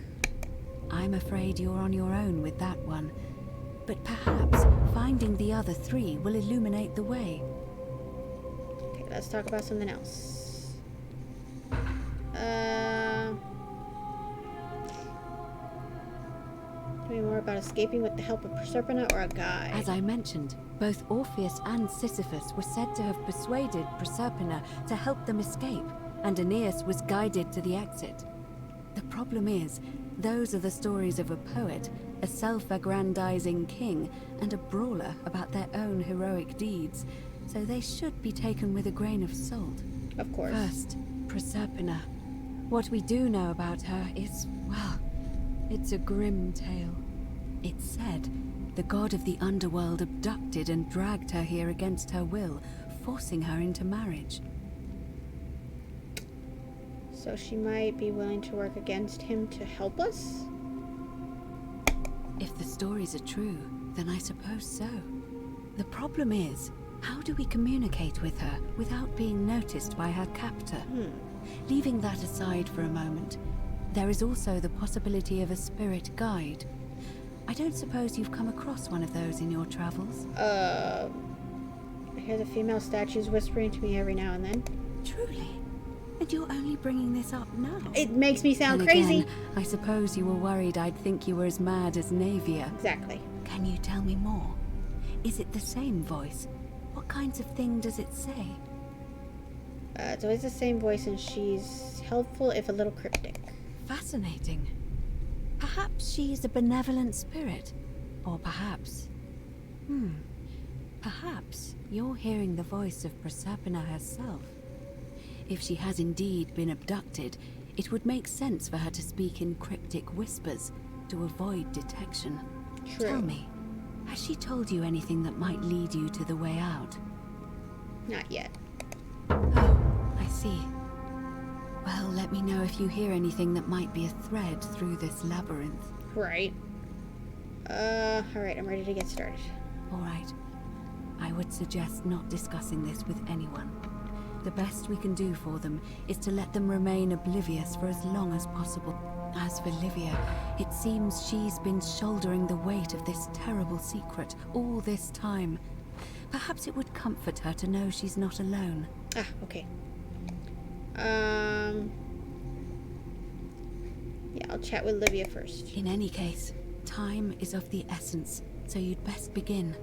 I'm afraid you're on your own with that one. But perhaps finding the other 3 will illuminate the way. Okay, let's talk about something else. Tell me more about escaping with the help of Proserpina or a guide. As I mentioned, both Orpheus and Sisyphus were said to have persuaded Proserpina to help them escape, and Aeneas was guided to the exit. The problem is, those are the stories of a poet, a self-aggrandizing king, and a brawler about their own heroic deeds, so they should be taken with a grain of salt. Of course. First, Proserpina. What we do know about her is, well, it's a grim tale. It's said the god of the underworld abducted and dragged her here against her will, forcing her into marriage. So she might be willing to work against him to help us? If the stories are true, then I suppose so. The problem is, how do we communicate with her without being noticed by her captor? Leaving that aside for a moment, there is also the possibility of a spirit guide. I don't suppose you've come across one of those in your travels? I hear the female statues whispering to me every now and then. Truly? And you're only bringing this up now? It makes me sound And crazy. again, I suppose you were worried I'd think you were as mad as Navia. Exactly. Can you tell me more? Is it the same voice? What kinds of thing does it say? It's always the same voice, and she's helpful if a little cryptic. Fascinating. Perhaps she's a benevolent spirit. Or perhaps... Perhaps you're hearing the voice of Proserpina herself. If she has indeed been abducted, it would make sense for her to speak in cryptic whispers to avoid detection. True. Tell me, has she told you anything that might lead you to the way out? Not yet. Oh, I see. Well, let me know if you hear anything that might be a thread through this labyrinth. Right. Alright, I'm ready to get started. Alright. I would suggest not discussing this with anyone. The best we can do for them is to let them remain oblivious for as long as possible. As for Livia, it seems she's been shouldering the weight of this terrible secret all this time. Perhaps it would comfort her to know she's not alone. Ah, okay. Yeah, I'll chat with Livia first. In any case, time is of the essence, so you'd best begin.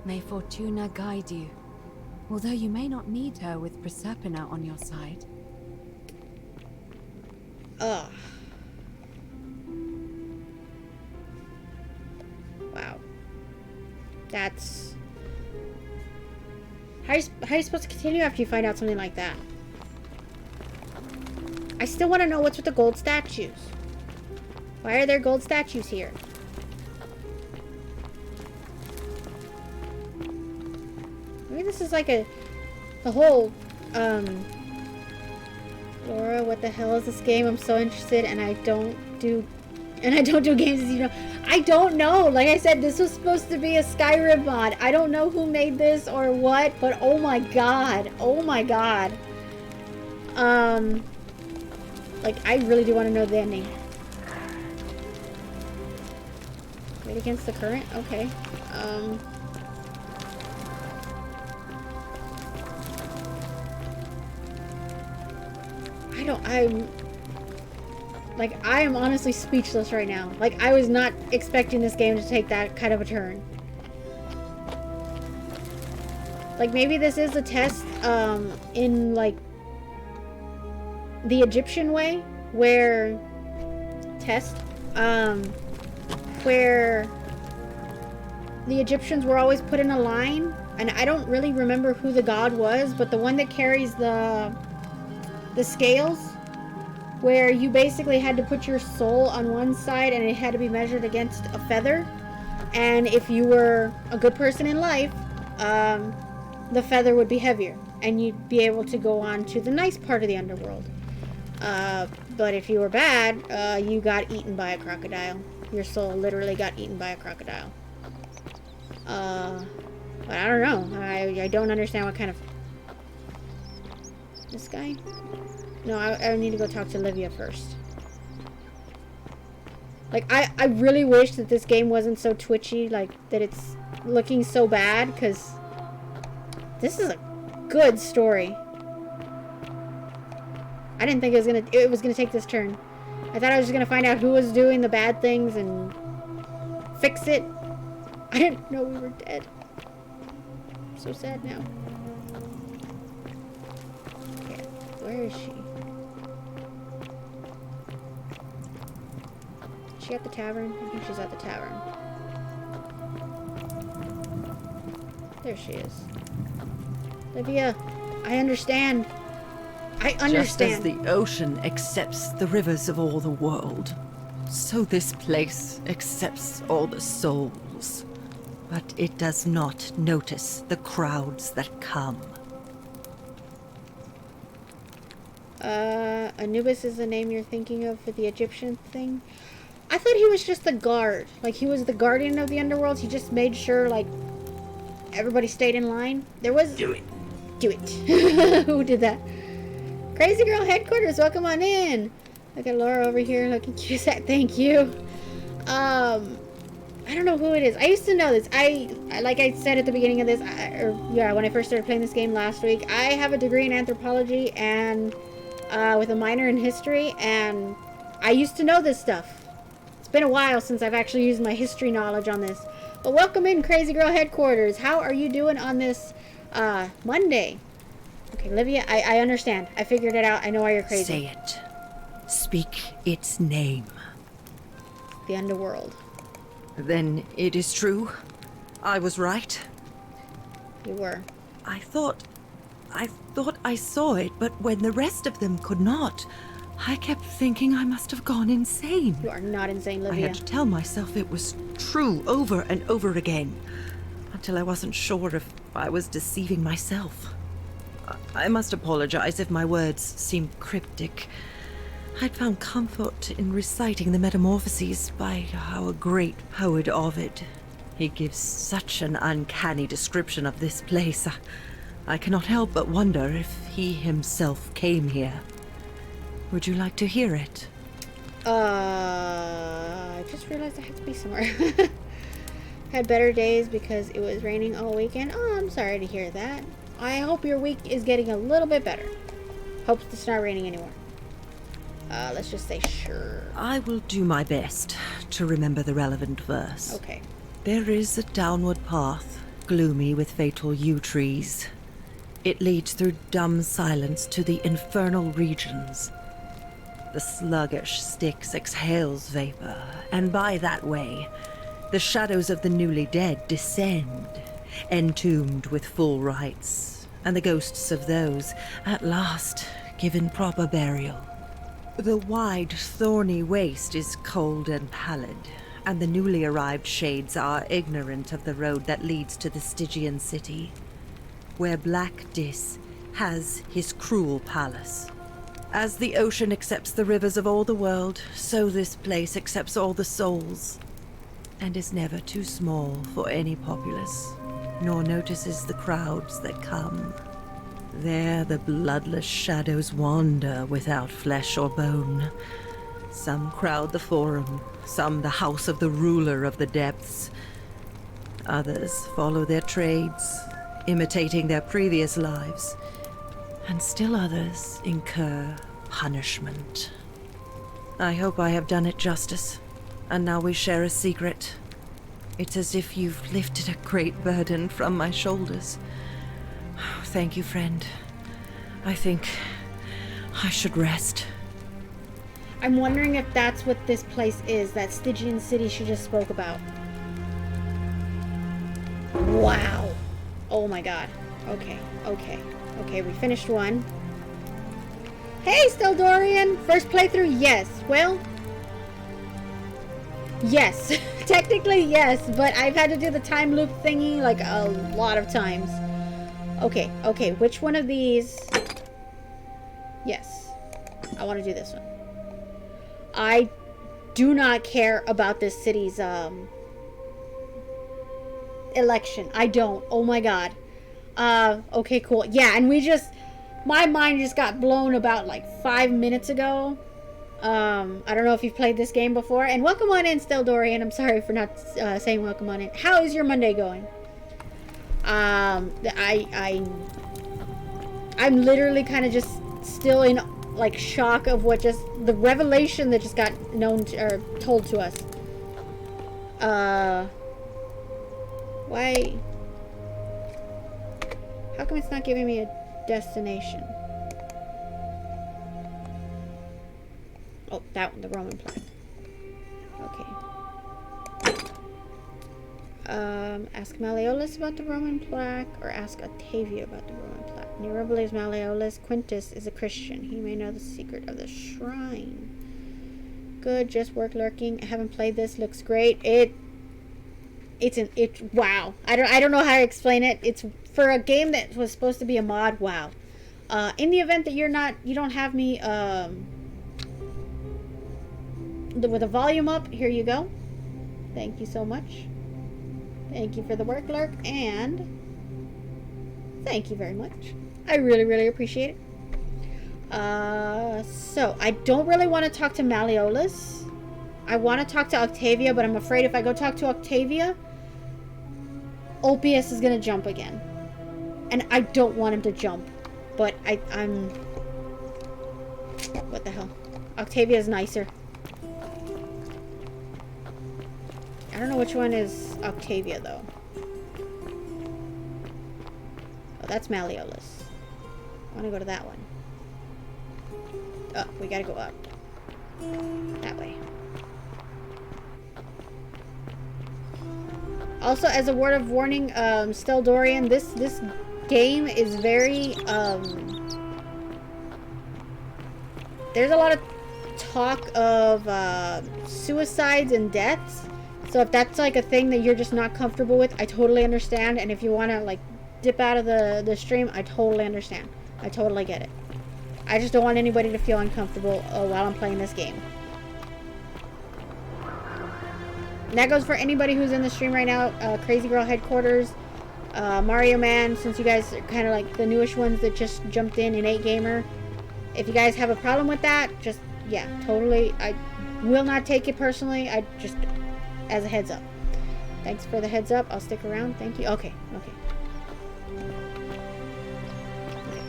May Fortuna guide you. Although you may not need her with Proserpina on your side. Ugh. Wow. That's... How are you supposed to continue after you find out something like that? I still want to know what's with the gold statues. Why are there gold statues here? Maybe this is like the whole, Laura, what the hell is this game? I'm so interested and I don't do games, as you know. I don't know. Like I said, this was supposed to be a Skyrim mod. I don't know who made this or what, but oh my god. Oh my god. Like, I really do want to know the ending. Wait against the current? Okay. I am honestly speechless right now. Like, I was not expecting this game to take that kind of a turn. Like, maybe this is a test, in, like, the Egyptian way, where... where the Egyptians were always put in a line, and I don't really remember who the god was, but the one that carries the scales, where you basically had to put your soul on one side and it had to be measured against a feather, and if you were a good person in life, the feather would be heavier and you'd be able to go on to the nice part of the underworld. But if you were bad, you got eaten by a crocodile. Your soul literally got eaten by a crocodile. But I don't know. I don't understand what kind of... This guy? No, I need to go talk to Livia first. Like, I really wish that this game wasn't so twitchy, like, that it's looking so bad, because this is a good story. I didn't think it was gonna take this turn. I thought I was just gonna find out who was doing the bad things and fix it. I didn't know we were dead. I'm so sad now. Okay, where is she? Is she at the tavern? I think she's at the tavern. There she is. Livia, I understand. I understand. Just as the ocean accepts the rivers of all the world, so this place accepts all the souls. But it does not notice the crowds that come. Anubis is the name you're thinking of for the Egyptian thing? I thought he was just the guard. Like, he was the guardian of the underworld. He just made sure, like, everybody stayed in line. There was... Do it. Do it. Who did that? Crazy Girl Headquarters, welcome on in. Look at Laura over here looking cute. Thank you. I don't know who it is. I used to know this. I like I said at the beginning of this, when I first started playing this game last week, I have a degree in anthropology and with a minor in history, and I used to know this stuff. It's been a while since I've actually used my history knowledge on this. But welcome in, Crazy Girl Headquarters. How are you doing on this Monday? Okay, Livia, I understand. I figured it out. I know why you're crazy. Say it. Speak its name. The underworld. Then it is true. I was right. You were. I thought I saw it, but when the rest of them could not, I kept thinking I must have gone insane. You are not insane, Livia. I had to tell myself it was true over and over again, until I wasn't sure if I was deceiving myself. I must apologize if my words seem cryptic. I'd found comfort in reciting the Metamorphoses by our great poet Ovid. He gives such an uncanny description of this place. I cannot help but wonder if he himself came here. Would you like to hear it? I just realized I had to be somewhere. Had better days because it was raining all weekend. Oh, I'm sorry to hear that. I hope your week is getting a little bit better. Hope it's not raining anymore. Let's just say sure. I will do my best to remember the relevant verse. Okay. There is a downward path, gloomy with fatal yew trees. It leads through dumb silence to the infernal regions. The sluggish Styx exhales vapor, and by that way, the shadows of the newly dead descend, entombed with full rites, and the ghosts of those, at last, given proper burial. The wide, thorny waste is cold and pallid, and the newly arrived shades are ignorant of the road that leads to the Stygian city, where Black Dis has his cruel palace. As the ocean accepts the rivers of all the world, so this place accepts all the souls, and is never too small for any populace, nor notices the crowds that come. There the bloodless shadows wander without flesh or bone. Some crowd the forum, some the house of the ruler of the depths. Others follow their trades, imitating their previous lives. And still others incur punishment. I hope I have done it justice, and now we share a secret. It's as if you've lifted a great burden from my shoulders. Thank you, friend. I think I should rest. I'm wondering if that's what this place is, that Stygian city she just spoke about. Wow. Oh my god. Okay, okay. Okay, we finished one. Hey, Steldorian! First playthrough, yes. Well, yes. Technically, yes, but I've had to do the time loop thingy like a lot of times. Okay, okay, which one of these? Yes. I want to do this one. I do not care about this city's, election. I don't. Oh my god. Okay, cool. Yeah, and we just... My mind just got blown about, like, 5 minutes ago. I don't know if you've played this game before. And welcome on in, Steldorian. I'm sorry for not saying welcome on in. How is your Monday going? I'm literally kind of just still in, like, shock of what just... The revelation that just got known to, or told to us. Why... How come it's not giving me a destination? Oh, that one, the Roman plaque. Okay. Ask Malleolus about the Roman plaque, or ask Octavia about the Roman plaque. Nero believes Malleolus Quintus is a Christian. He may know the secret of the shrine. Good, just work lurking. I haven't played this. Looks great. Wow. I don't know how to explain it. It's for a game that was supposed to be a mod. Wow. In the event that you don't have me with the volume up, here you go. Thank you so much. Thank you for the work lurk, and thank you very much. I really, really appreciate it. So I don't really want to talk to Malleolus. I want to talk to Octavia, but I'm afraid if I go talk to Octavia, Ulpius is gonna jump again. And I don't want him to jump. But I'm... What the hell? Octavia's nicer. I don't know which one is Octavia, though. Oh, that's Malleolus. I want to go to that one. Oh, we gotta go up. That way. Also, as a word of warning, Steldorian, this game is very, there's a lot of talk of, suicides and deaths. So if that's, like, a thing that you're just not comfortable with, I totally understand. And if you want to, like, dip out of the stream, I totally understand. I totally get it. I just don't want anybody to feel uncomfortable while I'm playing this game. And that goes for anybody who's in the stream right now. Crazy Girl Headquarters, Mario Man, since you guys are kind of like the newish ones that just jumped in 8 Gamer. If you guys have a problem with that, just, yeah, totally. I will not take it personally. I just, as a heads up. Thanks for the heads up. I'll stick around. Thank you. Okay, okay.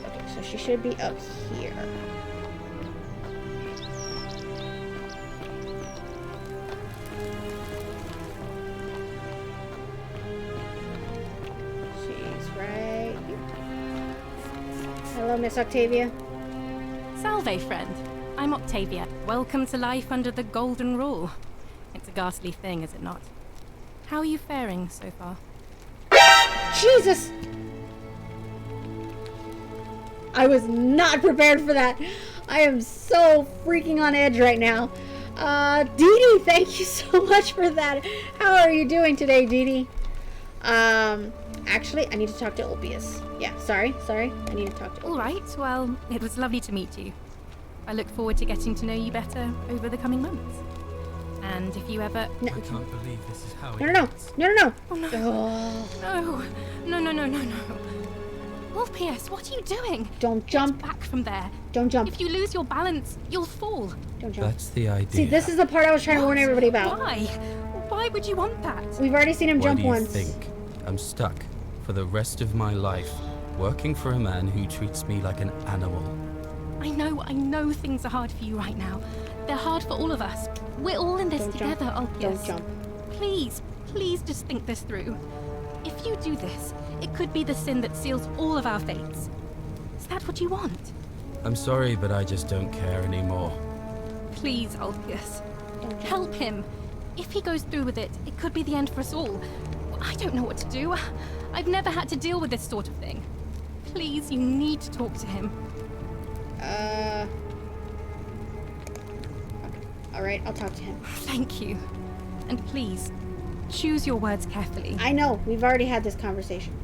Okay, so she should be up here. Hello, Miss Octavia. Salve, friend. I'm Octavia. Welcome to life under the Golden Rule. It's a ghastly thing, is it not? How are you faring so far? Jesus! I was not prepared for that. I am so freaking on edge right now. Dee Dee, thank you so much for that. How are you doing today, Dee Dee? Actually, I need to talk to Ulpius. Yeah, sorry. I need to talk to Ulpius. All right, well, it was lovely to meet you. I look forward to getting to know you better over the coming months. And if you ever... I can't believe this is how it No. Oh, no. Oh. No. Ulpius, what are you doing? Don't jump. Get back from there. Don't jump. If you lose your balance, you'll fall. Don't jump. That's the idea. See, this is the part I was trying to warn everybody about. Why? Why would you want that? We've already seen him Why jump do you once. think I'm stuck for the rest of my life working for a man who treats me like an animal? I know things are hard for you right now. They're hard for all of us. We're all in this together, Ulpius. Don't jump. Please just think this through. If you do this, it could be the sin that seals all of our fates. Is that what you want? I'm sorry, but I just don't care anymore. Please, Ulpius. Help him. If he goes through with it, it could be the end for us all. I don't know what to do. I've never had to deal with this sort of thing. Please, you need to talk to him. Alright, I'll talk to him. Thank you. And please, choose your words carefully. I know, we've already had this conversation.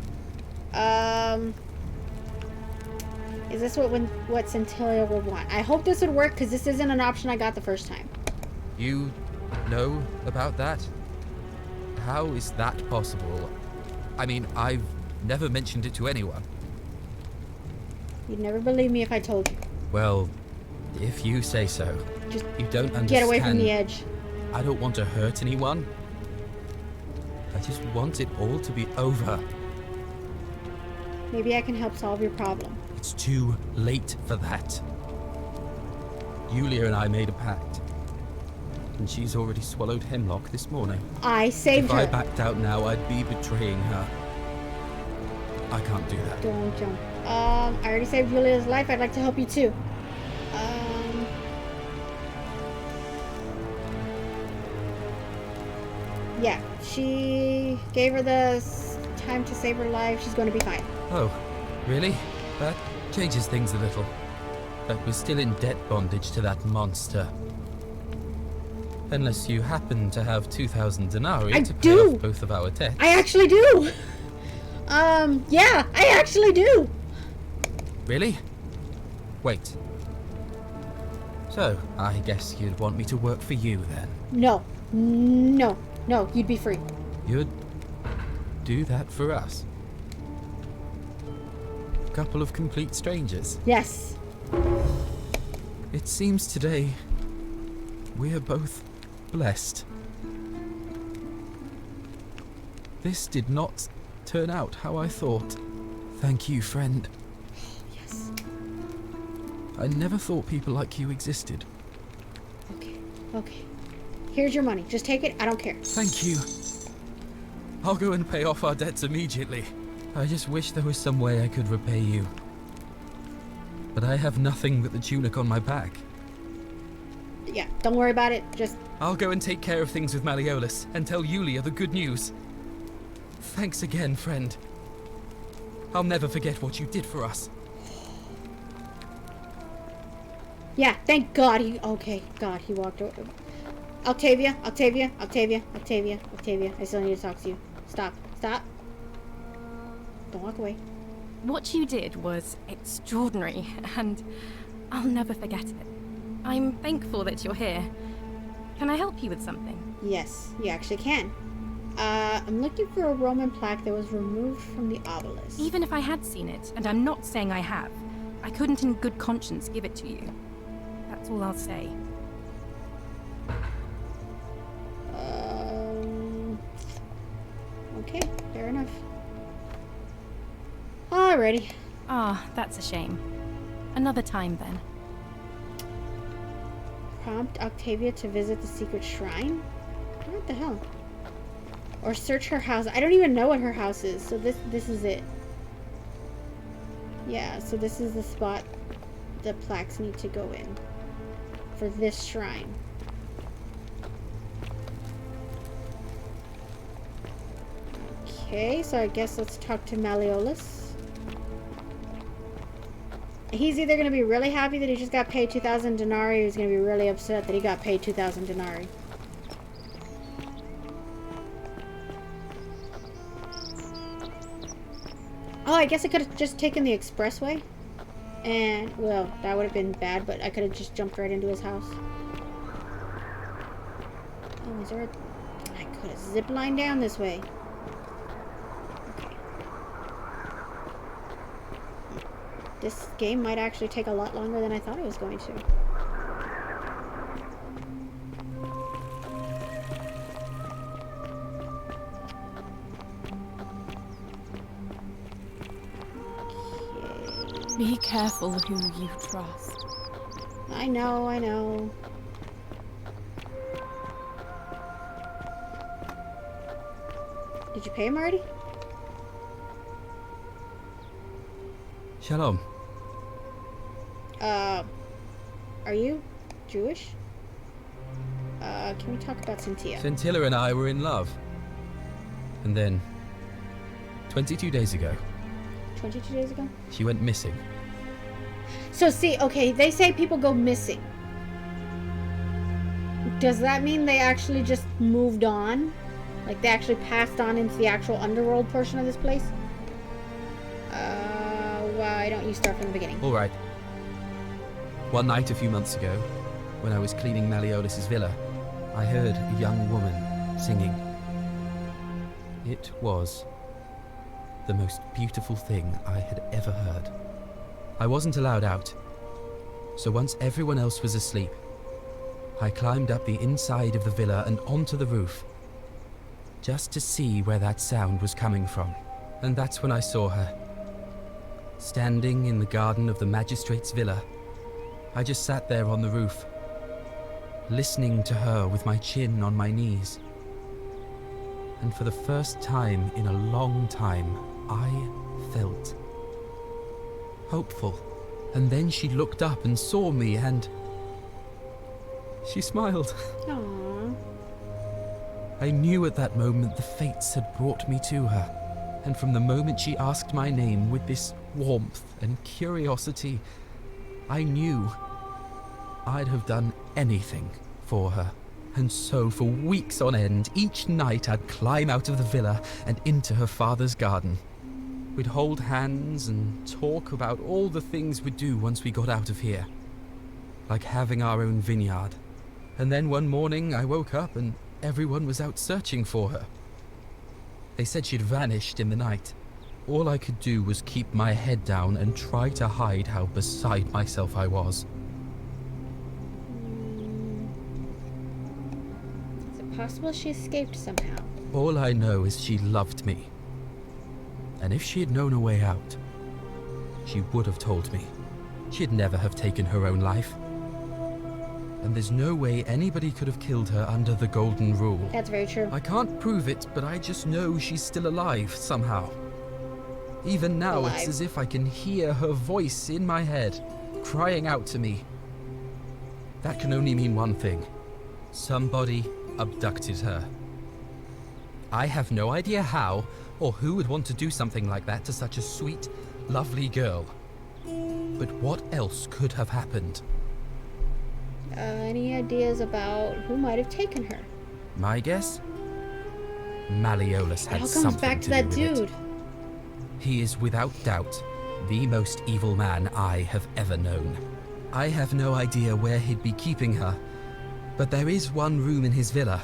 Is this what Centilla would want? I hope this would work, because this isn't an option I got the first time. You know about that? How is that possible? I mean, I've never mentioned it to anyone. You'd never believe me if I told you. Well, if you say so. Just you don't understand. get away from the edge. I don't want to hurt anyone. I just want it all to be over. Maybe I can help solve your problem. It's too late for that. Yulia and I made a pact. And she's already swallowed hemlock this morning. I saved her. If I backed out now, I'd be betraying her. I can't do that. Don't jump. I already saved Julia's life. I'd like to help you too. Yeah, she gave her the time to save her life. She's going to be fine. Oh, really? That changes things a little. But we're still in debt bondage to that monster. Unless you happen to have 2,000 denarii to pay off both of our debts. I actually do. Yeah, I actually do. Really? Wait. So, I guess you'd want me to work for you then? No, you'd be free. You'd do that for us? A couple of complete strangers? Yes. It seems today we are both blessed. This did not turn out how I thought. Thank you, friend. Yes. I never thought people like you existed. Okay. Here's your money. Just take it. I don't care. Thank you. I'll go and pay off our debts immediately. I just wish there was some way I could repay you. But I have nothing but the tunic on my back. Yeah, don't worry about it. Just... I'll go and take care of things with Malleolus and tell Yulia the good news. Thanks again, friend. I'll never forget what you did for us. Yeah, thank God he... Okay, God, he walked over. Octavia. I still need to talk to you. Stop. Don't walk away. What you did was extraordinary, and I'll never forget it. I'm thankful that you're here. Can I help you with something? Yes, you actually can. I'm looking for a Roman plaque that was removed from the obelisk. Even if I had seen it, and I'm not saying I have, I couldn't in good conscience give it to you. That's all I'll say. Okay, fair enough. Alrighty. That's a shame. Another time, then. Prompt Octavia to visit the secret shrine? What the hell? Or search her house. I don't even know what her house is, so this is it. Yeah, so this is the spot the plaques need to go in. For this shrine. Okay, so I guess let's talk to Malleolus. He's either going to be really happy that he just got paid 2,000 denarii, or he's going to be really upset that he got paid 2,000 denarii. Oh, I guess I could have just taken the expressway. And, well, that would have been bad, but I could have just jumped right into his house. Oh, is there a... I could have ziplined down this way. Okay. This game might actually take a lot longer than I thought it was going to. Be careful who you trust. I know, I know. Did you pay him already? Shalom. Are you Jewish? Can we talk about Cynthia? Scintilla and I were in love. And then, 22 days ago, 22 days ago? she went missing. So see, okay, they say people go missing. Does that mean they actually just moved on? Like they actually passed on into the actual underworld portion of this place? Why don't you start from the beginning? All right. One night a few months ago, when I was cleaning Malleolus' villa, I heard a young woman singing. It was the most beautiful thing I had ever heard. I wasn't allowed out, so once everyone else was asleep, I climbed up the inside of the villa and onto the roof, just to see where that sound was coming from. And that's when I saw her, standing in the garden of the magistrate's villa. I just sat there on the roof, listening to her with my chin on my knees. And for the first time in a long time, I felt hopeful. And then she looked up and saw me and she smiled. Aww. I knew at that moment the fates had brought me to her. And from the moment she asked my name with this warmth and curiosity, I knew I'd have done anything for her. And so for weeks on end, each night I'd climb out of the villa and into her father's garden. We'd hold hands and talk about all the things we'd do once we got out of here. Like having our own vineyard. And then one morning I woke up and everyone was out searching for her. They said she'd vanished in the night. All I could do was keep my head down and try to hide how beside myself I was. Is it possible she escaped somehow? All I know is she loved me. And if she had known a way out, she would have told me. She'd never have taken her own life. And there's no way anybody could have killed her under the Golden Rule. That's very true. I can't prove it, but I just know she's still alive somehow. Even now, it's as if I can hear her voice in my head, crying out to me. That can only mean one thing. Somebody abducted her. I have no idea how, or who would want to do something like that to such a sweet, lovely girl. But what else could have happened? Any ideas about who might have taken her? My guess? Malleolus had It all comes something back to do that with dude. it. He is without doubt the most evil man I have ever known. I have no idea where he'd be keeping her, but there is one room in his villa,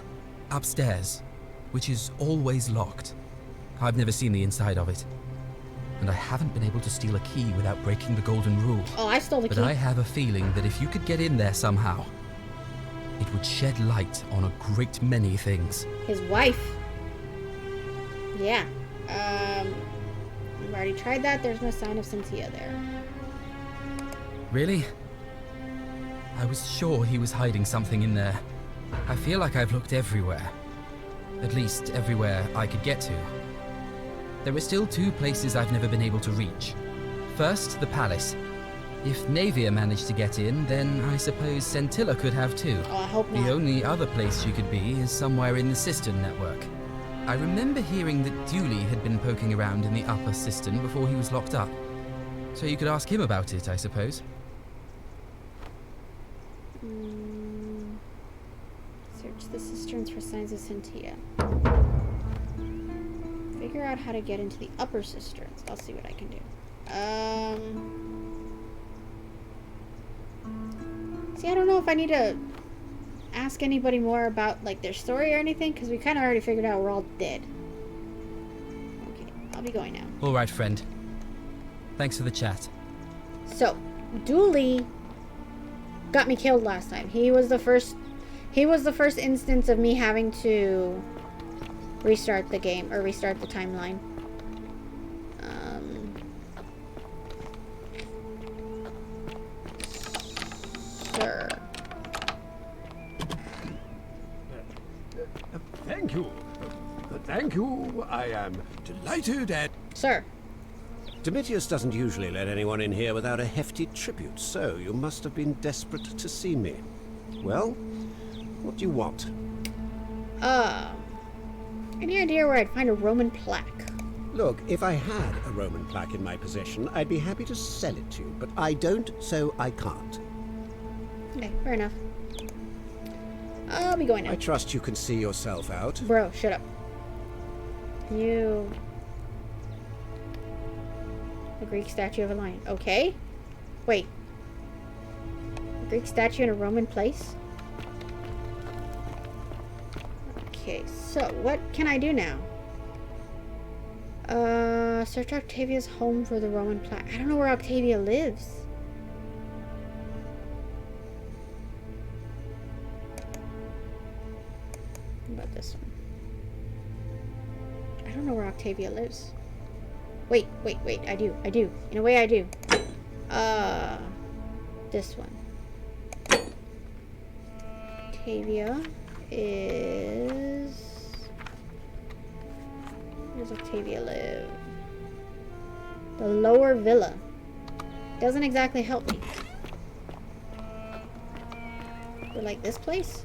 upstairs, which is always locked. I've never seen the inside of it, and I haven't been able to steal a key without breaking the Golden Rule. Oh, I stole the key. But I have a feeling that if you could get in there somehow, it would shed light on a great many things. His wife. Yeah. We've already tried that. There's no sign of Cynthia there. Really? I was sure he was hiding something in there. I feel like I've looked everywhere. At least everywhere I could get to. There are still two places I've never been able to reach. First, the palace. If Navia managed to get in, then I suppose Scintilla could have too. Oh, I hope not. The only other place she could be is somewhere in the cistern network. I remember hearing that Dooley had been poking around in the upper cistern before he was locked up. So you could ask him about it, I suppose. Search the cisterns for signs of Cynthia. Figure out how to get into the upper cisterns. I'll see what I can do. See, I don't know if I need to ask anybody more about, like, their story or anything, because we kind of already figured out we're all dead. Okay, I'll be going now. All right, friend. Thanks for the chat. So, Dooley got me killed last time. He was the first instance of me having to restart the game, or restart the timeline. Sir. Thank you. Thank you. I am delighted and... Sir. Domitius doesn't usually let anyone in here without a hefty tribute, so you must have been desperate to see me. Well, what do you want? Any idea where I'd find a Roman plaque? Look, if I had a Roman plaque in my possession, I'd be happy to sell it to you, but I don't, so I can't. Okay, fair enough. I'll be going now. I trust you can see yourself out. Bro, shut up. You... The Greek statue of a lion. Okay. Wait. A Greek statue in a Roman place? Okay, so what can I do now? Search Octavia's home for the Roman plaque. I don't know where Octavia lives. What about this one? I don't know where Octavia lives. Wait, I do. In a way, I do. This one. Octavia is... Where does Octavia live? The lower villa. Doesn't exactly help me. Or like this place?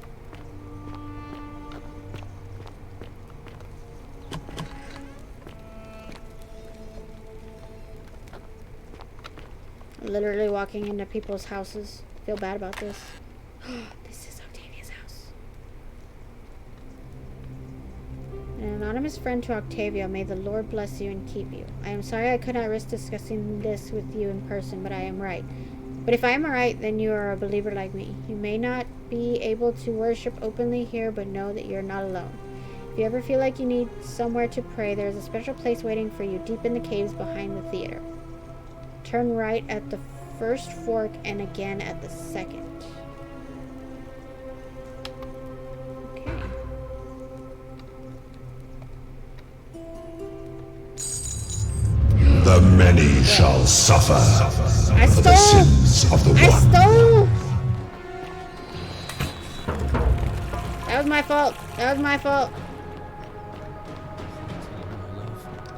I'm literally walking into people's houses. Feel bad about this. This is Octavia's house. An anonymous friend to Octavia, may the Lord bless you and keep you. I am sorry I could not risk discussing this with you in person, but I am right. But if I am right, then you are a believer like me. You may not be able to worship openly here, but know that you're not alone. If you ever feel like you need somewhere to pray, there is a special place waiting for you deep in the caves behind the theater. Turn right at the first fork and again at the second. Okay. The many shall suffer for the sins of the one. I stole! That was my fault.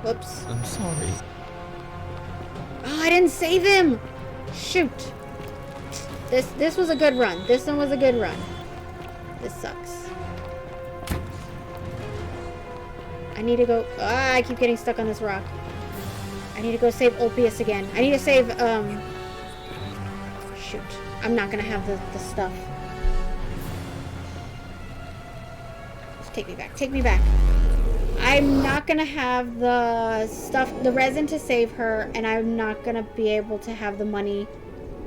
Whoops. I'm sorry. Oh, I didn't save him! Shoot. This was a good run. This one was a good run. This sucks. I need to go... Ah, I keep getting stuck on this rock. I need to go save Ulpius again. I need to save, Shoot. I'm not gonna have the stuff. Just take me back. Take me back. I'm not gonna have the stuff, the resin to save her, and I'm not gonna be able to have the money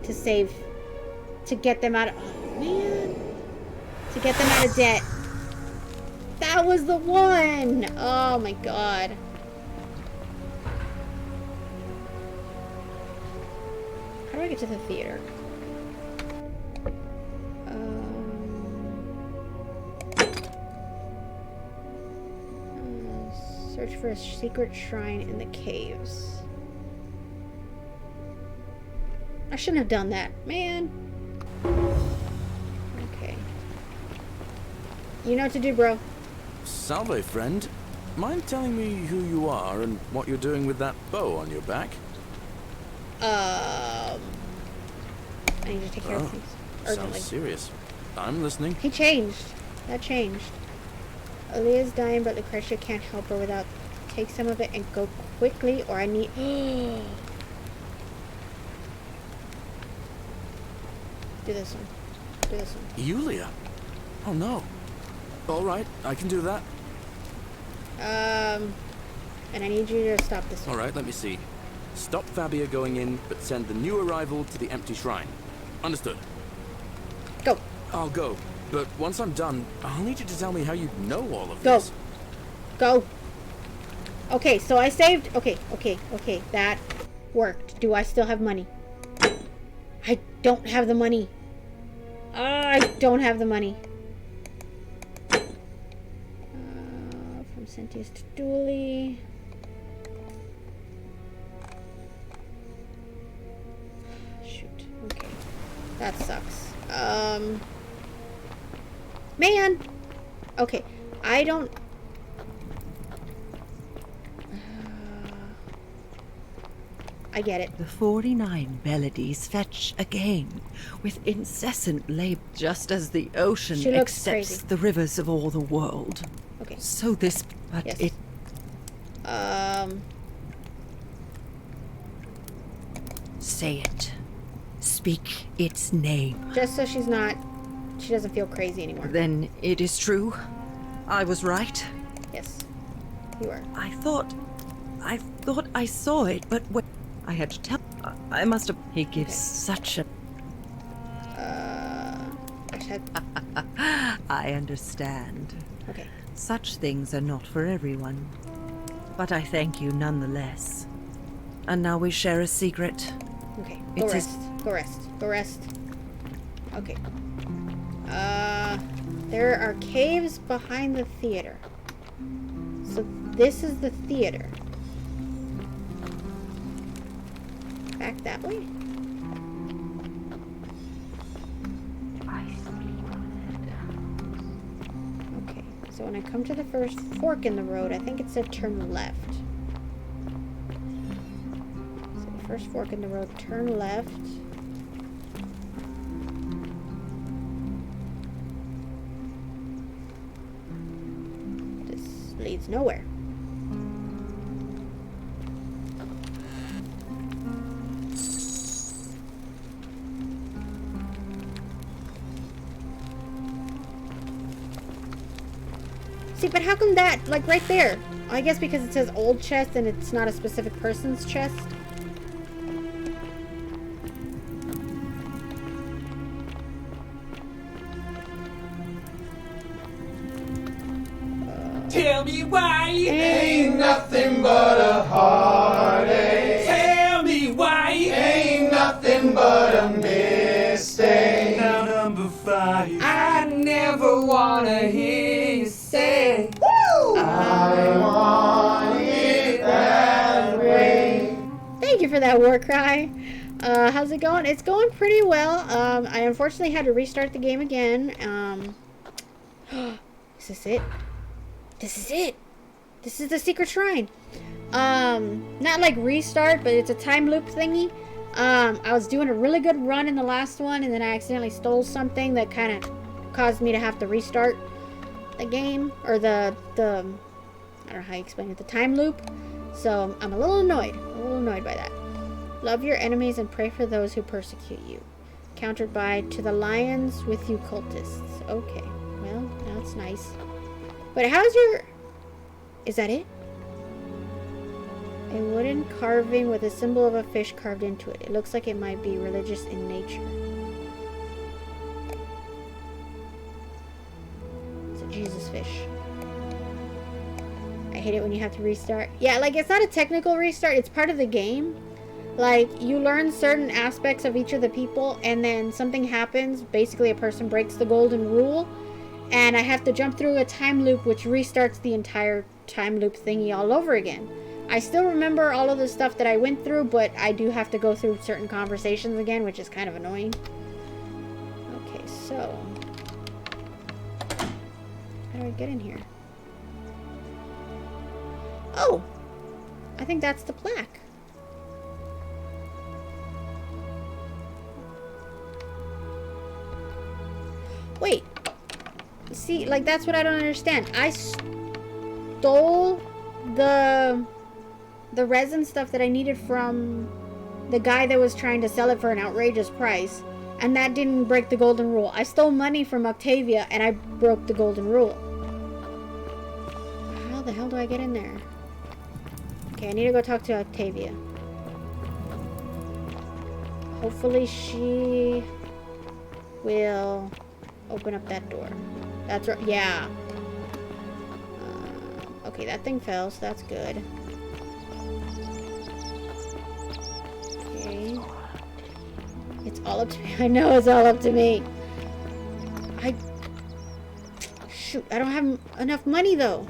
to save, to get them out of, oh man, to get them out of debt. That was the one! Oh my god. How do I get to the theater? Search for a secret shrine in the caves. I shouldn't have done that, man. Okay. You know what to do, bro. Salve, friend. Mind telling me who you are and what you're doing with that bow on your back? I need to take care of things urgently. Sounds serious. I'm listening. He changed. That changed. Aaliyah's dying, but Lucretia can't help her without. Take some of it and go quickly, or I need... Do this one. Do this one. Yulia? Oh no. Alright, I can do that. And I need you to stop this one. Alright, let me see. Stop Fabia going in, but send the new arrival to the empty shrine. Understood. Go. I'll go. But once I'm done, I'll need you to tell me how you know all of Go. this. Go. Okay, so I saved... Okay. That worked. Do I still have money? I don't have the money. I don't have the money. From Centius to Dooley. Shoot. Okay. That sucks. Man! Okay. I don't... I get it. The 49 melodies fetch again, with incessant labor, just as the ocean She looks accepts crazy. the rivers of all the world. Okay. So this, but Yes. it... Say it. Speak its name. Just so she's not... She doesn't feel crazy anymore. Then it is true. I was right. Yes. You are. I thought I saw it, but when I had to tell... I must have... He gives such a... I understand. Okay. Such things are not for everyone. But I thank you nonetheless. And now we share a secret. Okay. Go It rest. is- Go rest. Go rest. Okay. There are caves behind the theater. So this is the theater. Back that way? Okay, so when I come to the first fork in the road, I think it said turn left. So the first fork in the road, turn left. This leads nowhere. See, but how come that, like right there? I guess because it says old chest and it's not a specific person's chest. Tell me why ain't nothing but a heartache. Tell me why ain't nothing but a mistake. Now number 5, I never wanna hear you say, woo! I want it that way. Thank you for that war cry. How's it going? It's going pretty well. I unfortunately had to restart the game again. Is this it? This is it. This is the secret shrine. Not like restart, but it's a time loop thingy. I was doing a really good run in the last one, and then I accidentally stole something that kind of caused me to have to restart the game, or the I don't know how you explain it, the time loop. So I'm a little annoyed by that. Love your enemies and pray for those who persecute you. Countered by to the lions with you cultists. Okay, well, that's nice. But how's your... Is that it? A wooden carving with a symbol of a fish carved into it. It looks like it might be religious in nature. It's a Jesus fish. I hate it when you have to restart. Yeah, like, it's not a technical restart. It's part of the game. Like, you learn certain aspects of each of the people, and then something happens. Basically, a person breaks the golden rule, and I have to jump through a time loop, which restarts the entire time loop thingy all over again. I still remember all of the stuff that I went through, but I do have to go through certain conversations again, which is kind of annoying. Okay, so... how do I get in here? Oh! I think that's the plaque. Wait. See, like, that's what I don't understand. I stole the resin stuff that I needed from the guy that was trying to sell it for an outrageous price. And that didn't break the golden rule. I stole money from Octavia and I broke the golden rule. How the hell do I get in there? Okay, I need to go talk to Octavia. Hopefully she will open up that door. That's right. Yeah. Okay, that thing fell, so that's good. Okay. It's all up to me. I know it's all up to me. Shoot, I don't have enough money though.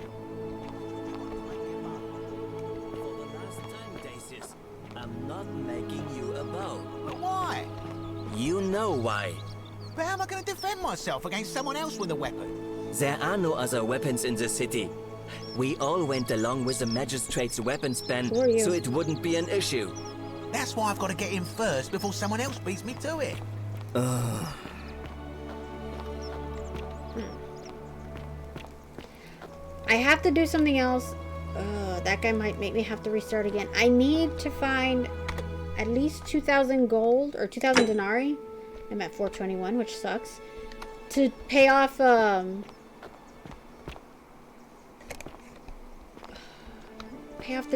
I'm not making you a bow. But why? You know why. But how am I going to defend myself against someone else with a weapon? There are no other weapons in the city. We all went along with the magistrate's weapons ban, so it wouldn't be an issue. That's why I've got to get in first before someone else beats me to it. I have to do something else. That guy might make me have to restart again. I need to find at least 2,000 gold or 2,000 denarii. I'm at 421, which sucks. To pay off the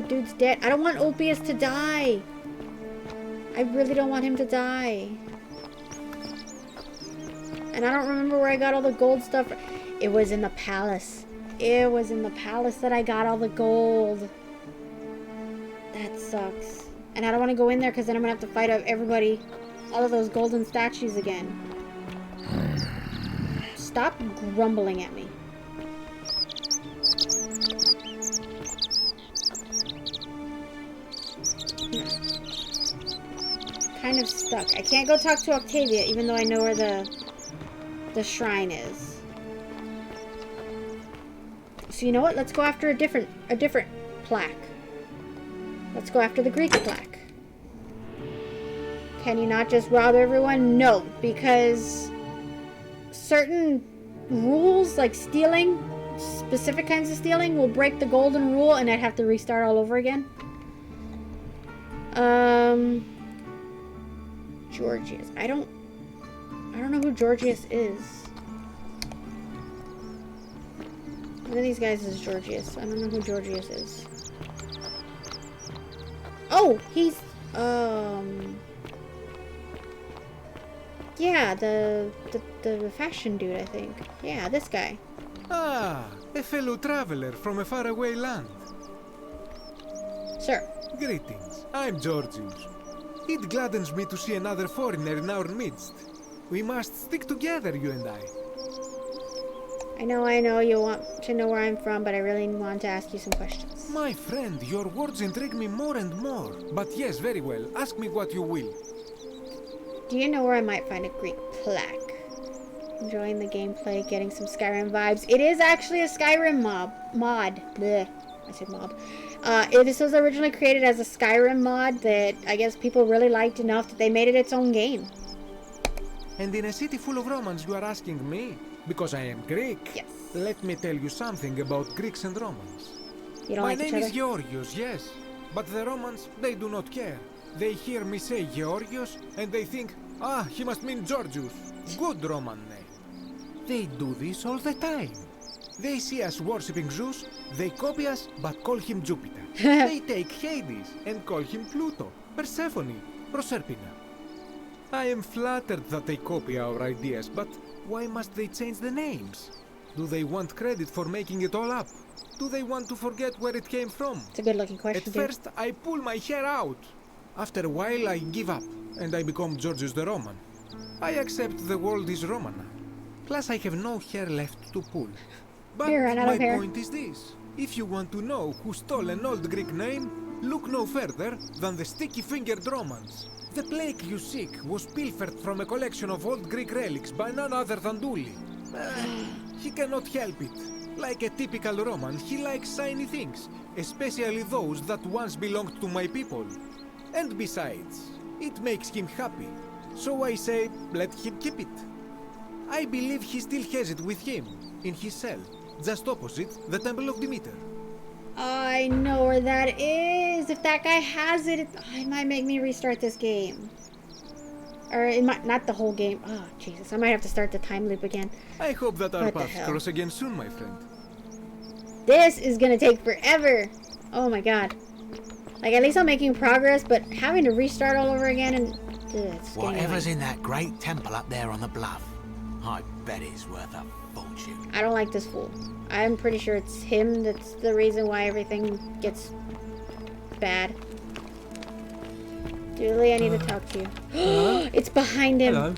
dude's debt. I don't want Ulpius to die. I really don't want him to die. And I don't remember where I got all the gold stuff. It was in the palace. It was in the palace that I got all the gold. That sucks. And I don't want to go in there because then I'm going to have to fight everybody. All of those golden statues again. Stop grumbling at me. Kind of stuck. I can't go talk to Octavia even though I know where the shrine is. So you know what? Let's go after a different plaque. Let's go after the Greek plaque. Can you not just rob everyone? No, because certain rules like stealing, specific kinds of stealing will break the golden rule and I'd have to restart all over again. Georgius. I don't know who Georgius is. One of these guys is Georgius. I don't know who Georgius is. Oh, he's yeah, the fashion dude, I think. Yeah, this guy. Ah, a fellow traveler from a faraway land. Sir. Greetings. I'm Georgius. It gladdens me to see another foreigner in our midst. We must stick together, you and I. I know you want to know where I'm from, but I really want to ask you some questions. My friend, your words intrigue me more and more. But yes, very well. Ask me what you will. Do you know where I might find a Greek plaque? Enjoying the gameplay, getting some Skyrim vibes. It is actually a Skyrim mod. Blech. I said mob. This was originally created as a Skyrim mod that I guess people really liked enough that they made it its own game. And in a city full of Romans, you are asking me? Because I am Greek? Yes. Let me tell you something about Greeks and Romans. You don't like each other? My name is Georgios, yes. But the Romans, they do not care. They hear me say Georgios, and they think, ah, he must mean Georgius. Good Roman name. They do this all the time. They see us worshipping Zeus, they copy us, but call him Jupiter. They take Hades and call him Pluto, Persephone, Proserpina. I am flattered that they copy our ideas, but why must they change the names? Do they want credit for making it all up? Do they want to forget where it came from? It's a good-looking question, At first, I pull my hair out. After a while, I give up, and I become Georgius the Roman. I accept the world is Roman now. Plus, I have no hair left to pull. But my point is this. If you want to know who stole an old Greek name, look no further than the sticky-fingered Romans. The plaque you seek was pilfered from a collection of old Greek relics by none other than Dully. He cannot help it. Like a typical Roman, he likes shiny things, especially those that once belonged to my people. And besides, it makes him happy. So I say, let him keep it. I believe he still has it with him, in his cell, just opposite the Temple of Demeter. I know where that is. If that guy has it, it might make me restart this game. Or it might not the whole game. Oh Jesus! I might have to start the time loop again. I hope that our What the paths hell? cross again soon, my friend. This is gonna take forever. Oh my god. Like, at least I'm making progress, but having to restart all over again and it's getting Whatever's annoying. in that great temple up there on the bluff, I bet it's worth a fortune. I don't like this fool. I'm pretty sure it's him that's the reason why everything gets bad. Julie, I need to talk to you. It's behind him. Hello.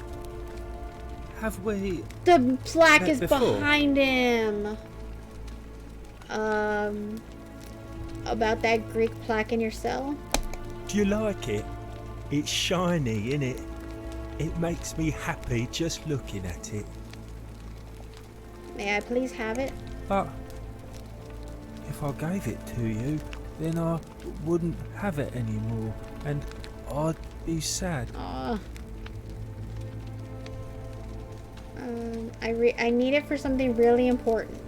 Have we... The plaque met is before? behind him. About that Greek plaque in your cell? Do you like it? It's shiny, innit? It makes me happy just looking at it. May I please have it? But if I gave it to you, then I wouldn't have it anymore, and I'd be sad. Aw. I need it for something really important.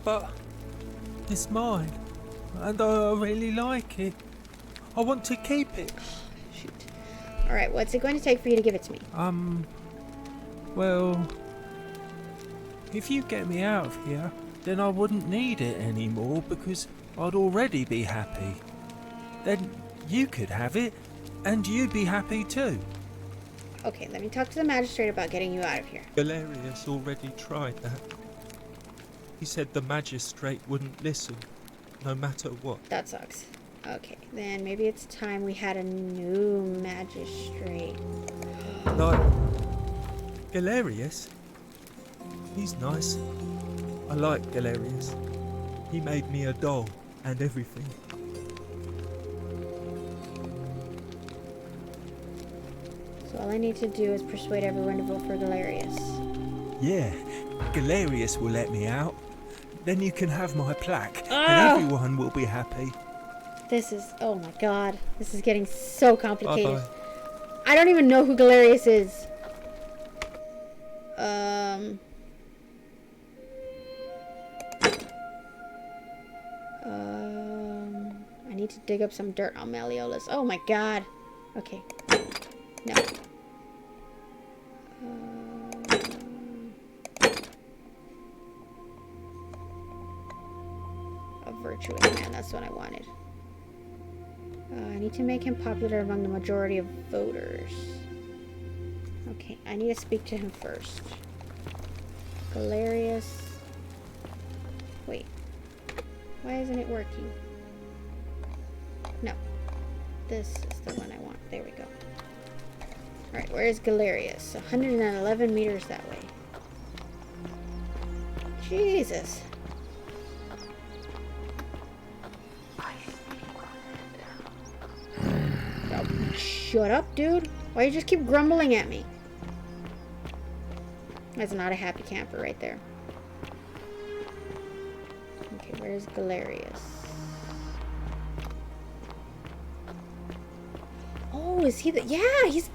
But it's mine, and I really like it. I want to keep it. Shoot. Alright, what's it going to take for you to give it to me? Well, if you get me out of here, then I wouldn't need it anymore because I'd already be happy. Then you could have it, and you'd be happy too. Okay, let me talk to the magistrate about getting you out of here. Galerius already tried that. He said the magistrate wouldn't listen, no matter what. That sucks. Okay, then maybe it's time we had a new magistrate. Like, Galerius? He's nice. I like Galerius. He made me a doll and everything. So all I need to do is persuade everyone to vote for Galerius. Yeah, Galerius will let me out. Then you can have my plaque, Ah! and everyone will be happy. This is, oh my god, this is getting so complicated. Bye-bye. I don't even know who Galerius is. I need to dig up some dirt on Malleolus. Oh my god. Okay. No. A virtuous man, that's what I wanted. I need to make him popular among the majority of voters. Okay, I need to speak to him first. Galerius. Wait. Why isn't it working? No. This is the one I want. There we go. Alright, where is Galerius? 111 meters that way. Jesus. Oh, shut up, dude. Why you just keep grumbling at me? That's not a happy camper right there. Okay, where's Galerius? Oh, is he the... Yeah, he's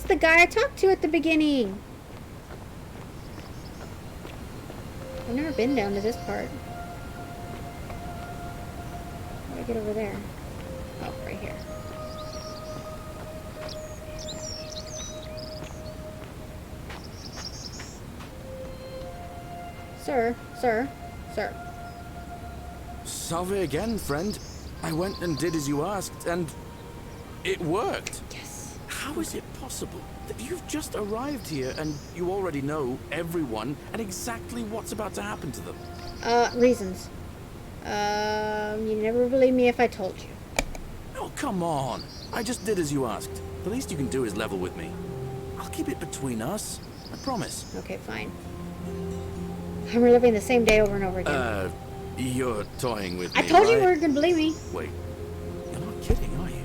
the guy I talked to at the beginning. I've never been down to this part. How do I get over there? Oh, right here. Sir. Salve again, friend. I went and did as you asked, and it worked. Yes. How is it possible that you've just arrived here and you already know everyone and exactly what's about to happen to them? Reasons. You never believe me if I told you. Oh, come on. I just did as you asked. The least you can do is level with me. I'll keep it between us. I promise. Okay, fine. I'm reliving the same day over and over again. You're toying with me, I told you right? you weren't gonna believe me. Wait, you're not kidding, are you?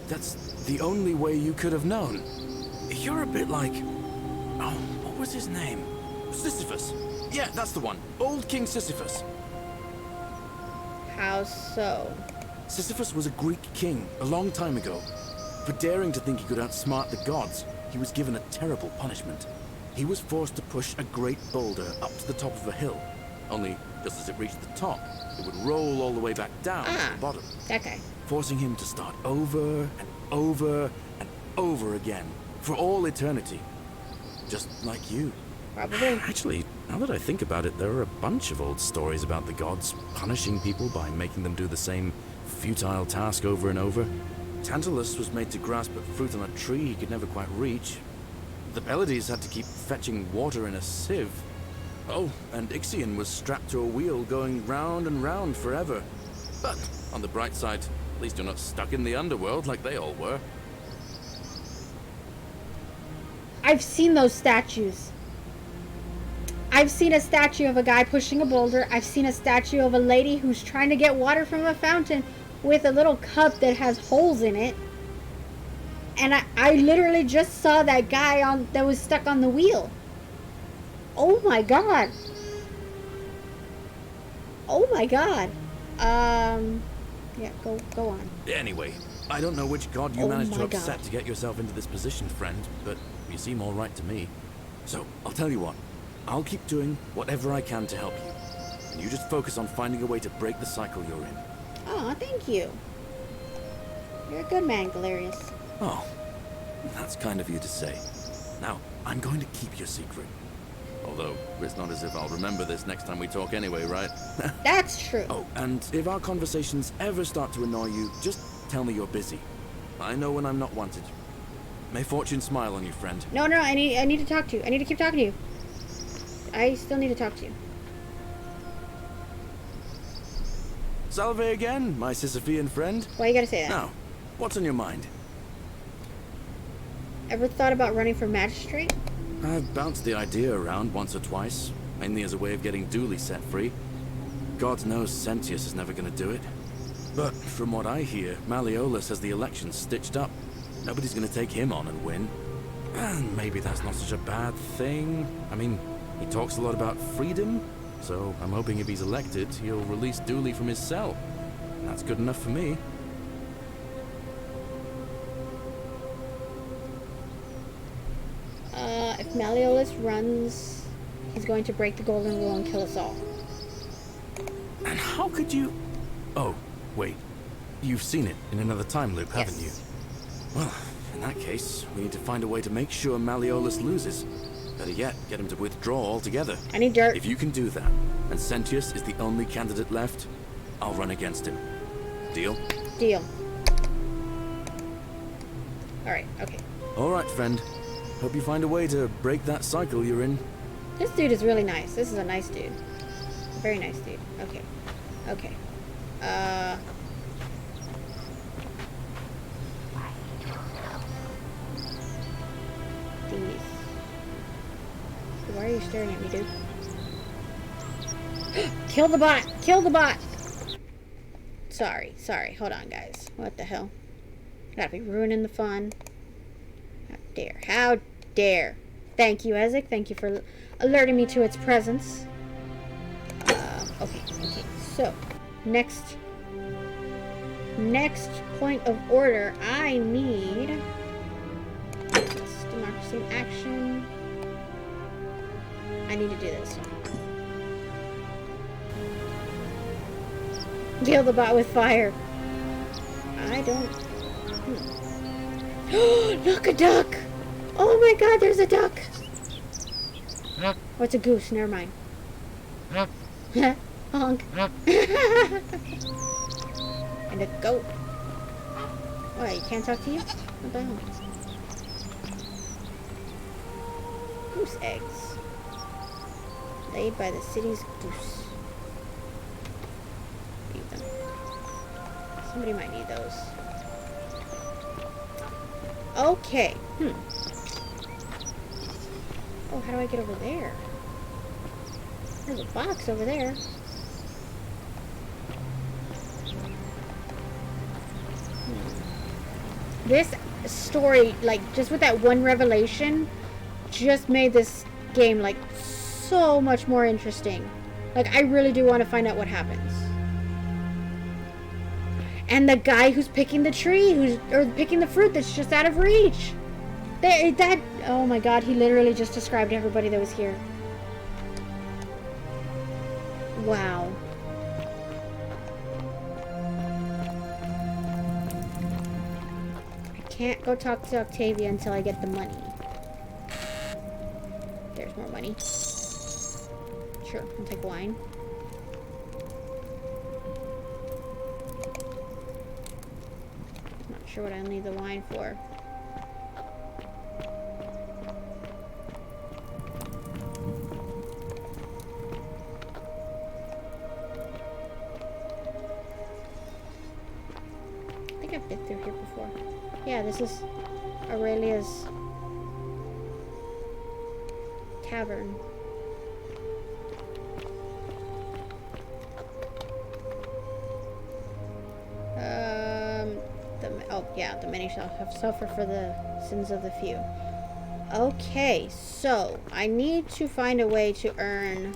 That's the only way you could have known. You're a bit like... Oh, what was his name? Sisyphus. Yeah, that's the one. Old King Sisyphus. How so? Sisyphus was a Greek king a long time ago. For daring to think he could outsmart the gods, he was given a terrible punishment. He was forced to push a great boulder up to the top of a hill. Only, just as it reached the top, it would roll all the way back down to the bottom. That guy. Forcing him to start over and over and over again, for all eternity. Just like you. Probably. Actually, now that I think about it, there are a bunch of old stories about the gods punishing people by making them do the same futile task over and over. Tantalus was made to grasp at fruit on a tree he could never quite reach. The Pleiades had to keep fetching water in a sieve. Oh, and Ixion was strapped to a wheel going round and round forever. But, on the bright side, at least you're not stuck in the underworld like they all were. I've seen those statues. I've seen a statue of a guy pushing a boulder. I've seen a statue of a lady who's trying to get water from a fountain with a little cup that has holes in it. And I literally just saw that guy that was stuck on the wheel. Oh my god. Oh my god. Yeah, go on. Anyway, I don't know which god you managed to upset to get yourself into this position, friend, but you seem all right to me. So, I'll tell you what. I'll keep doing whatever I can to help you. And you just focus on finding a way to break the cycle you're in. Oh, thank you. You're a good man, Galerius. Oh, that's kind of you to say. Now, I'm going to keep your secret. Although, it's not as if I'll remember this next time we talk anyway, right? That's true. Oh, and if our conversations ever start to annoy you, just tell me you're busy. I know when I'm not wanted. May fortune smile on you, friend. No, I need to talk to you. I need to keep talking to you. I still need to talk to you. Salve again, my Sisyphean friend. Why you gotta say that? Now, what's on your mind? Ever thought about running for magistrate? I've bounced the idea around once or twice, mainly as a way of getting Dooley set free. God knows Sentius is never gonna do it. But from what I hear, Malleolus has the election stitched up. Nobody's gonna take him on and win. And maybe that's not such a bad thing. I mean, he talks a lot about freedom, so I'm hoping if he's elected, he'll release Dooley from his cell. And that's good enough for me. If Malleolus runs, he's going to break the golden rule and kill us all. And how could you... Oh, wait. You've seen it in another time loop, haven't you? Well, in that case, we need to find a way to make sure Malleolus loses. Better yet, get him to withdraw altogether. I need dirt. If you can do that, and Sentius is the only candidate left, I'll run against him. Deal? Deal. Alright, okay. Alright, friend. Hope you find a way to break that cycle you're in. This dude is really nice. This is a nice dude. Very nice dude. Okay. Okay. These. Why are you staring at me, dude? Kill the bot! Kill the bot! Sorry. Hold on, guys. What the hell? Gotta be ruining the fun. How dare. How dare. Thank you, Ezek. Thank you for alerting me to its presence. Okay. So, next point of order, I need democracy in action. I need to do this. Kill the bot with fire. I don't... Look, a duck! Oh my god, there's a duck! Oh, it's a goose, never mind. Honk. And a goat. What, you can't talk to you? What the hell? Goose eggs. Laid by the city's goose. Eat them. Somebody might need those. Okay. Oh, how do I get over there? There's a box over there. This story, like, just with that one revelation, just made this game, like, so much more interesting. Like, I really do want to find out what happens. And the guy who's picking the tree, or picking the fruit that's just out of reach. Oh my god, he literally just described everybody that was here. Wow. I can't go talk to Octavia until I get the money. There's more money. Sure, I'll take wine. Not sure what I'll need the wine for. I think I've been through here before. Yeah, this is Aurelia's tavern. The many shall have suffered for the sins of the few. Okay, so I need to find a way to earn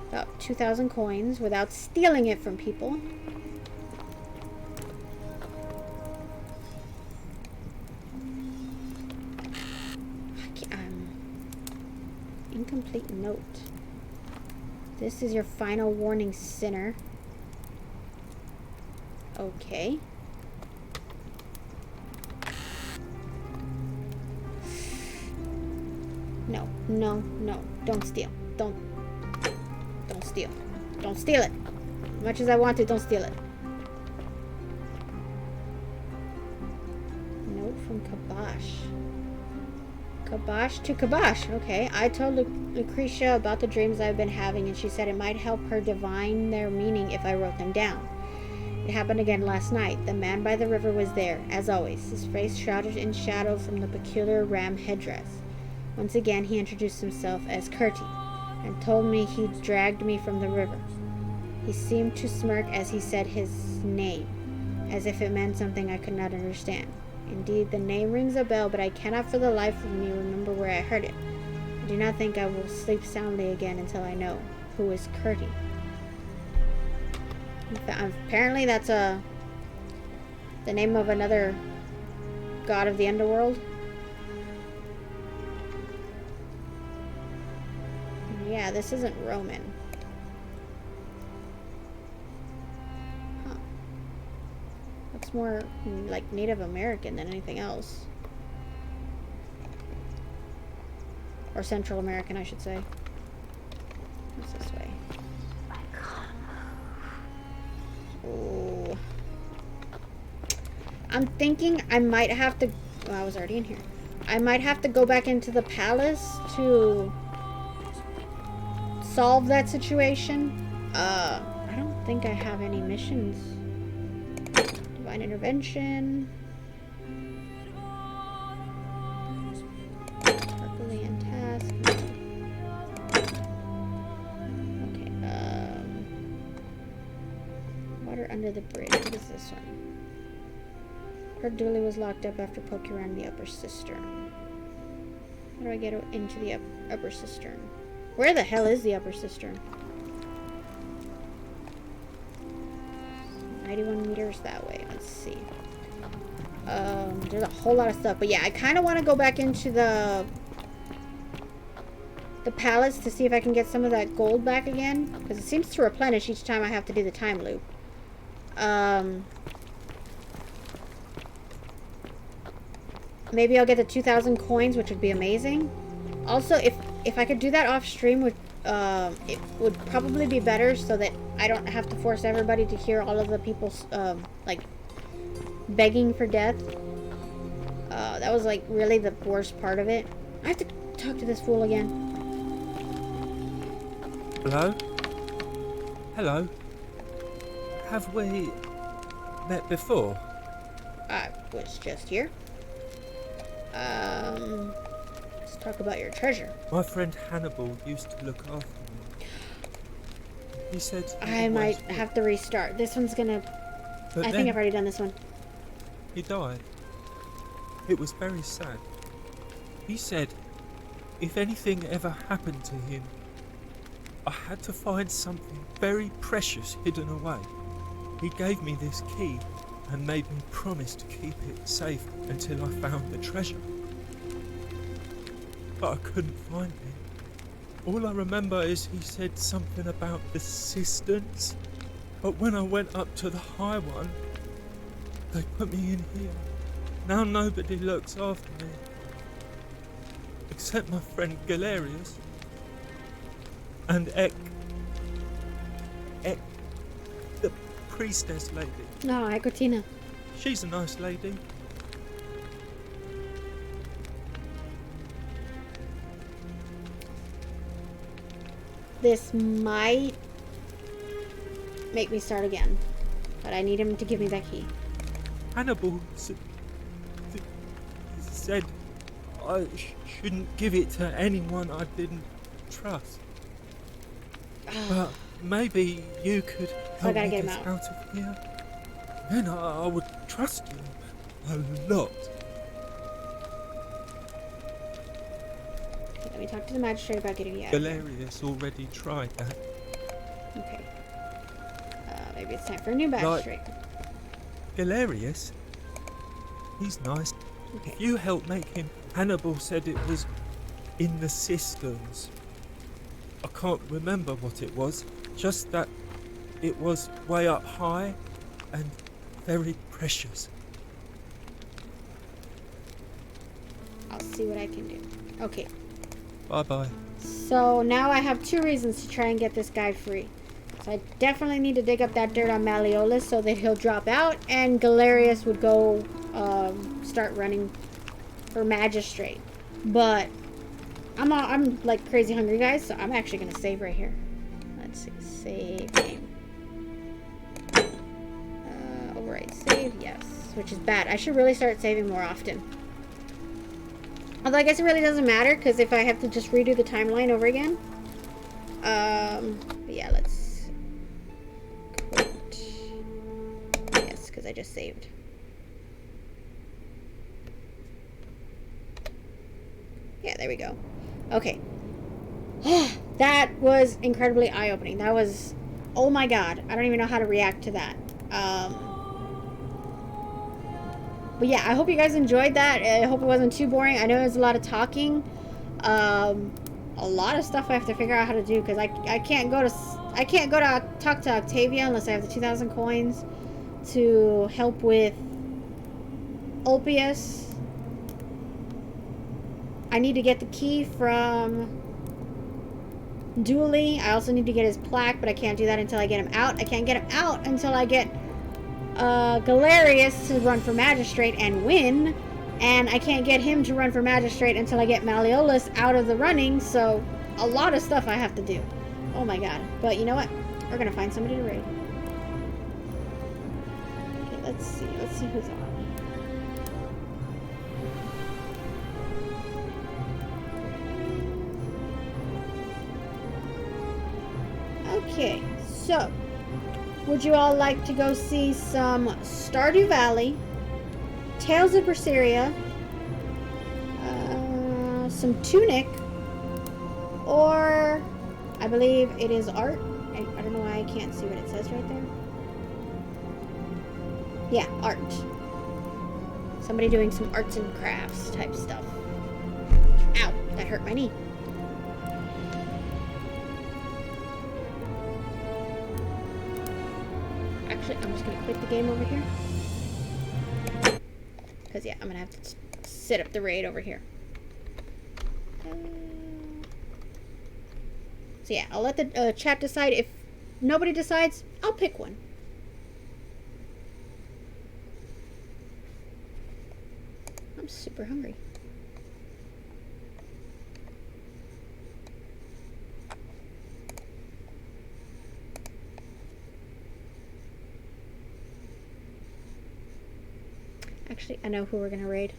about 2,000 coins without stealing it from people. Incomplete note. This is your final warning, sinner. Okay. No, no, no. Don't steal. Don't steal. Don't steal it. As much as I want to, don't steal it. Note from Kabosh. Kabosh to Kabosh. Okay. I told Lucretia about the dreams I've been having, and she said it might help her divine their meaning if I wrote them down. It happened again last night. The man by the river was there, as always, his face shrouded in shadow from the peculiar ram headdress. Once again, he introduced himself as Curti, and told me he'd dragged me from the river. He seemed to smirk as he said his name, as if it meant something I could not understand. Indeed, the name rings a bell, but I cannot for the life of me remember where I heard it. I do not think I will sleep soundly again until I know who is Curti. Apparently that's the name of another god of the underworld. Yeah, this isn't Roman. Huh. Looks more like Native American than anything else. Or Central American, I should say. What's this way? Oh. I'm thinking I might have to... Well, I was already in here. I might have to go back into the palace to solve that situation. I don't think I have any missions. Divine intervention. Herculean task. Okay, water under the bridge. What is this one? Heard Dooley was locked up after poking around the upper cistern. How do I get into the upper cistern? Where the hell is the upper cistern? 91 meters that way. Let's see. There's a whole lot of stuff. But yeah, I kind of want to go back into the palace to see if I can get some of that gold back again. Because it seems to replenish each time I have to do the time loop. Maybe I'll get the 2,000 coins, which would be amazing. Also, if I could do that off stream, it would probably be better so that I don't have to force everybody to hear all of the people like begging for death. That was like really the worst part of it. I have to talk to this fool again. Hello? Hello? Have we met before? I was just here. Let's talk about your treasure. My friend Hannibal used to look after me. He said I might have to restart. This one's gonna... I think I've already done this one. He died. It was very sad. He said if anything ever happened to him, I had to find something very precious hidden away. He gave me this key and made me promise to keep it safe until I found the treasure. But I couldn't find it. All I remember is he said something about the cisterns, but when I went up to the high one, They put me in here. Now nobody looks after me. Except my friend Galerius. And Ek, the priestess lady. No, Ecotina. She's a nice lady. This might make me start again, but I need him to give me that key. Hannibal said I shouldn't give it to anyone I didn't trust. But maybe you could help me get out of here. Then I would trust you a lot. Okay, let me talk to the magistrate about getting you out. Galerius already tried that. Okay. Maybe it's time for a new magistrate. Galerius? He's nice. Okay. If you help make him, Hannibal said it was in the cisterns. I can't remember what it was, just that it was way up high and very precious. I'll see what I can do. Okay. Bye-bye. So now I have 2 reasons to try and get this guy free. So I definitely need to dig up that dirt on Malleolus so that he'll drop out, and Galerius would go start running for magistrate. But I'm like crazy hungry, guys, so I'm actually gonna save right here. Let's see, save game. Overwrite save, yes, which is bad. I should really start saving more often. Although I guess it really doesn't matter, because if I have to just redo the timeline over again. But yeah, let's quit. Yes, because I just saved. Yeah, there we go. Okay. That was incredibly eye-opening. That was... Oh my god. I don't even know how to react to that. But yeah, I hope you guys enjoyed that. I hope it wasn't too boring. I know there's a lot of talking. A lot of stuff I have to figure out how to do, because I can't go to talk to Octavia unless I have the 2,000 coins to help with Ulpius. I need to get the key from Dooley. I also need to get his plaque, but I can't do that until I get him out. I can't get him out until I get Galerius to run for magistrate and win. And I can't get him to run for magistrate until I get Malleolus out of the running. So a lot of stuff I have to do. Oh my god. But you know what? We're going to find somebody to raid. Okay, let's see. Let's see who's on. Okay, so would you all like to go see some Stardew Valley, Tales of Berseria, some Tunic, or I believe it is art? I don't know why I can't see what it says right there. Yeah, art. Somebody doing some arts and crafts type stuff. Ow, that hurt my knee. Actually, I'm just going to quit the game over here. Because, yeah, I'm going to have to set up the raid over here. So, yeah, I'll let the chat decide. If nobody decides, I'll pick one. I'm super hungry. Actually, I know who we're gonna raid.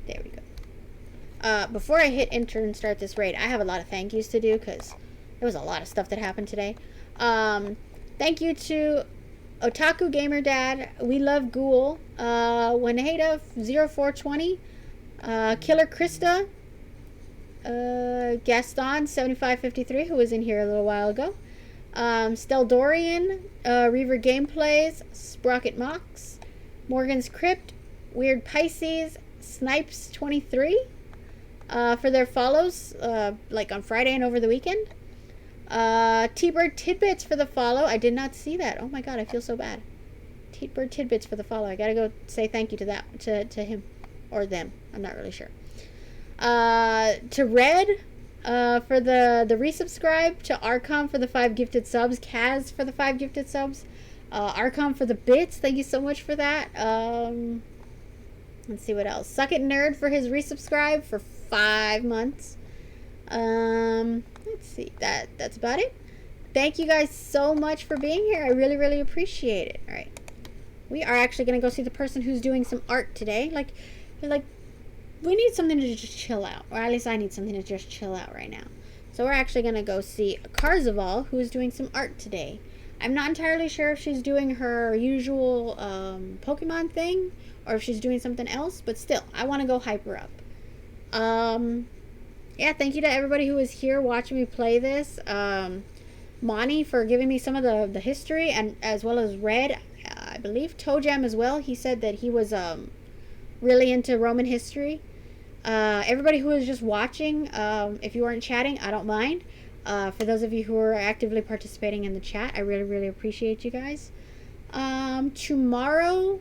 There we go. Before I hit enter and start this raid, I have a lot of thank yous to do because there was a lot of stuff that happened today. Thank you to Otaku Gamer Dad, We Love Ghoul, Waneda 0420, Killer Krista, Gaston 7553, who was in here a little while ago. Steldorian, Reaver Gameplays, Sprocket Mox, Morgan's Crypt, Weird Pisces, Snipes 23 for their follows, like on Friday and over the weekend. T-Bird Tidbits for the follow. I did not see that. Oh my god, I feel so bad. T-Bird Tidbits for the follow. I gotta go say thank you to that, to him. Or them. I'm not really sure. To Red, for the resubscribe. To Archon for the 5 gifted subs. Kaz for the 5 gifted subs. Archon for the bits. Thank you so much for that. Let's see what else. Suck It Nerd for his resubscribe for 5 months. Let's see. That's about it. Thank you guys so much for being here. I really, really appreciate it. All right. We are actually going to go see the person who's doing some art today. Like, we need something to just chill out. Or at least I need something to just chill out right now. So we're actually going to go see Carzival, who is doing some art today. I'm not entirely sure if she's doing her usual Pokemon thing, or if she's doing something else. But still, I want to go hype her up. Yeah, thank you to everybody who was here watching me play this. Monty for giving me some of the history, and as well as Red, I believe Toe Jam as well. He said that he was really into Roman history. Everybody who was just watching, if you weren't chatting, I don't mind. For those of you who are actively participating in the chat, I really, really appreciate you guys. Tomorrow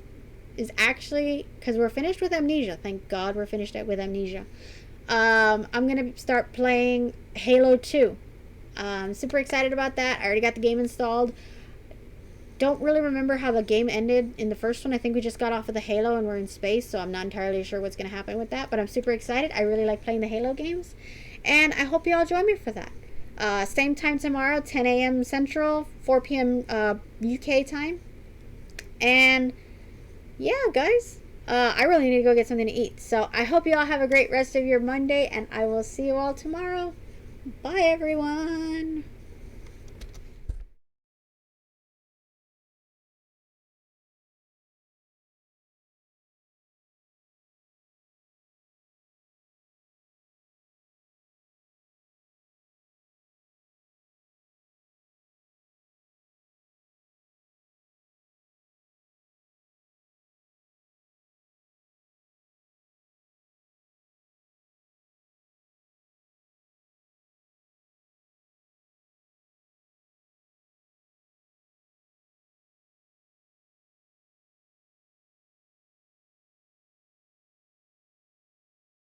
is actually, because we're finished with Amnesia. Thank God we're finished with Amnesia. I'm going to start playing Halo 2. I'm super excited about that. I already got the game installed. Don't really remember how the game ended in the first one. I think we just got off of the Halo and we're in space, so I'm not entirely sure what's going to happen with that, but I'm super excited. I really like playing the Halo games, and I hope you all join me for that. Same time tomorrow, 10 a.m. Central, 4 p.m. UK time. And yeah, guys, I really need to go get something to eat. So I hope you all have a great rest of your Monday, and I will see you all tomorrow. Bye, everyone.